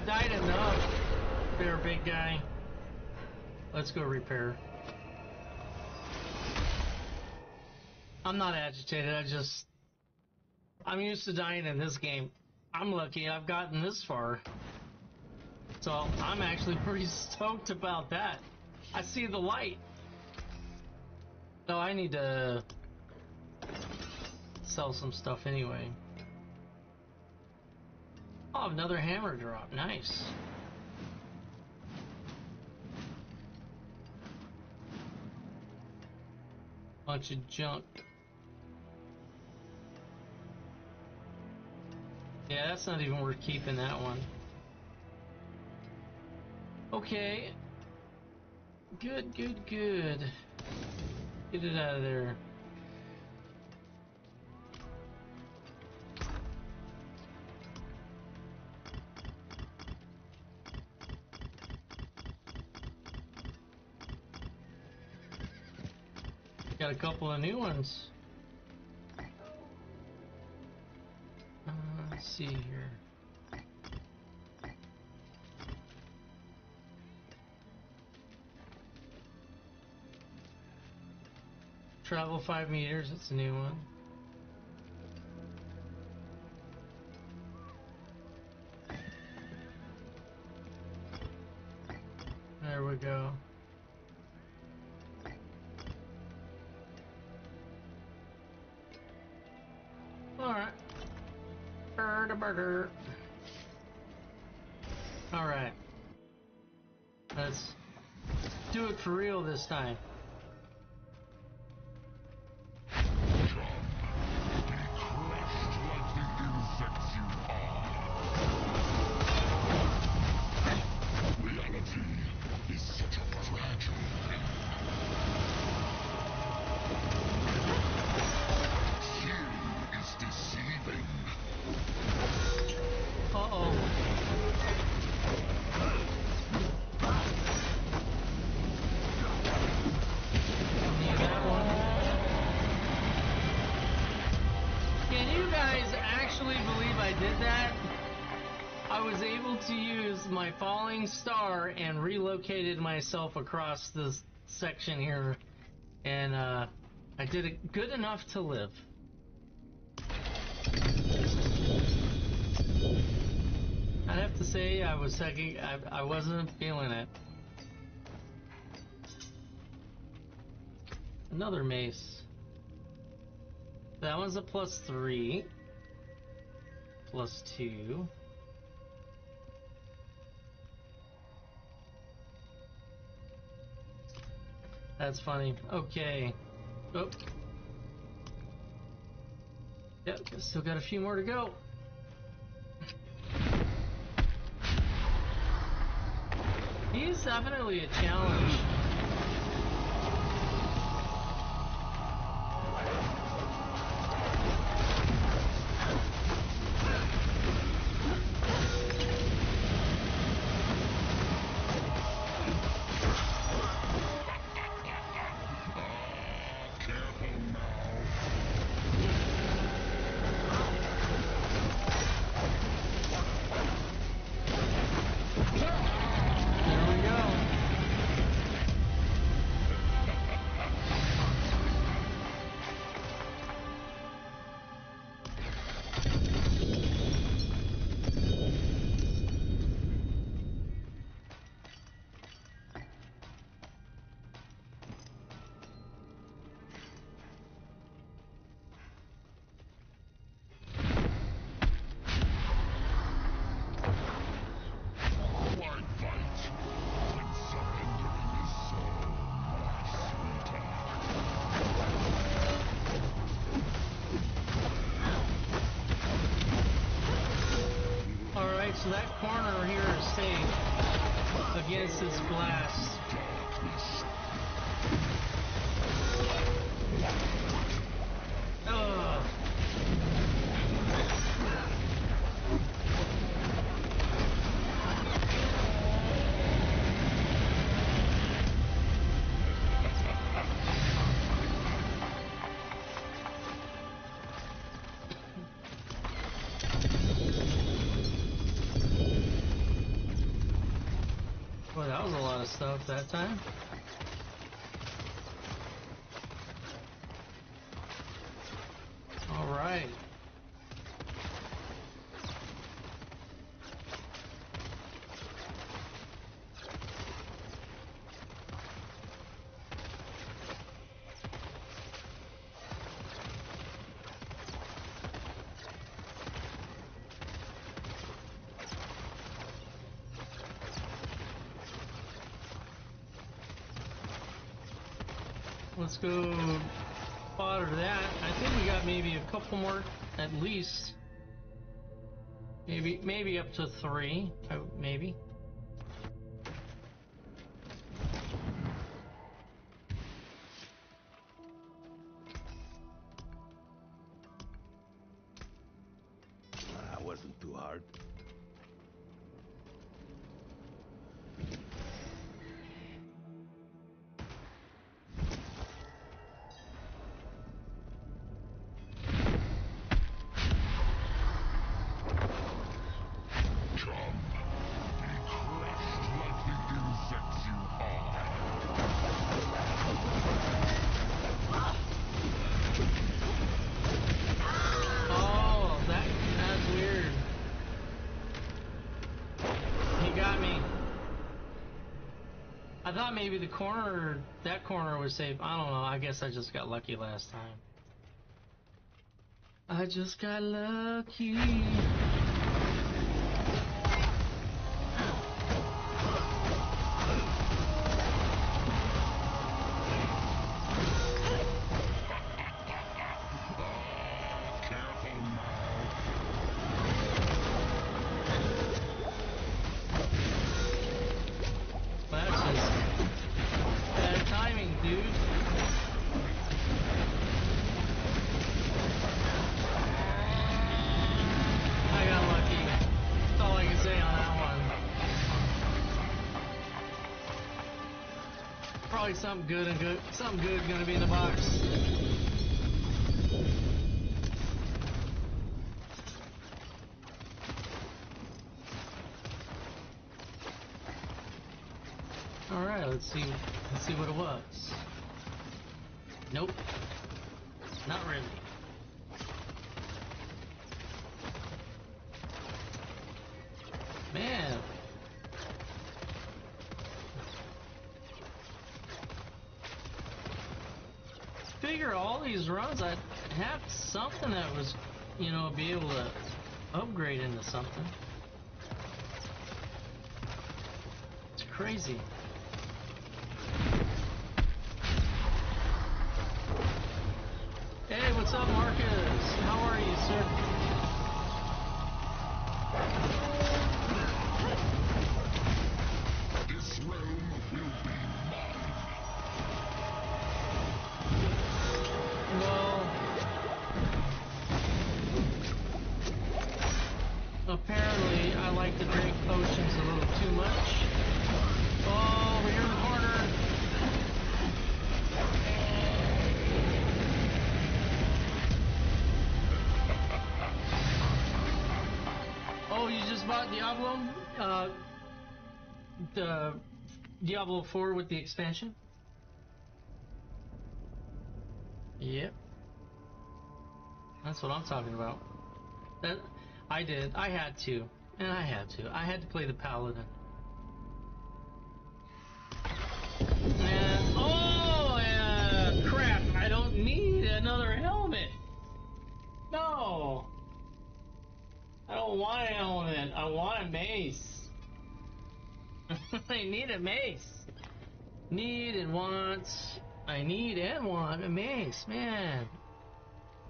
Died enough there, big guy. Let's go repair. I'm not agitated, I'm used to dying in this game. I'm lucky I've gotten this far. So I'm actually pretty stoked about that. I see the light. So I need to sell some stuff anyway. Oh, another hammer drop. Nice. Bunch of junk. Yeah, that's not even worth keeping, that one. Okay. Good, good, good. Get it out of there. Got a couple of new ones. Let's see here. Travel 5 meters, it's a new one. There we go. Alright. Burger. Alright. Let's do it for real this time. My falling star and relocated myself across this section here, and I did it good enough to live. I'd have to say I wasn't feeling it. Another mace. That one's a +3, +2. That's funny. Okay. Oh. Yep, still got a few more to go. He's definitely a challenge. There we go. So that corner here is safe against this blast. Ugh. Boy, that was a lot of stuff that time. All right. Let's go fodder that. I think we got maybe a couple more at least. Maybe up to 3. Maybe. That wasn't too hard. Oh, that's weird. He got me. I thought maybe that corner was safe. I don't know. I guess I just got lucky last time. I just got lucky. That's just bad timing, dude. I got lucky. That's all I can say on that one. Probably something good gonna be in the box. All right, let's see what it was. Nope, not really. Man. Figure all these runs I'd have something that was, be able to upgrade into something. It's crazy. Hey, what's up, Marcus? How are you, sir? This realm will be mine. Well, apparently I like to drink potions a little too much. Oh, we're here in the corner. Oh, you just bought Diablo? The Diablo 4 with the expansion? Yep. That's what I'm talking about. That I did. I had to. And I had to. I had to play the Paladin. And crap, I don't need another helmet. No. I don't want a helmet. I want a mace. I need a mace. Need and want. I need and want a mace, man.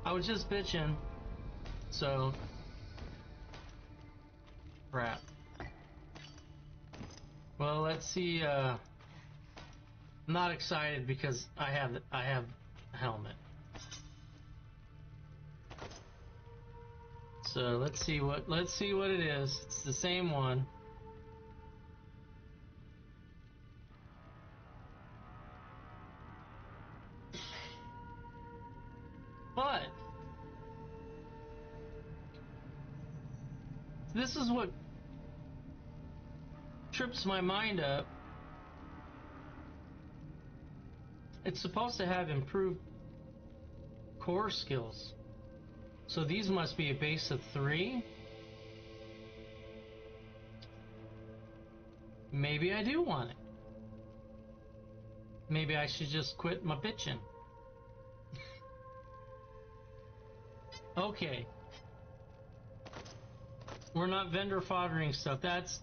I was just bitching. So Crap. Well, let's see. I'm not excited because I have a helmet. So let's see what it is. It's the same one. But this is what trips my mind up. It's supposed to have improved core skills. So these must be a base of 3. Maybe I do want it. Maybe I should just quit my bitching. Okay. We're not vendor foddering stuff. That's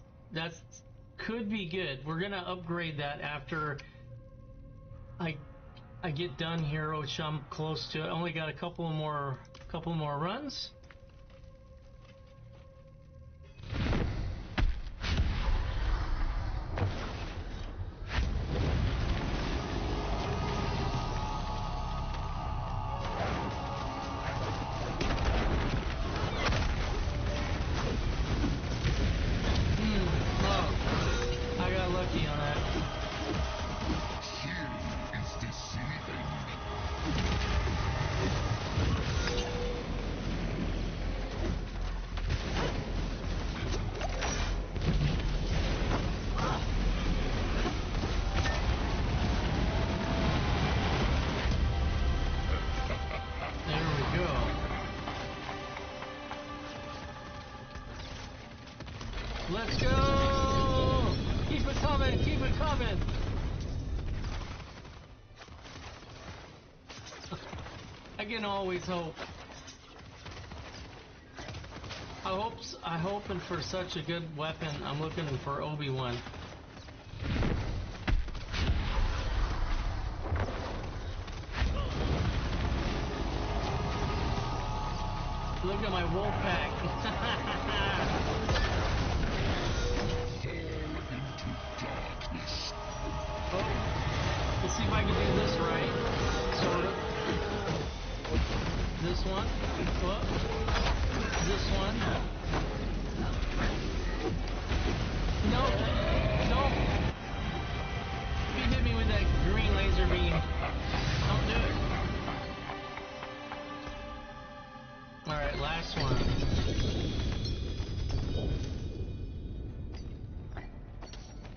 could be good. We're gonna upgrade that after I get done here, which I'm close to. I only got a couple more runs. I got lucky on that. Let's go! Keep it coming, keep it coming! I can always hope. I hoping for such a good weapon. I'm looking for Obi-Wan. Look at my wolf pack. Oh, let's see if I can do this right. Sort of. This one. Whoop. This one. No. No. He hit me with that green laser beam. Don't do it. Alright, last one.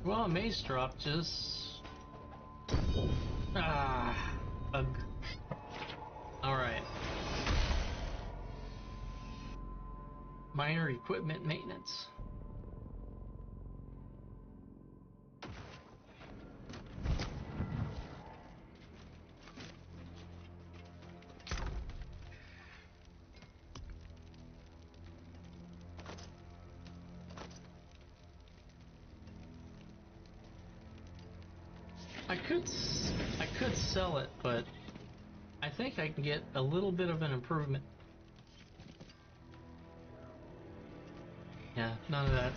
Well, a mace drop just... bug. Alright. Minor equipment maintenance. I could sell it, but I think I can get a little bit of an improvement. Yeah, none of that.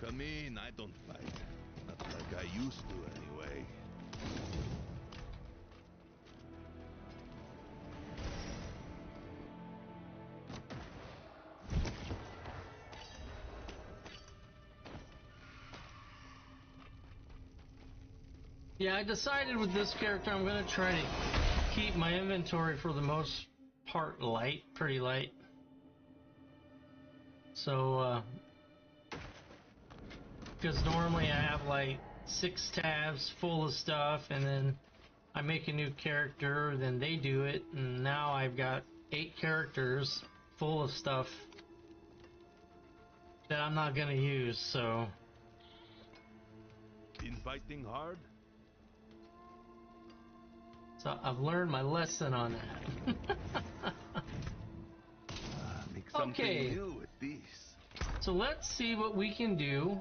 Come in, I don't fight. Not like I used to, anyway. Yeah, I decided with this character I'm going to try to keep my inventory for the most part light, pretty light. So, because normally I have like 6 tabs full of stuff, and then I make a new character, then they do it, and now I've got 8 characters full of stuff that I'm not going to use, so... Been fighting hard? So I've learned my lesson on that. Make something Okay. new with this. So let's see what we can do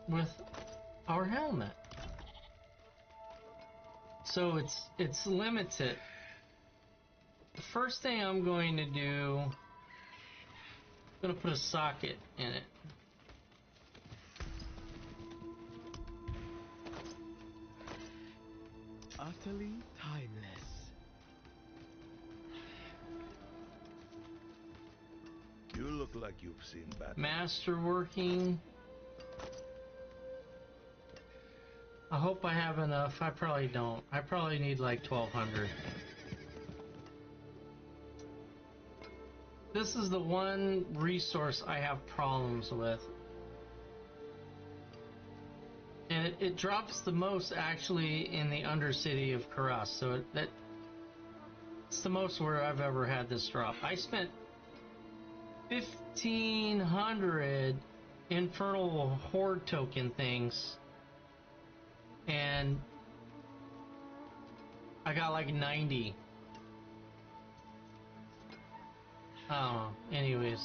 with our helmet. So it's limited. The first thing I'm going to do Gonna put a socket in it. Utterly timeless. You look like you've seen battle. Masterworking. I hope I have enough. I probably don't. I probably need like 1200. This is the one resource I have problems with. And it drops the most actually in the Undercity of Karas. So it's the most where I've ever had this drop. I spent 1500 Infernal Horde token things. And I got like 90. Oh, anyways.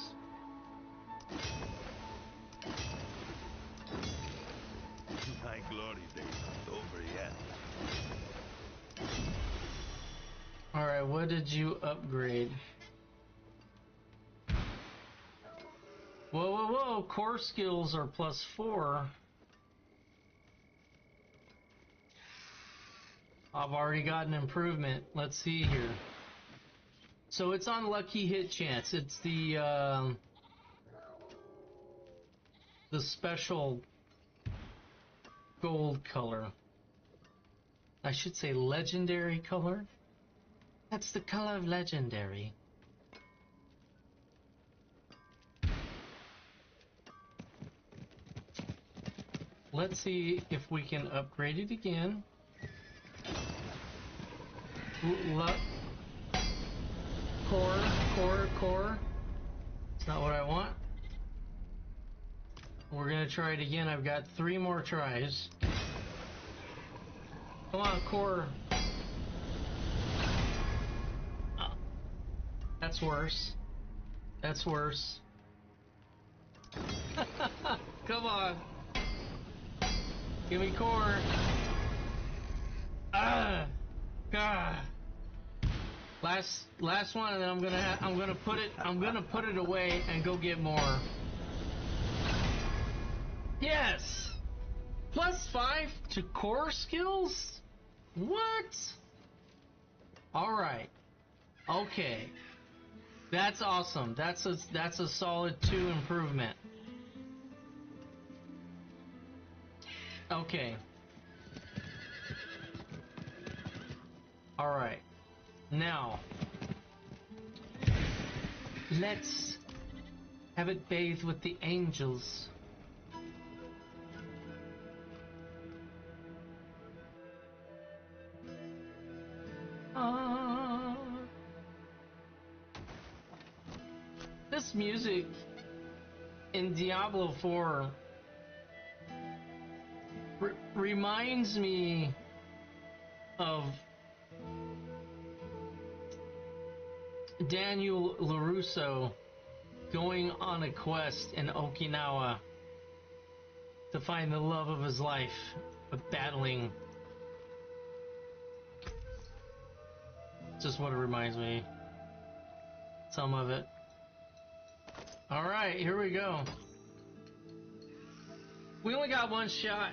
My glory days aren't over yet. Alright, what did you upgrade? Whoa, whoa, whoa! Core skills are +4. I've already got an improvement. Let's see here. So it's on lucky hit chance. It's the special gold color. I should say legendary color. That's the color of legendary. Let's see if we can upgrade it again. Core. It's not what I want. We're gonna try it again. I've got 3 more tries. Come on, core. Oh, that's worse. That's worse. Come on. Give me core. Ah, God. Last one, and then I'm gonna put it away and go get more. Yes. +5 to core skills. What? All right. Okay. That's awesome. That's a solid 2 improvement. Okay. All right. Now, let's have it bathed with the angels. This music in Diablo 4 reminds me of Daniel LaRusso going on a quest in Okinawa to find the love of his life, but battling. Just what it reminds me. Some of it. Alright, here we go. We only got 1 shot.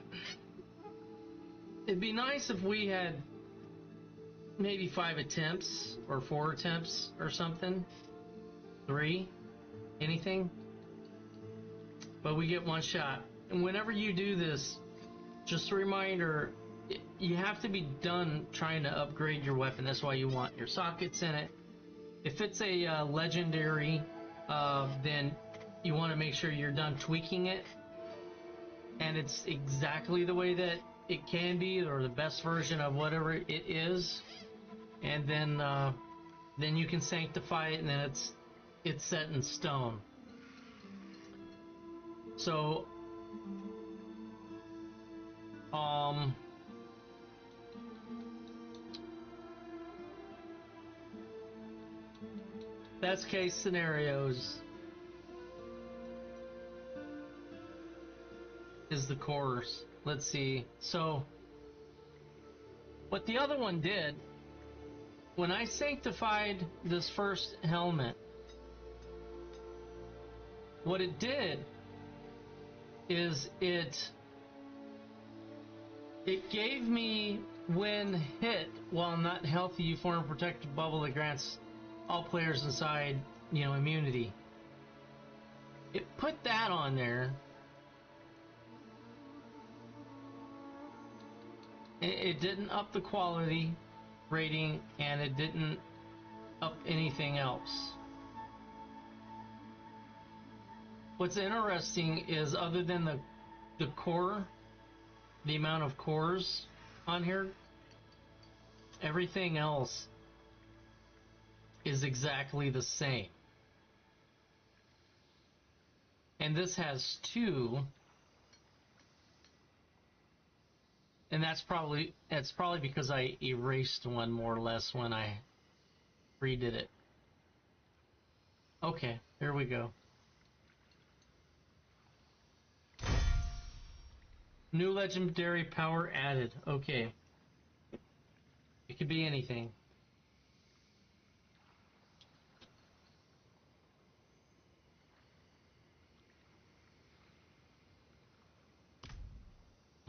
It'd be nice if we had maybe 5 attempts or 4 attempts or something. 3, anything. But we get 1 shot. And whenever you do this, just a reminder, you have to be done trying to upgrade your weapon. That's why you want your sockets in it. If it's a legendary, then you want to make sure you're done tweaking it and it's exactly the way that it can be, or the best version of whatever it is, and then you can sanctify it, and then it's set in stone. So best case scenarios is the cores. Let's see. So what the other one did, when I sanctified this first helmet, what it did is it gave me, when hit while not healthy, you form a protective bubble that grants all players inside, immunity. It put that on there. It didn't up the quality rating, and it didn't up anything else. What's interesting is, other than the core, the amount of cores on here, everything else is exactly the same. And this has 2, and that's probably because I erased one more or less when I redid it. Okay, here we go. New legendary power added. Okay. It could be anything.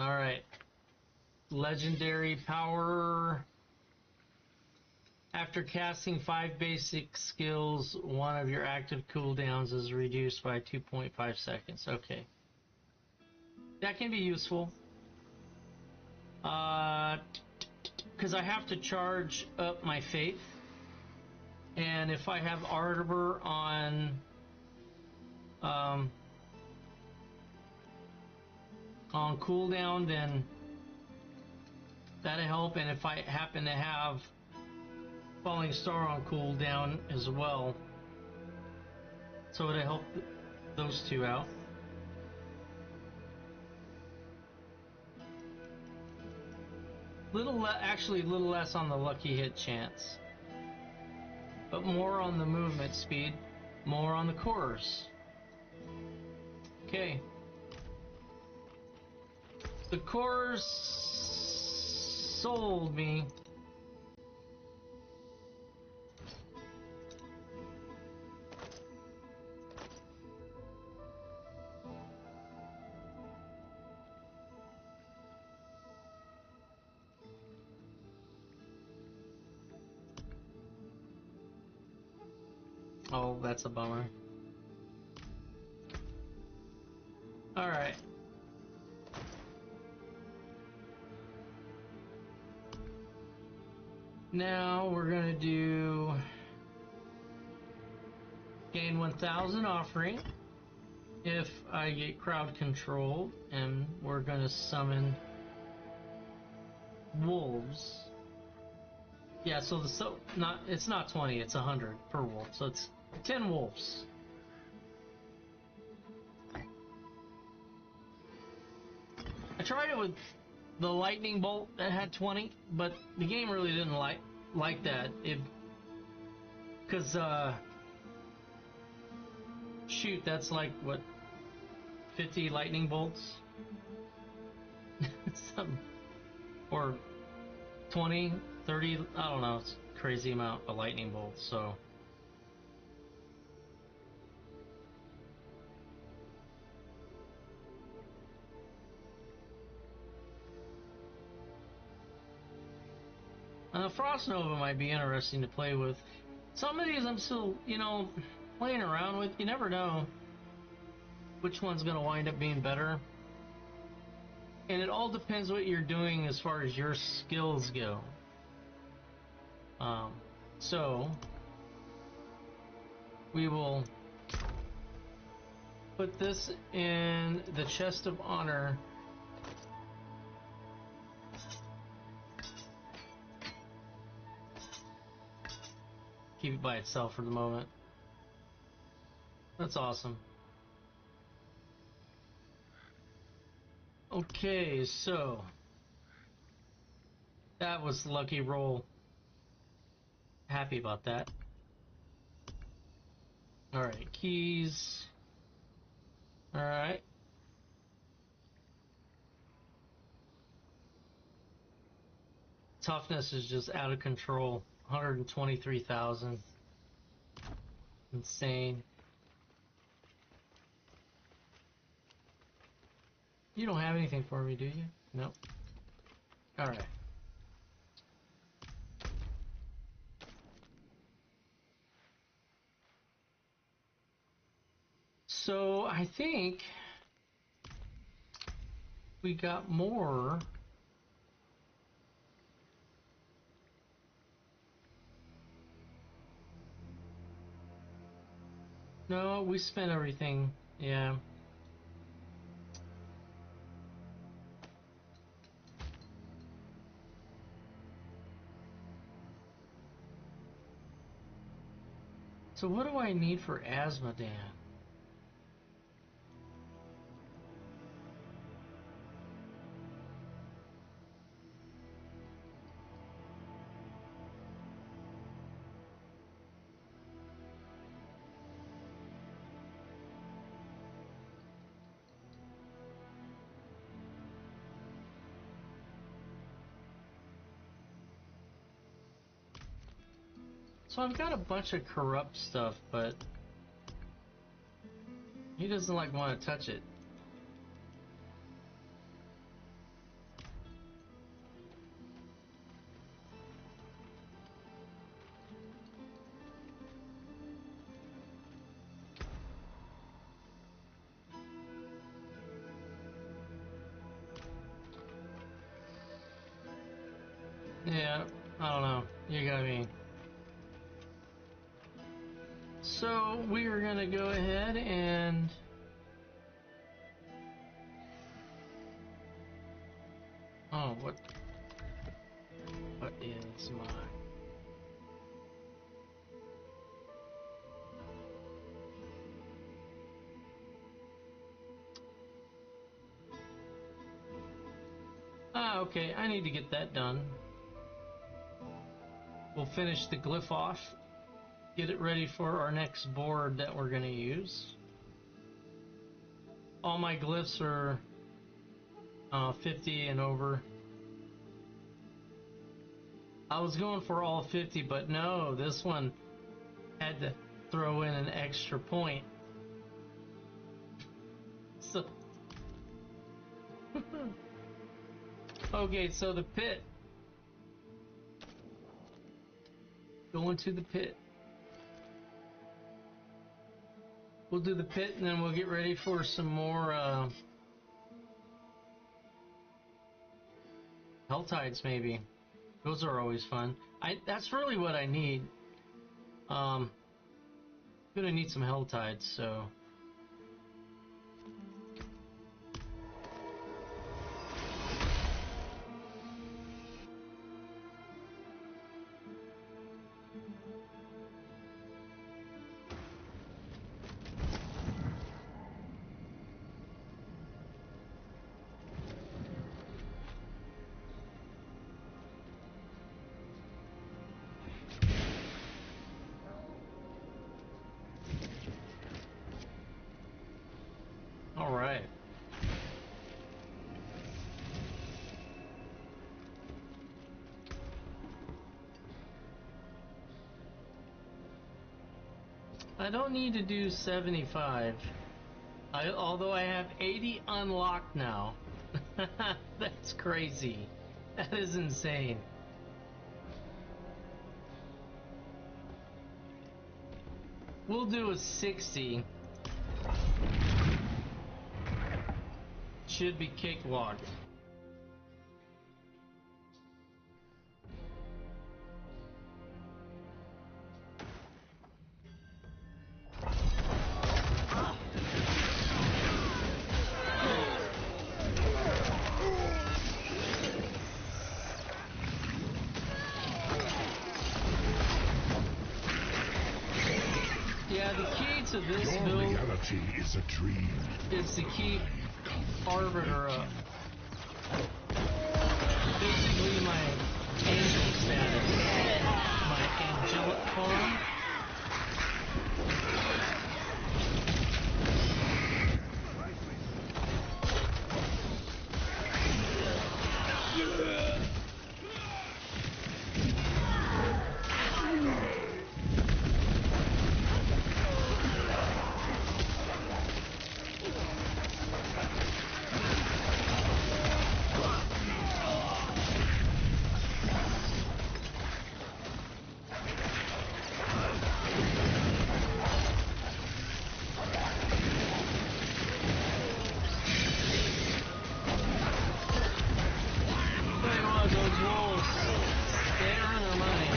Alright. Legendary power. After casting 5 basic skills, one of your active cooldowns is reduced by 2.5 seconds. Okay. That can be useful. Because I have to charge up my faith. And if I have Arbor on cooldown, then that'll help. And if I happen to have Falling Star on cooldown as well, so it'll help those 2 out. Actually, a little less on the lucky hit chance, but more on the movement speed, more on the cores. Okay. The cores sold me. Oh, that's a bummer. Alright. Now we're gonna do gain 1,000 offering if I get crowd controlled, and we're gonna summon wolves. Yeah, so it's not 20, it's 100 per wolf, so it's 10 wolves. I tried it with the lightning bolt that had 20, but the game really didn't like that. Because shoot, that's like what, 50 lightning bolts? Or 20, 30, I don't know, it's a crazy amount of lightning bolts, so. Frost Nova might be interesting to play with. Some of these I'm still, playing around with. You never know which one's going to wind up being better. And it all depends what you're doing as far as your skills go. So we will put this in the chest of honor. Keep it by itself for the moment. That's awesome. Okay, so that was the lucky roll. Happy about that. Alright, keys. Alright. Toughness is just out of control. 123,000. Insane. You don't have anything for me, do you? No. Alright. So, I think we got more. No, we spent everything. Yeah. So what do I need for Asmodan? So I've got a bunch of corrupt stuff, but he doesn't like want to touch it. Yeah, I don't know. You got me. So we are gonna go ahead and what is my okay, I need to get that done. We'll finish the glyph off, get it ready for our next board that we're gonna use. All my glyphs are 50 and over. I was going for all 50, but no, this one had to throw in an extra point. So okay, so the pit. Going to the pit. We'll do the pit and then we'll get ready for some more Helltides maybe. Those are always fun. That's really what I need. Gonna need some Helltides, so all right. I don't need to do 75. Although I have 80 unlocked now. That's crazy. That is insane. We'll do a 60. Should be cakewalk. Yeah, the key to this Your build reality is a dream. is to keep Arbiter up. Basically my angel status. My angelic form. those wolves. They earn their money.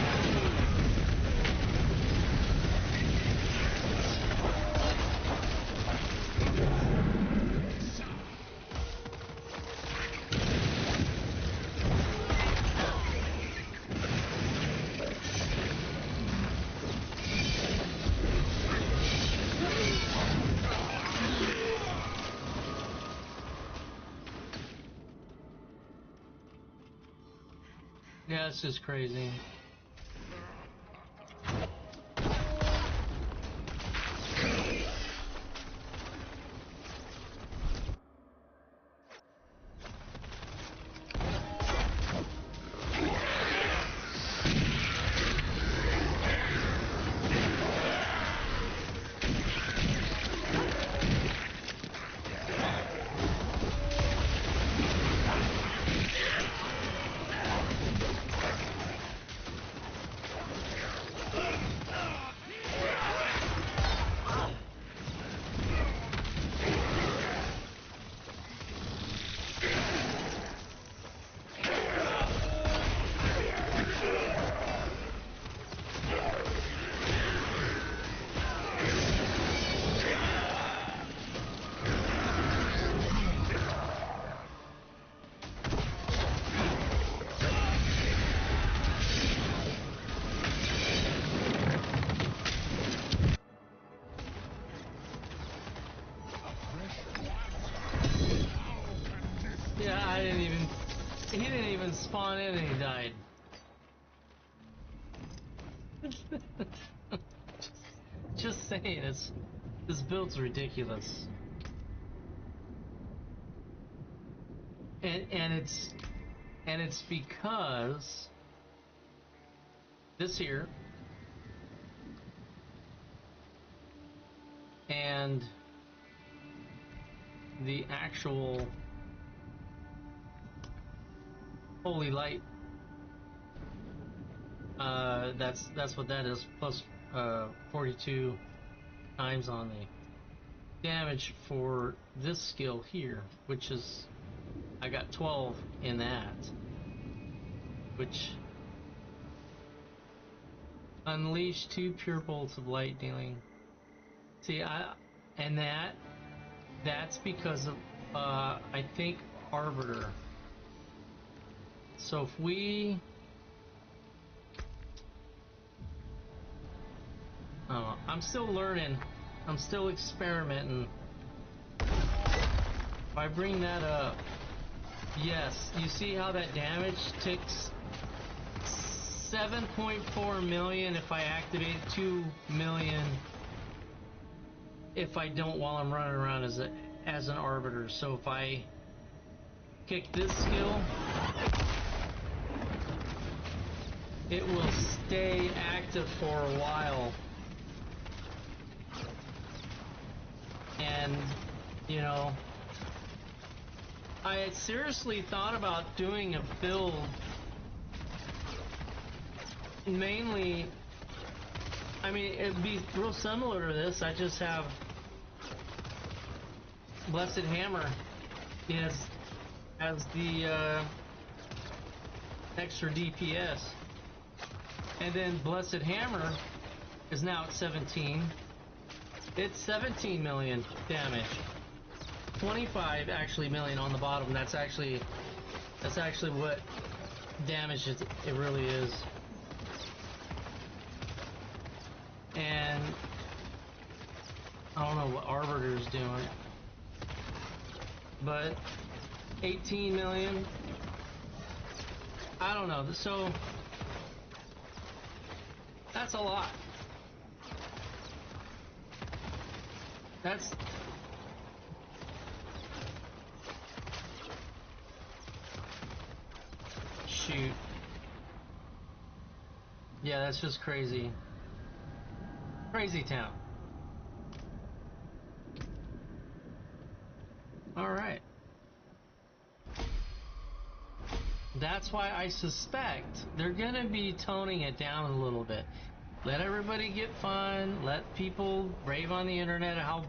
Yeah, it's just crazy. Yeah, he didn't even spawn in and he died. Just saying, this build's ridiculous. And it's because this here and the actual holy light, that's what that is, plus 42 times on the damage for this skill here, which is, I got 12 in that, which unleash 2 pure bolts of light dealing. See, that's because of I think Arbiter. So if we, oh, I'm still learning, I'm still experimenting. If I bring that up, yes, you see how that damage ticks 7.4 million if I activate 2 million if I don't while I'm running around as an arbiter. So if I kick this skill, it will stay active for a while. And, you know, I had seriously thought about doing a build mainly, I mean, it'd be real similar to this. I just have Blessed Hammer as the extra DPS. And then Blessed Hammer is now at 17. It's 17 million damage. 25 actually million on the bottom. That's actually what damage it really is. And I don't know what Arbiter's doing, but 18 million. I don't know. So that's a lot. That's shoot. Yeah, that's just crazy. Crazy town. Alright. That's why I suspect they're gonna be toning it down a little bit. Let everybody get fun, let people rave on the internet how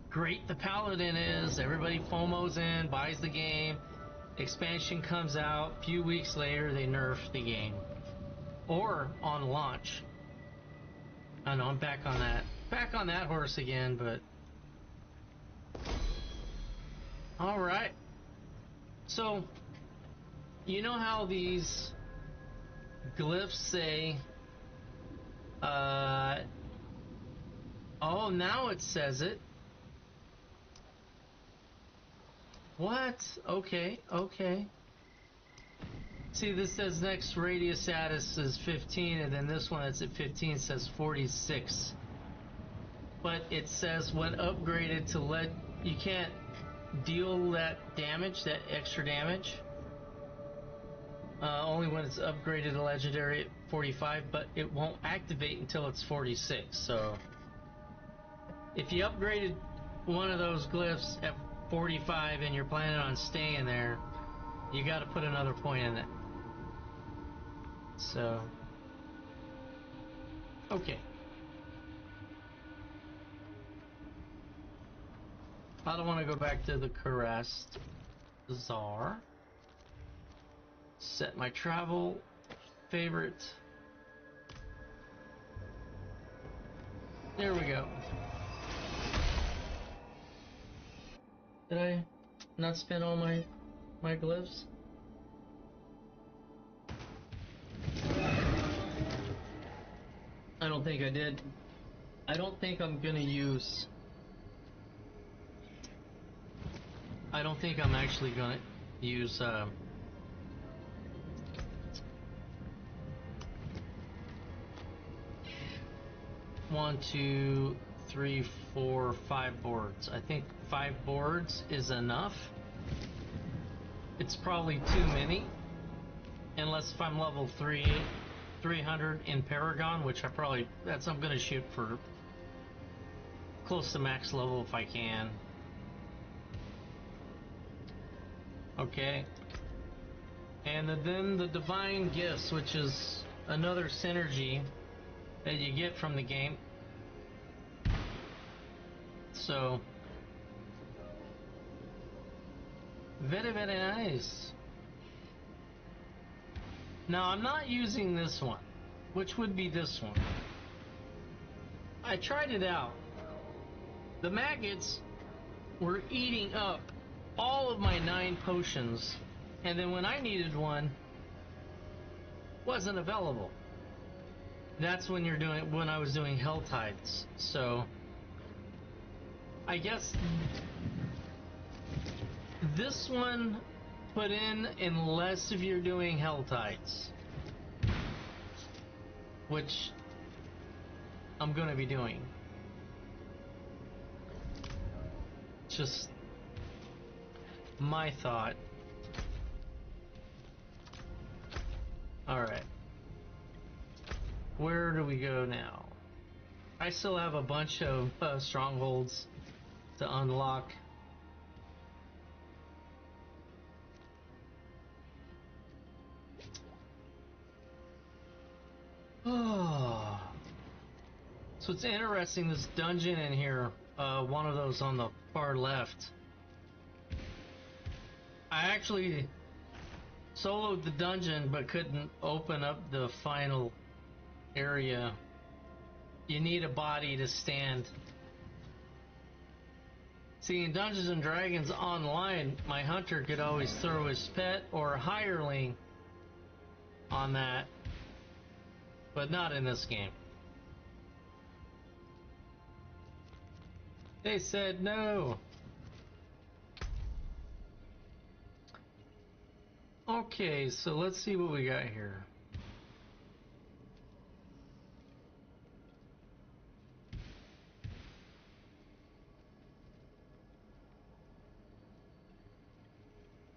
great the Paladin is, everybody FOMOs in, buys the game, Expansion comes out, a few weeks later they nerf the game. Or on launch. I know, I'm back on that horse again, but... Alright. So, you know how these glyphs say... Oh, now it says it. What? Okay, okay. See, this says next radius status is 15, and then this one that's at 15 says 46. But it says when upgraded to let... You can't deal that damage, that extra damage. Only when it's upgraded to legendary at 45, but it won't activate until it's 46, so... If you upgraded one of those glyphs at 45 and you're planning on staying there, you gotta put another point in it. So... Okay. I don't want to go back to the Caressed Bazaar. Set my travel favorite. There we go. Did I not spend all my glyphs? I don't think I did. I don't think I'm gonna use... I don't think I'm actually gonna use 1, 2, 3, 4, 5 boards. I think 5 boards is enough. It's probably too many, unless if I'm level 300 in Paragon, which I'm gonna shoot for close to max level if I can. Okay. And then the Divine Gifts, which is another synergy that you get from the game. So, very, very nice. Now, I'm not using this one, which would be this one. I tried it out. The maggots were eating up all of my 9 potions, and then when I needed one, wasn't available. That's when when I was doing Hell Tides. So I guess this one put in unless if you're doing Hell Tides, which I'm gonna be doing. Just my thought. Alright. Where do we go now? I still have a bunch of strongholds to unlock. Oh. So it's interesting, this dungeon in here, one of those on the far left. I actually soloed the dungeon but couldn't open up the final area. You need a body to stand. See, in Dungeons and Dragons Online, my hunter could always throw his pet or hireling on that, but not in this game. They said no. Okay, so let's see what we got here.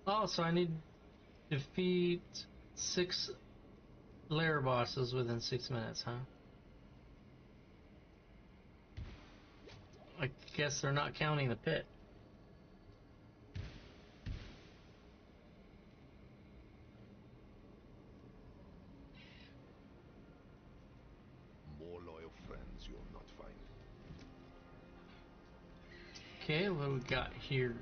Oh, so I need to defeat 6 lair bosses within 6 minutes, huh? I guess they're not counting the pit. More loyal friends you'll not find. Okay, what we got here?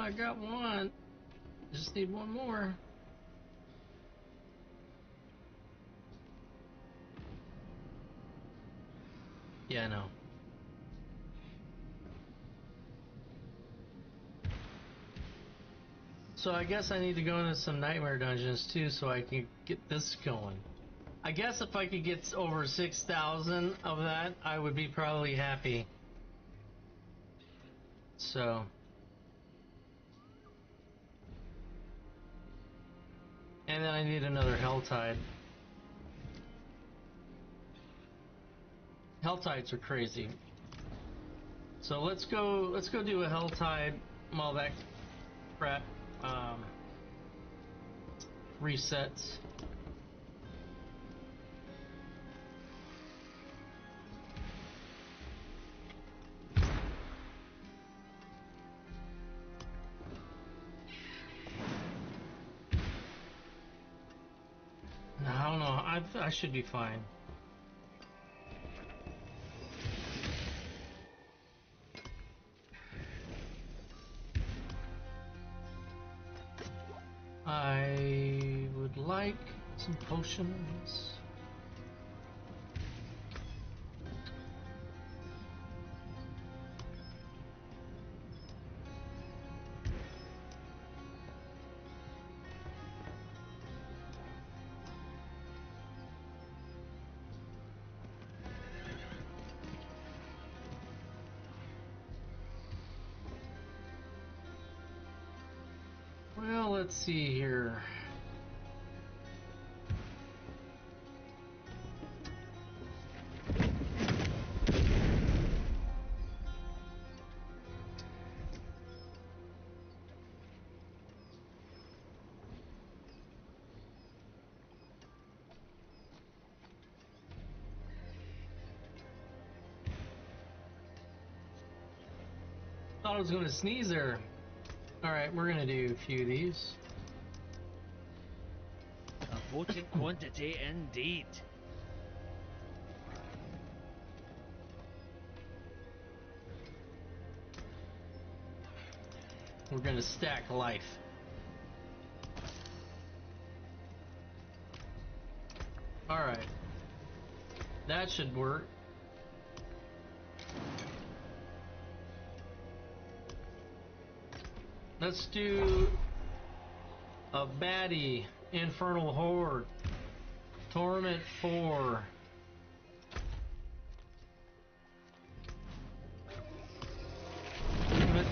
I got one. Just need one more. Yeah, I know. So I guess I need to go into some nightmare dungeons too so I can get this going. I guess if I could get over 6,000 of that, I would be probably happy. So... and then I need another Helltide. Helltides are crazy. So let's go do a Helltide while that crap resets. I don't know. I should be fine. I would like some potions. Well, let's see here. Thought I was going to sneeze there. Alright, we're going to do a few of these. A potent quantity indeed. We're going to stack life. Alright. That should work. Let's do a baddie, Infernal Horde, Torment 4. But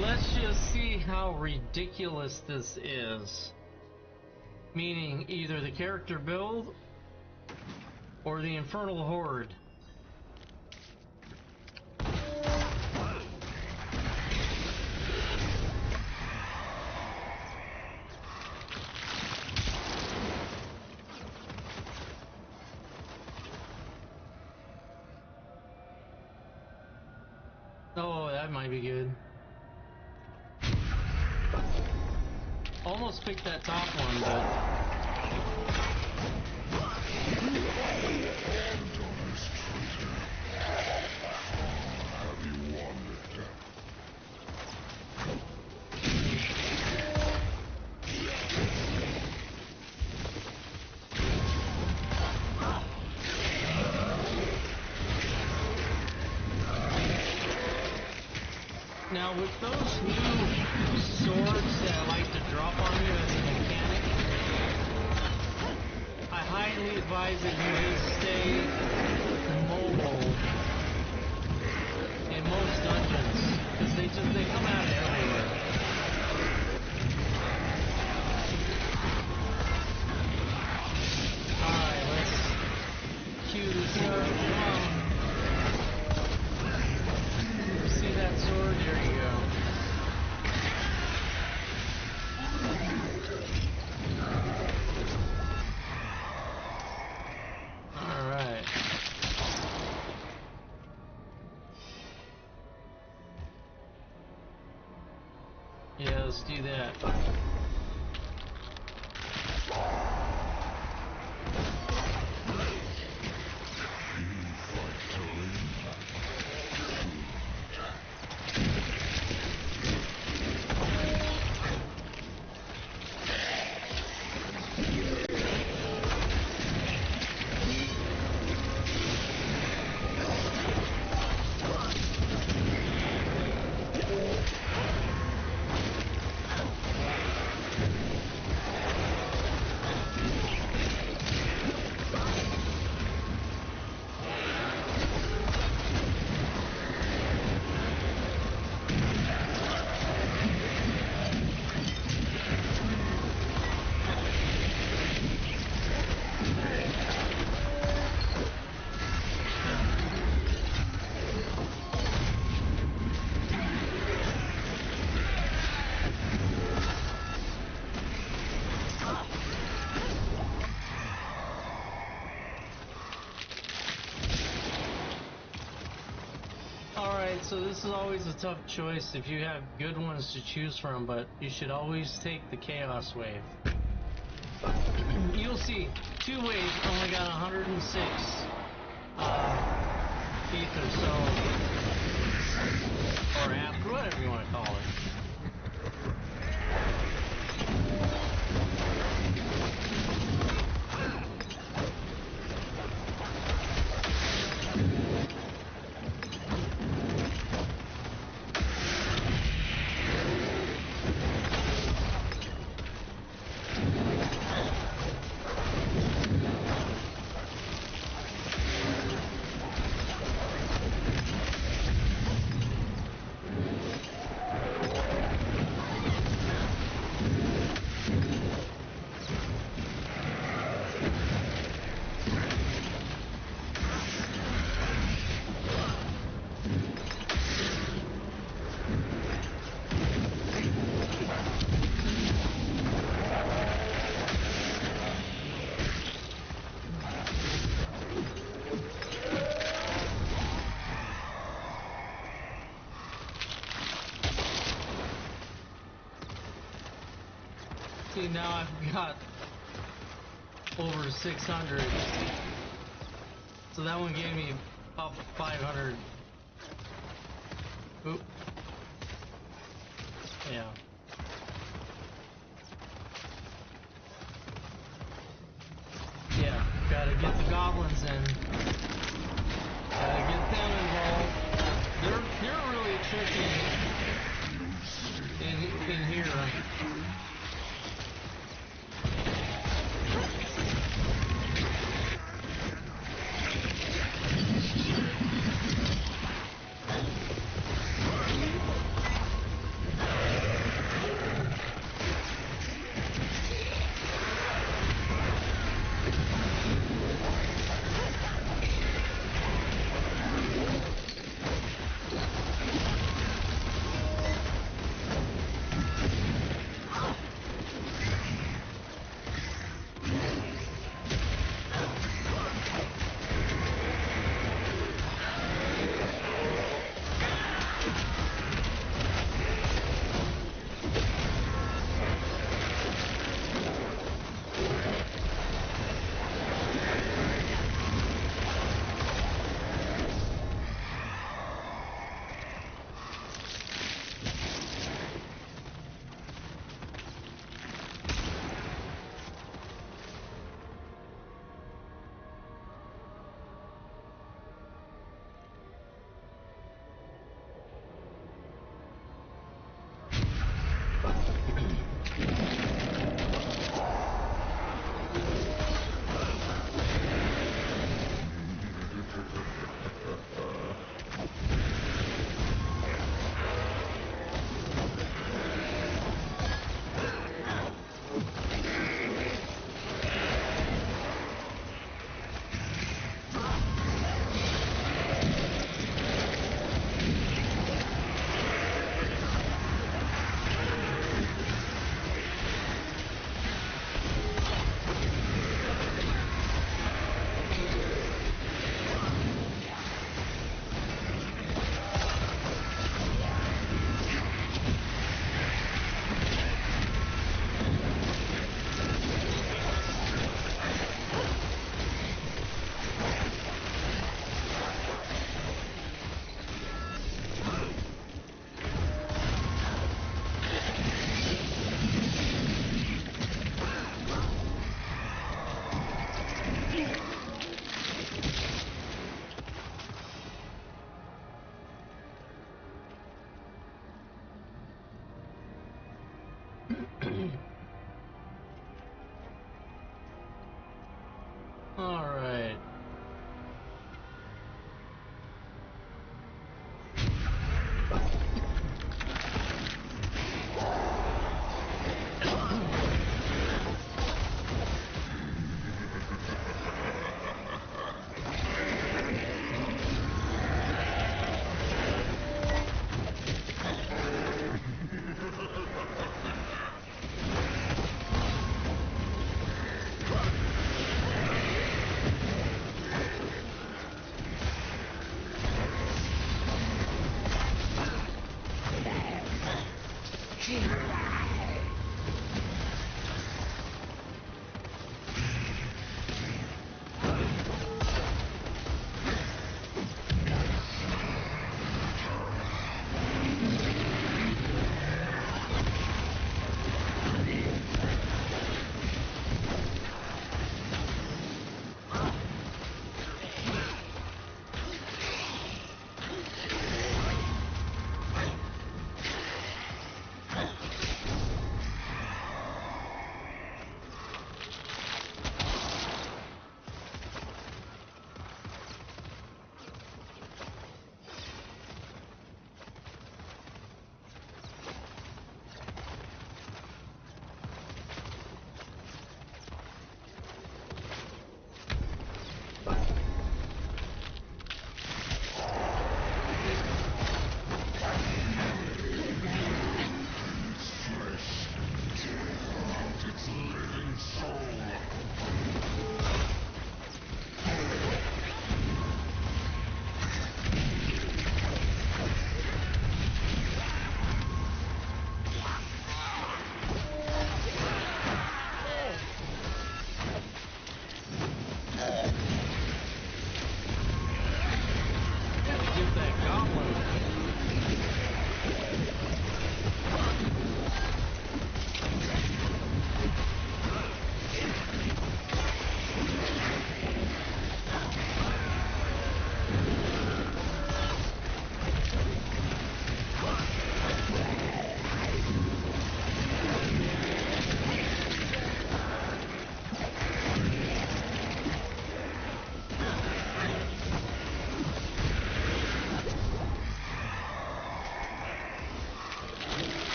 let's just see how ridiculous this is. Meaning either the character build or the Infernal Horde. Oh, that might be good. Almost picked that top one, but... Now, with those new swords that like to drop on you as a mechanic, I highly advise that you just stay mobile in most dungeons, because they come out of everywhere. Alright, let's cue this up. Come on. See that sword? There you go. Alright. Yeah, let's do that. Alright, so this is always a tough choice if you have good ones to choose from, but you should always take the Chaos Wave. You'll see, 2 waves only got 106 ether, so, or app, whatever you want to call it. See, now I've got over 600. So that one gave me about 500. Oop. Yeah. Yeah, gotta get the goblins in. Gotta get them involved. They're really tricky in here. All right.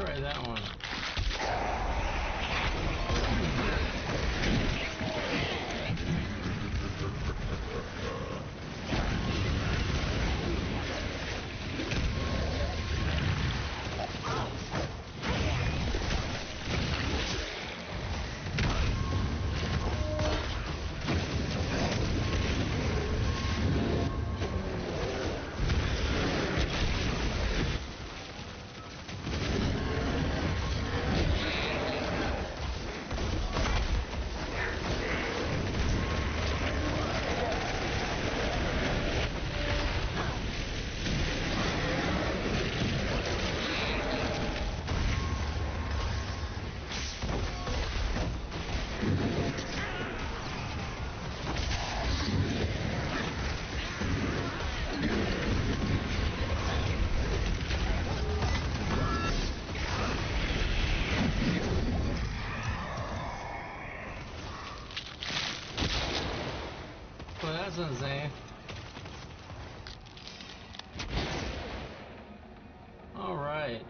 try that one. Well, that's insane. All right.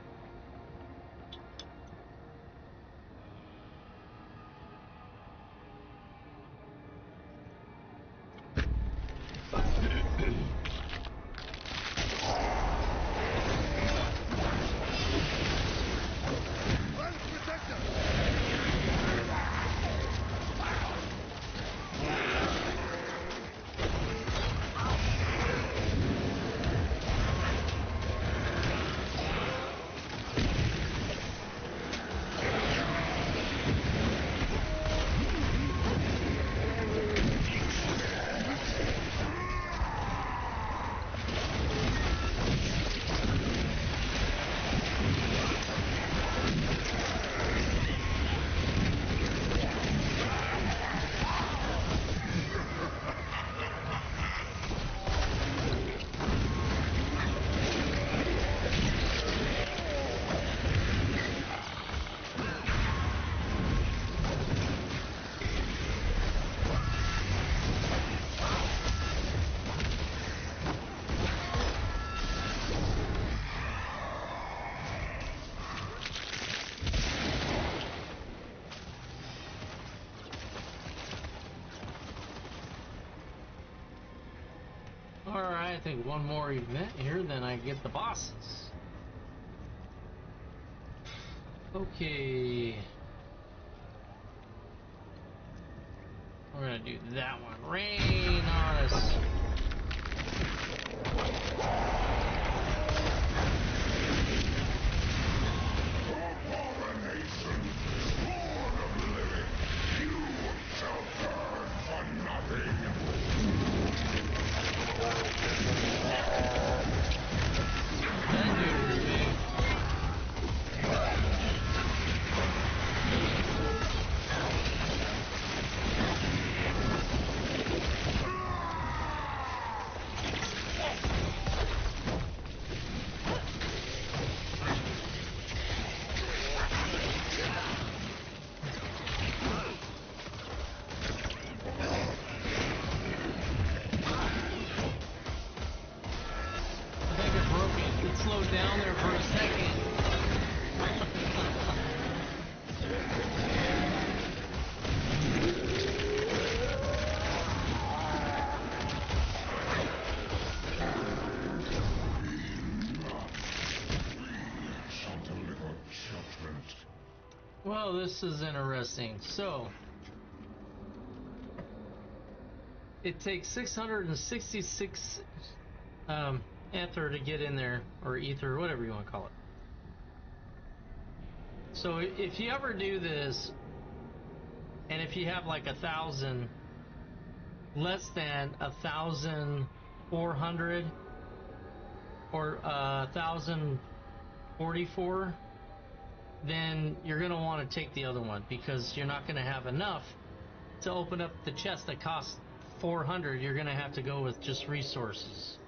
Alright, I think one more event here, then I get the bosses. Okay. We're gonna do that one. Rain on us. Abomination, Lord of the living, you shall burn for nothing. That dude is big. I think it broke it. It slowed down there for a second. Shall deliver judgment. Well, this is interesting. So, it takes 666 ether to get in there, or ether, whatever you want to call it. So if you ever do this, and if you have like 1,000, less than 1,400 or 1,044, then you're going to want to take the other one, because you're not going to have enough to open up the chest that costs 400. You're going to have to go with just resources.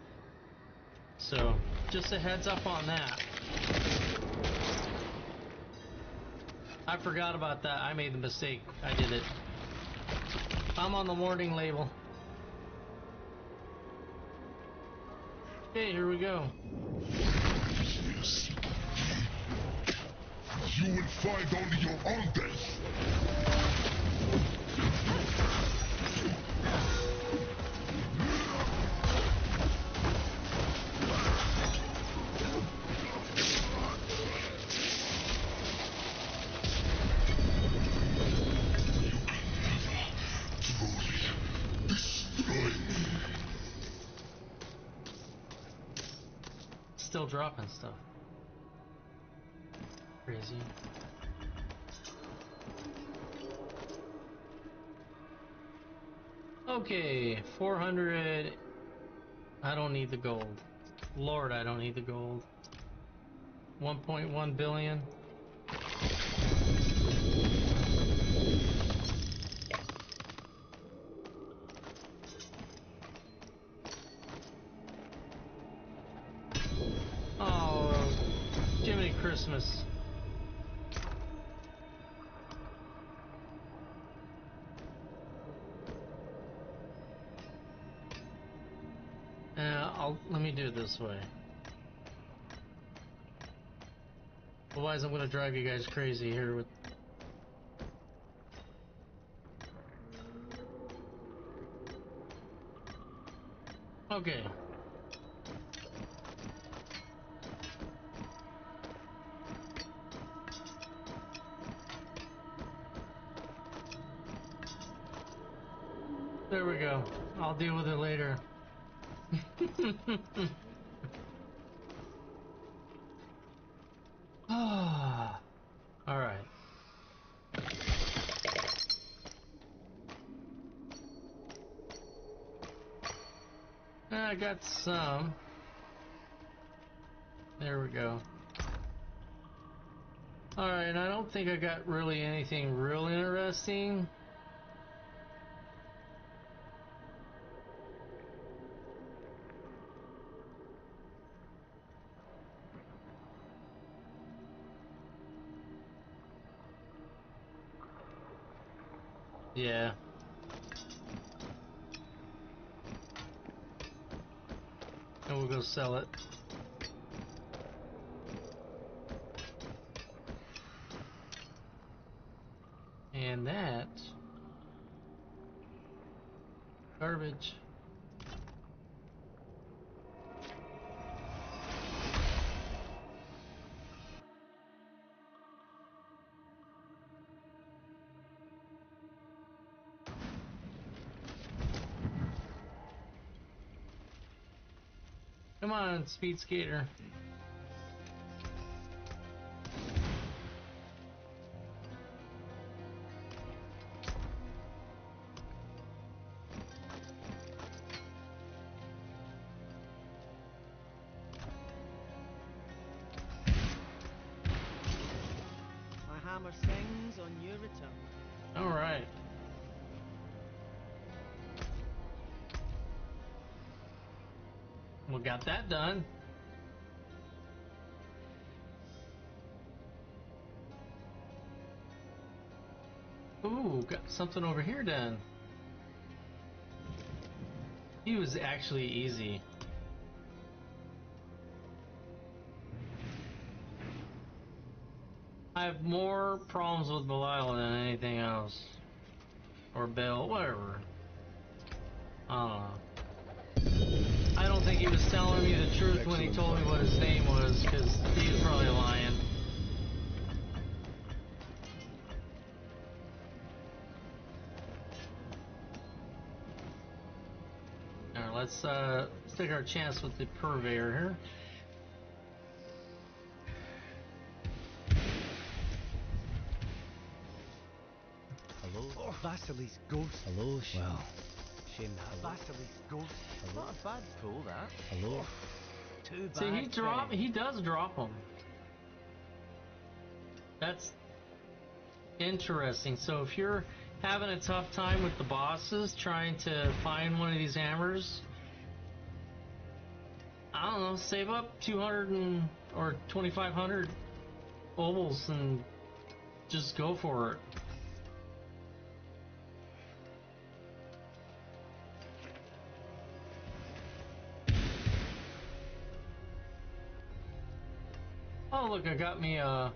So just a heads up on that. I forgot about that. I made the mistake. I did it. I'm on the warning label. Okay, here we go. You will find only your own death. Still dropping stuff. Crazy. Okay, 400. I don't need the gold. Lord, I don't need the gold. 1.1 billion. Oh, Jiminy Christmas. Let me do it this way. Otherwise, I'm gonna drive you guys crazy here with. Okay. There we go. I'll deal with it later. Ah. All right. I got some. There we go. All right, I don't think I got really anything real interesting. Yeah. And we'll go sell it. And that garbage. Come on, speed skater. My hammer sings on your return. All right. We got that done. Ooh, got something over here done. He was actually easy. I have more problems with Belial than anything else. Or Bill, whatever. I don't know. I don't think he was telling me the truth when he told me what his name was, because he was probably lying. Alright, let's take our chance with the purveyor here. Hello? Oh, Vasily's ghost. Hello? Well, shame that. Vasily's ghost. Hello? Not a bad pull, that. Hello? Too See, bad. he does drop them. That's interesting. So if you're having a tough time with the bosses trying to find one of these hammers, I don't know, save up 200 or 2,500 obols and just go for it. Oh look, I got me a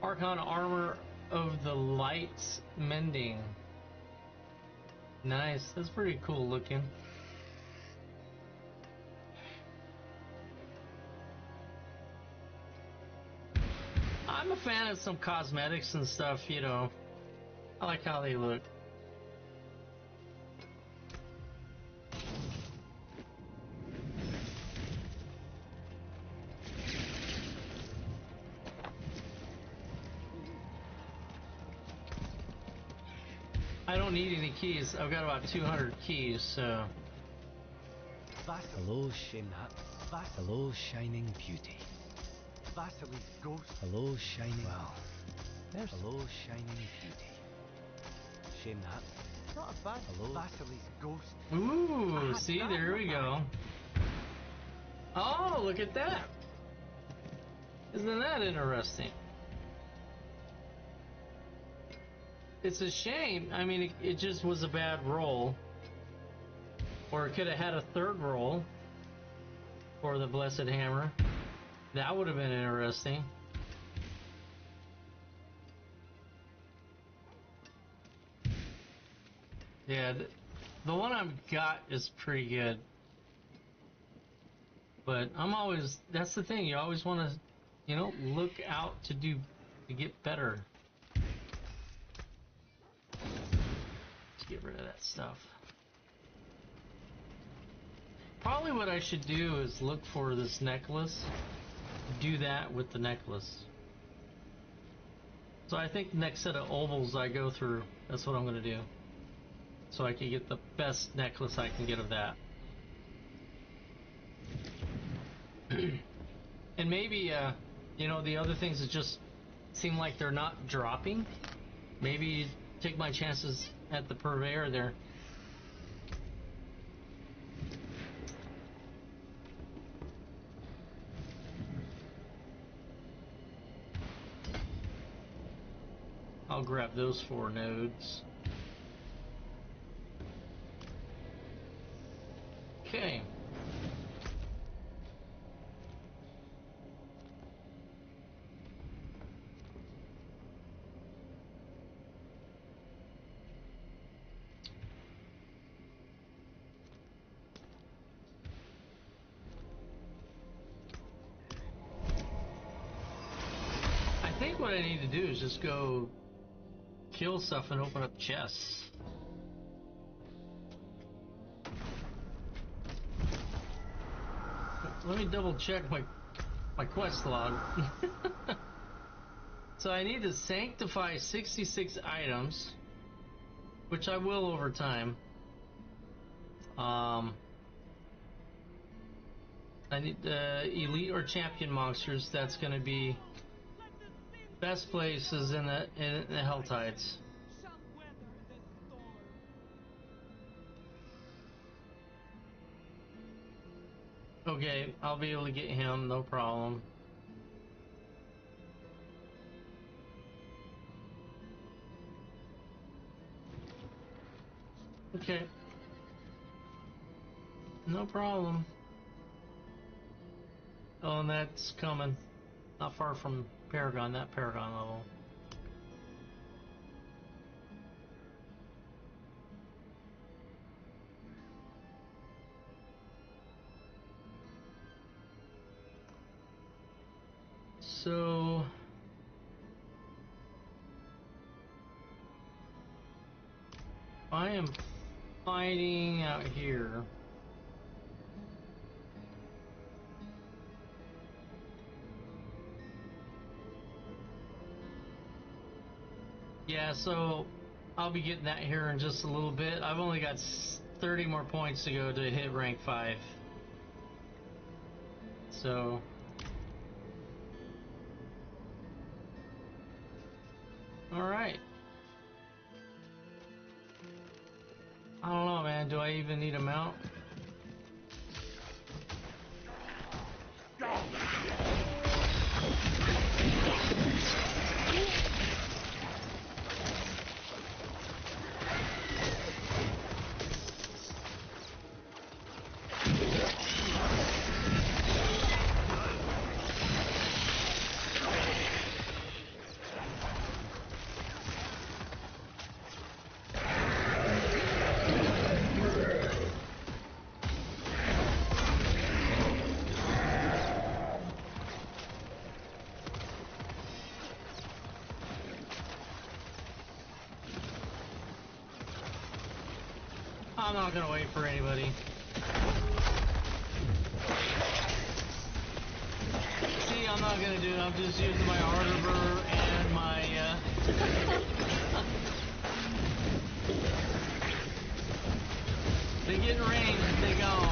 Archon Armor of the Lights Mending. Nice. That's pretty cool looking. I'm a fan of some cosmetics and stuff, you know. I like how they look. I don't need any keys. I've got about 200 keys, so... Hello, Shimnat. Hello, Shining Beauty. Vasily's ghost. Hello, Shining... Well, there's... Hello, Shining Beauty. Shimnat. Not a bad... Hello. Vasily's ghost. Ooh, see, there we go. Oh, look at that. Isn't that interesting? It's a shame. I mean, it just was a bad roll. Or it could have had a third roll for the Blessed Hammer. That would have been interesting. Yeah, the one I've got is pretty good. But I'm always, that's the thing, you always want to, you know, look out to get better. Let's get rid of that stuff. Probably what I should do is look for this necklace. Do that with the necklace. So I think the next set of ovals I go through, that's what I'm going to do. So I can get the best necklace I can get of that. And maybe, you know, the other things that just seem like they're not dropping. Maybe take my chances at the purveyor there. I'll grab those 4 nodes. Okay. I think what I need to do is just go kill stuff and open up chests. Let me double check my quest log. So I need to sanctify 66 items, which I will over time. I need elite or champion monsters. That's going to be best places in the Hell Tides. Okay, I'll be able to get him, no problem. Okay. No problem. Oh, and that's coming. Not far from Paragon, that Paragon level. So... I am fighting out here. Yeah, so I'll be getting that here in just a little bit. I've only got 30 more points to go to hit rank 5. So... Alright. I don't know, man. Do I even need a mount? I'm not gonna wait for anybody. See, I'm not gonna do it. I'm just using my arbor and my, They get in range, they go.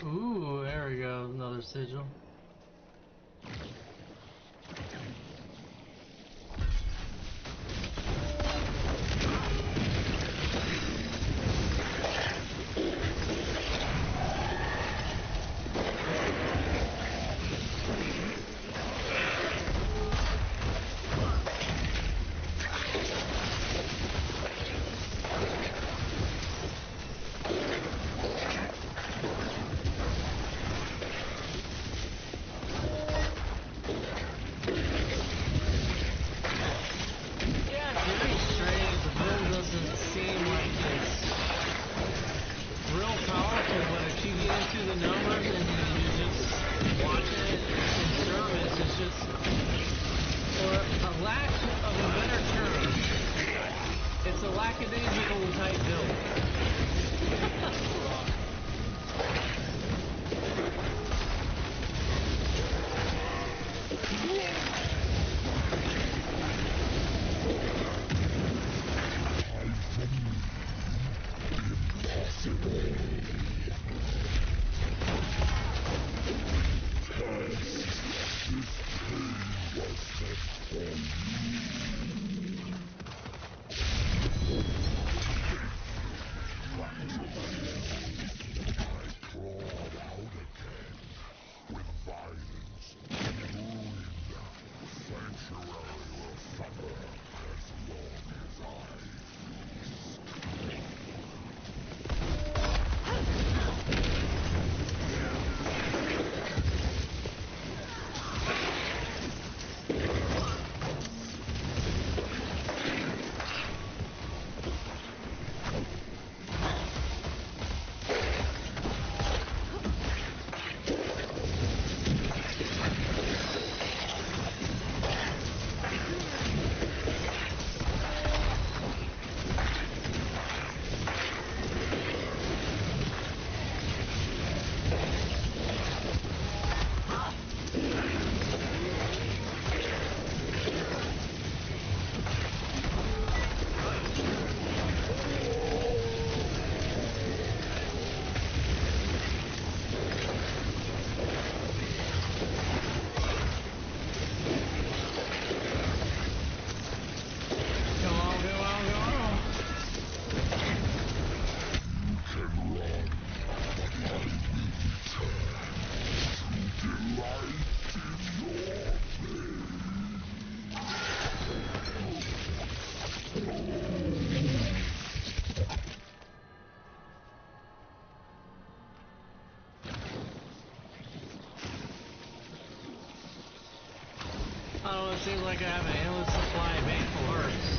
Ooh, there we go, another sigil. Oh, it seems like I have an endless supply of painful hearts.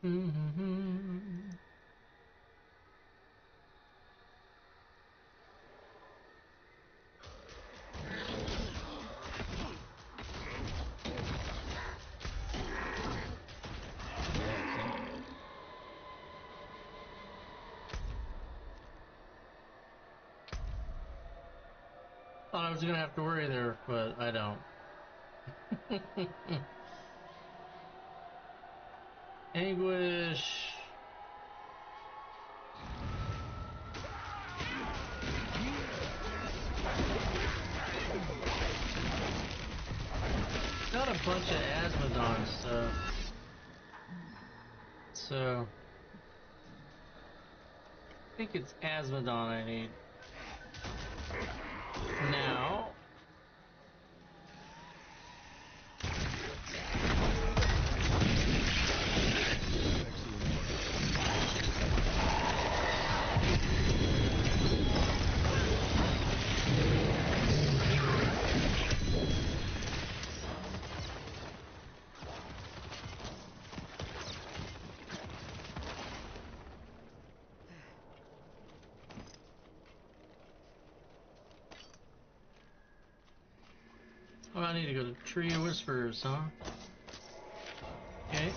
Thought I was gonna have to worry there, but I don't. Anguish. Got a bunch of Asmodon stuff. So I think it's Asmodon I need. Now oh, I need to go to Tree of Whispers, huh? Okay.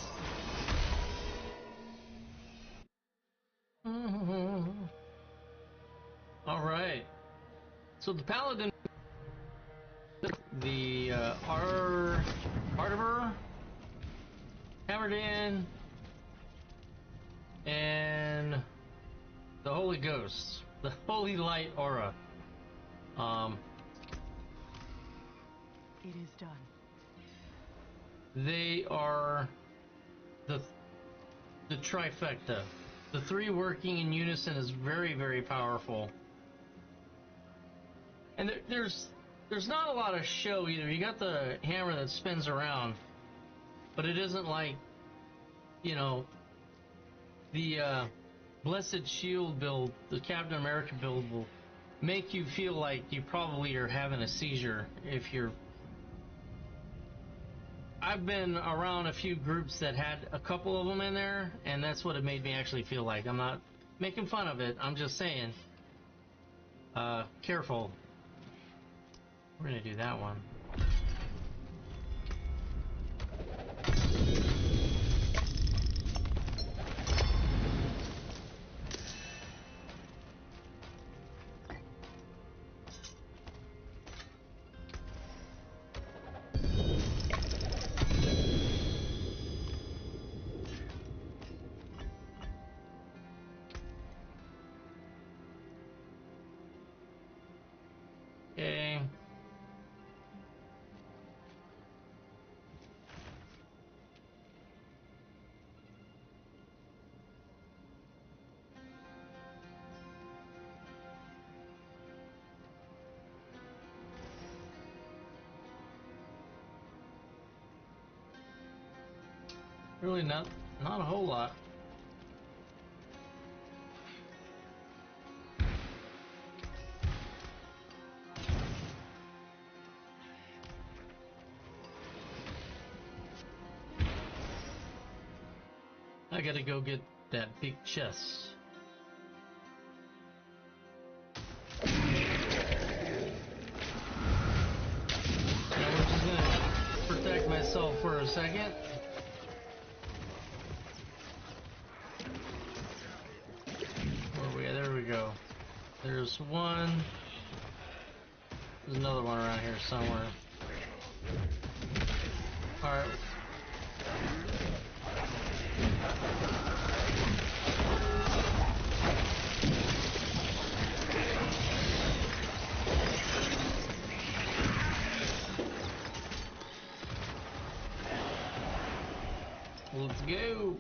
Alright. So the Paladin, the Artiver, Hammered In, and the Holy Ghost, the Holy Light Aura. It is done. They are the trifecta. The three working in unison is very, very powerful. And there's not a lot of show either. You got the hammer that spins around, but it isn't like, you know, the Blessed Shield build, the Captain America build will make you feel like you probably are having a seizure if you're... I've been around a few groups that had a couple of them in there, and that's what it made me actually feel like. I'm not making fun of it, I'm just saying, careful. We're gonna do that one. Okay. Really not a whole lot. I gotta go get that big chest. Now we're just gonna protect myself for a second. Where are we? There we go. There's one. There's another one around here somewhere. Alright. Let's go.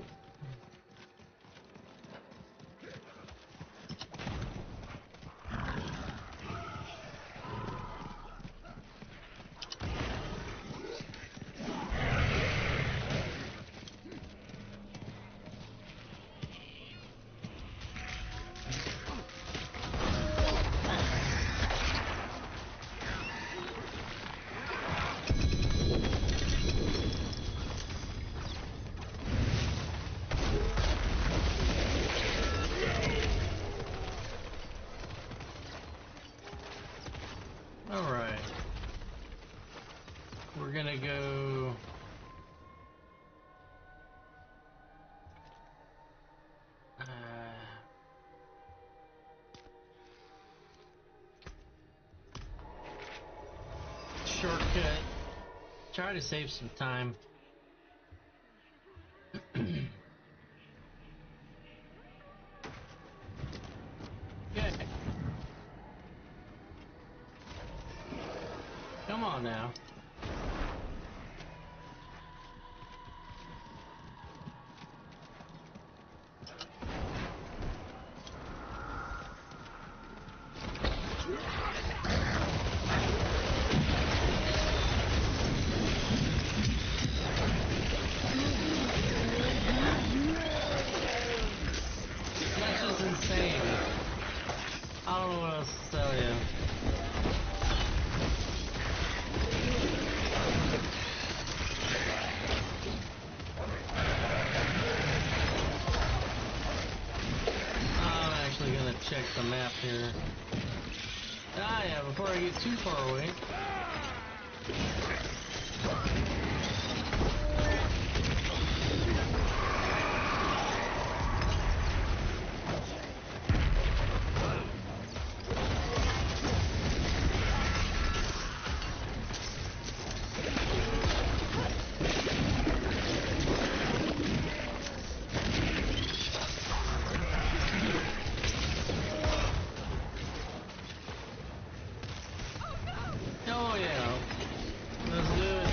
try to save some time. Yeah. Come on now. That's just insane. I don't know what else to tell you. I'm actually gonna check the map here. Ah, yeah, before I get too far away. Oh yeah, let's do it.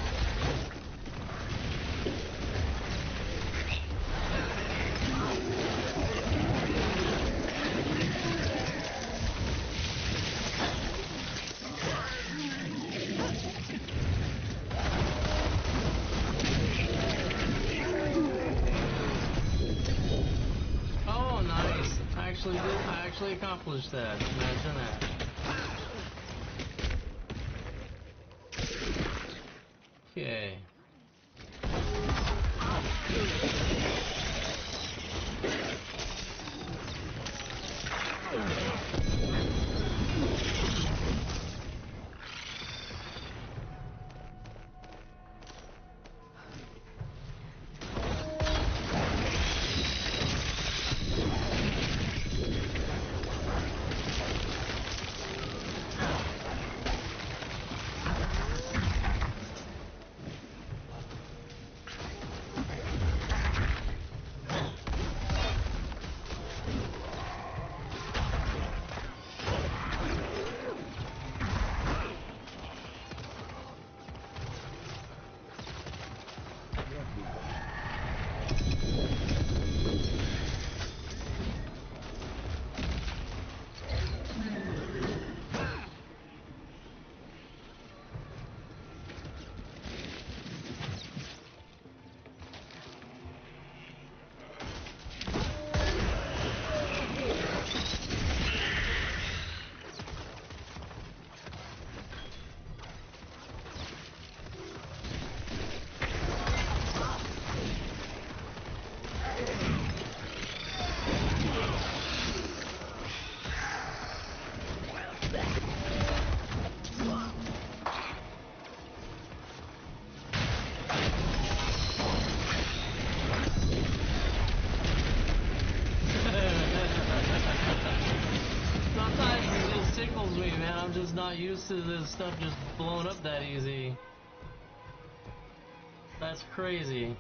Oh nice, I actually accomplished that. Imagine that. Okay. Sometimes it just tickles me, man. I'm just not used to this stuff just blowing up that easy. That's crazy.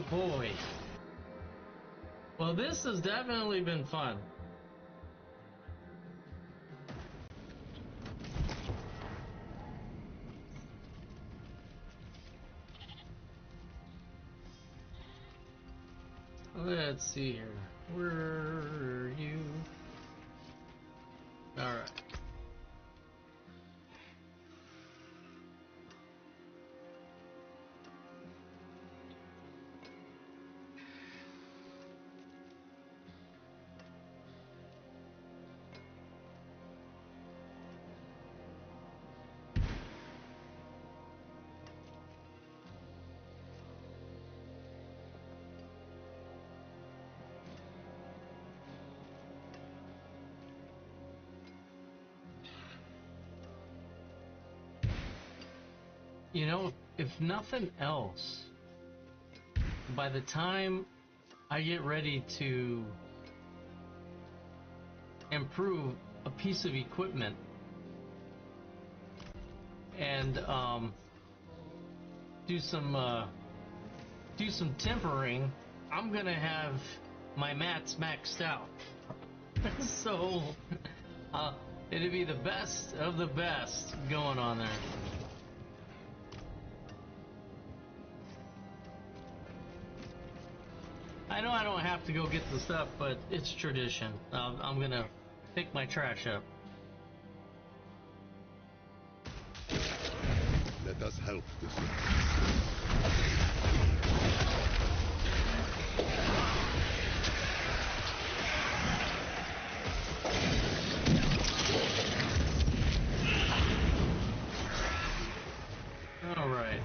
boy. Well, this has definitely been fun. Let's see here. Where are you? Alright. You know, if nothing else, by the time I get ready to improve a piece of equipment and do some tempering, I'm gonna have my mats maxed out. So it'd be the best of the best going on there. I know I don't have to go get the stuff, but it's tradition. I'm gonna pick my trash up. Let us help this man. All right.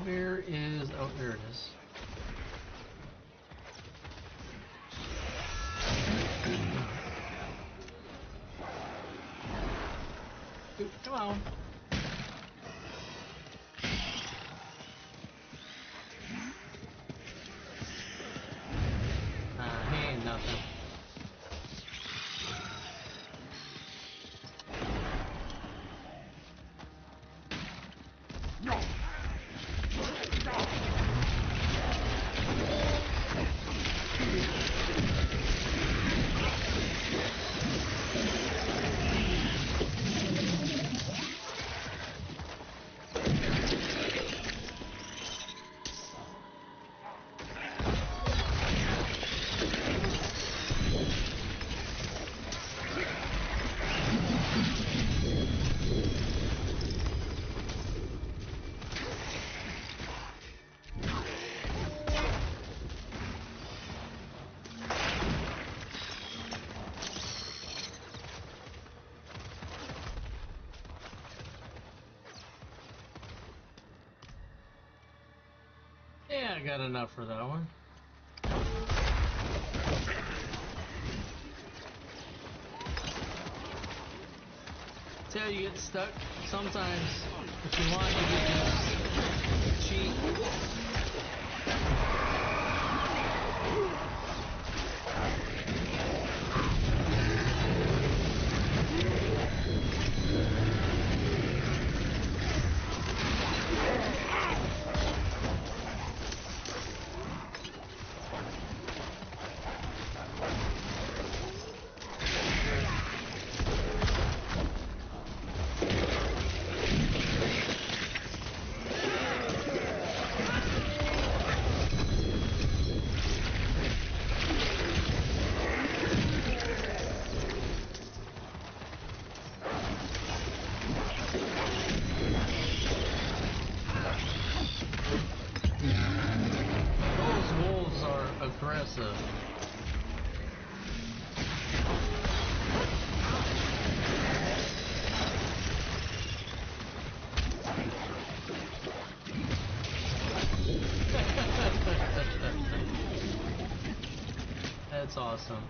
Where is... oh, there it is. Ooh, come on. He ain't nothing. Yeah, I got enough for that one. See how you get stuck? Sometimes, if you want, you can just cheat. Those wolves are aggressive. That's awesome.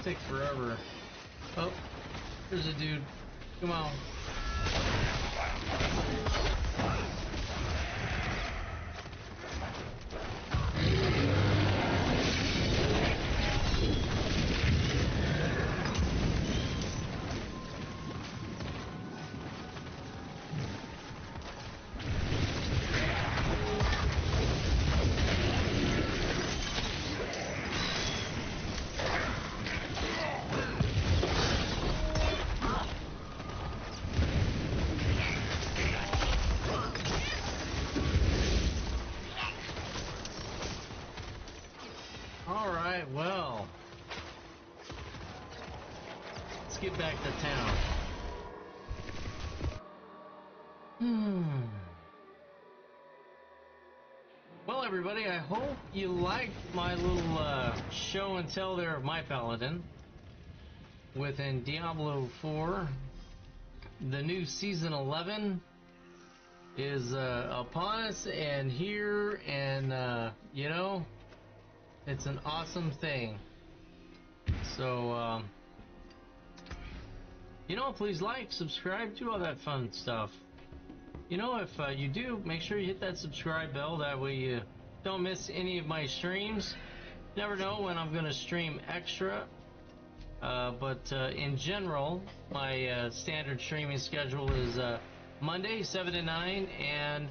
take forever. Oh, there's a dude. Come on. Alright, well. Let's get back to town. Well, everybody, I hope you liked my little show and tell there of my Paladin within Diablo IV. The new Season 11 is upon us and here, and, you know, it's an awesome thing. So, you know, please like, subscribe, do all that fun stuff. You know, if you do, make sure you hit that subscribe bell. That way you don't miss any of my streams. Never know when I'm going to stream extra. But in general, my standard streaming schedule is Monday, 7 to 9, and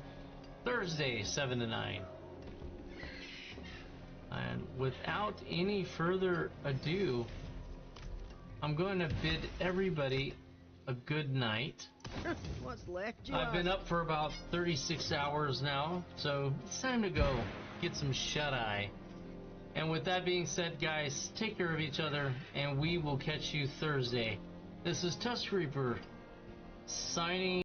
Thursday, 7 to 9. And without any further ado, I'm going to bid everybody a good night. What's left, you I've been up for about 36 hours now, so it's time to go get some shut-eye. And with that being said, guys, take care of each other, and we will catch you Thursday. This is Tusk Reaper, signing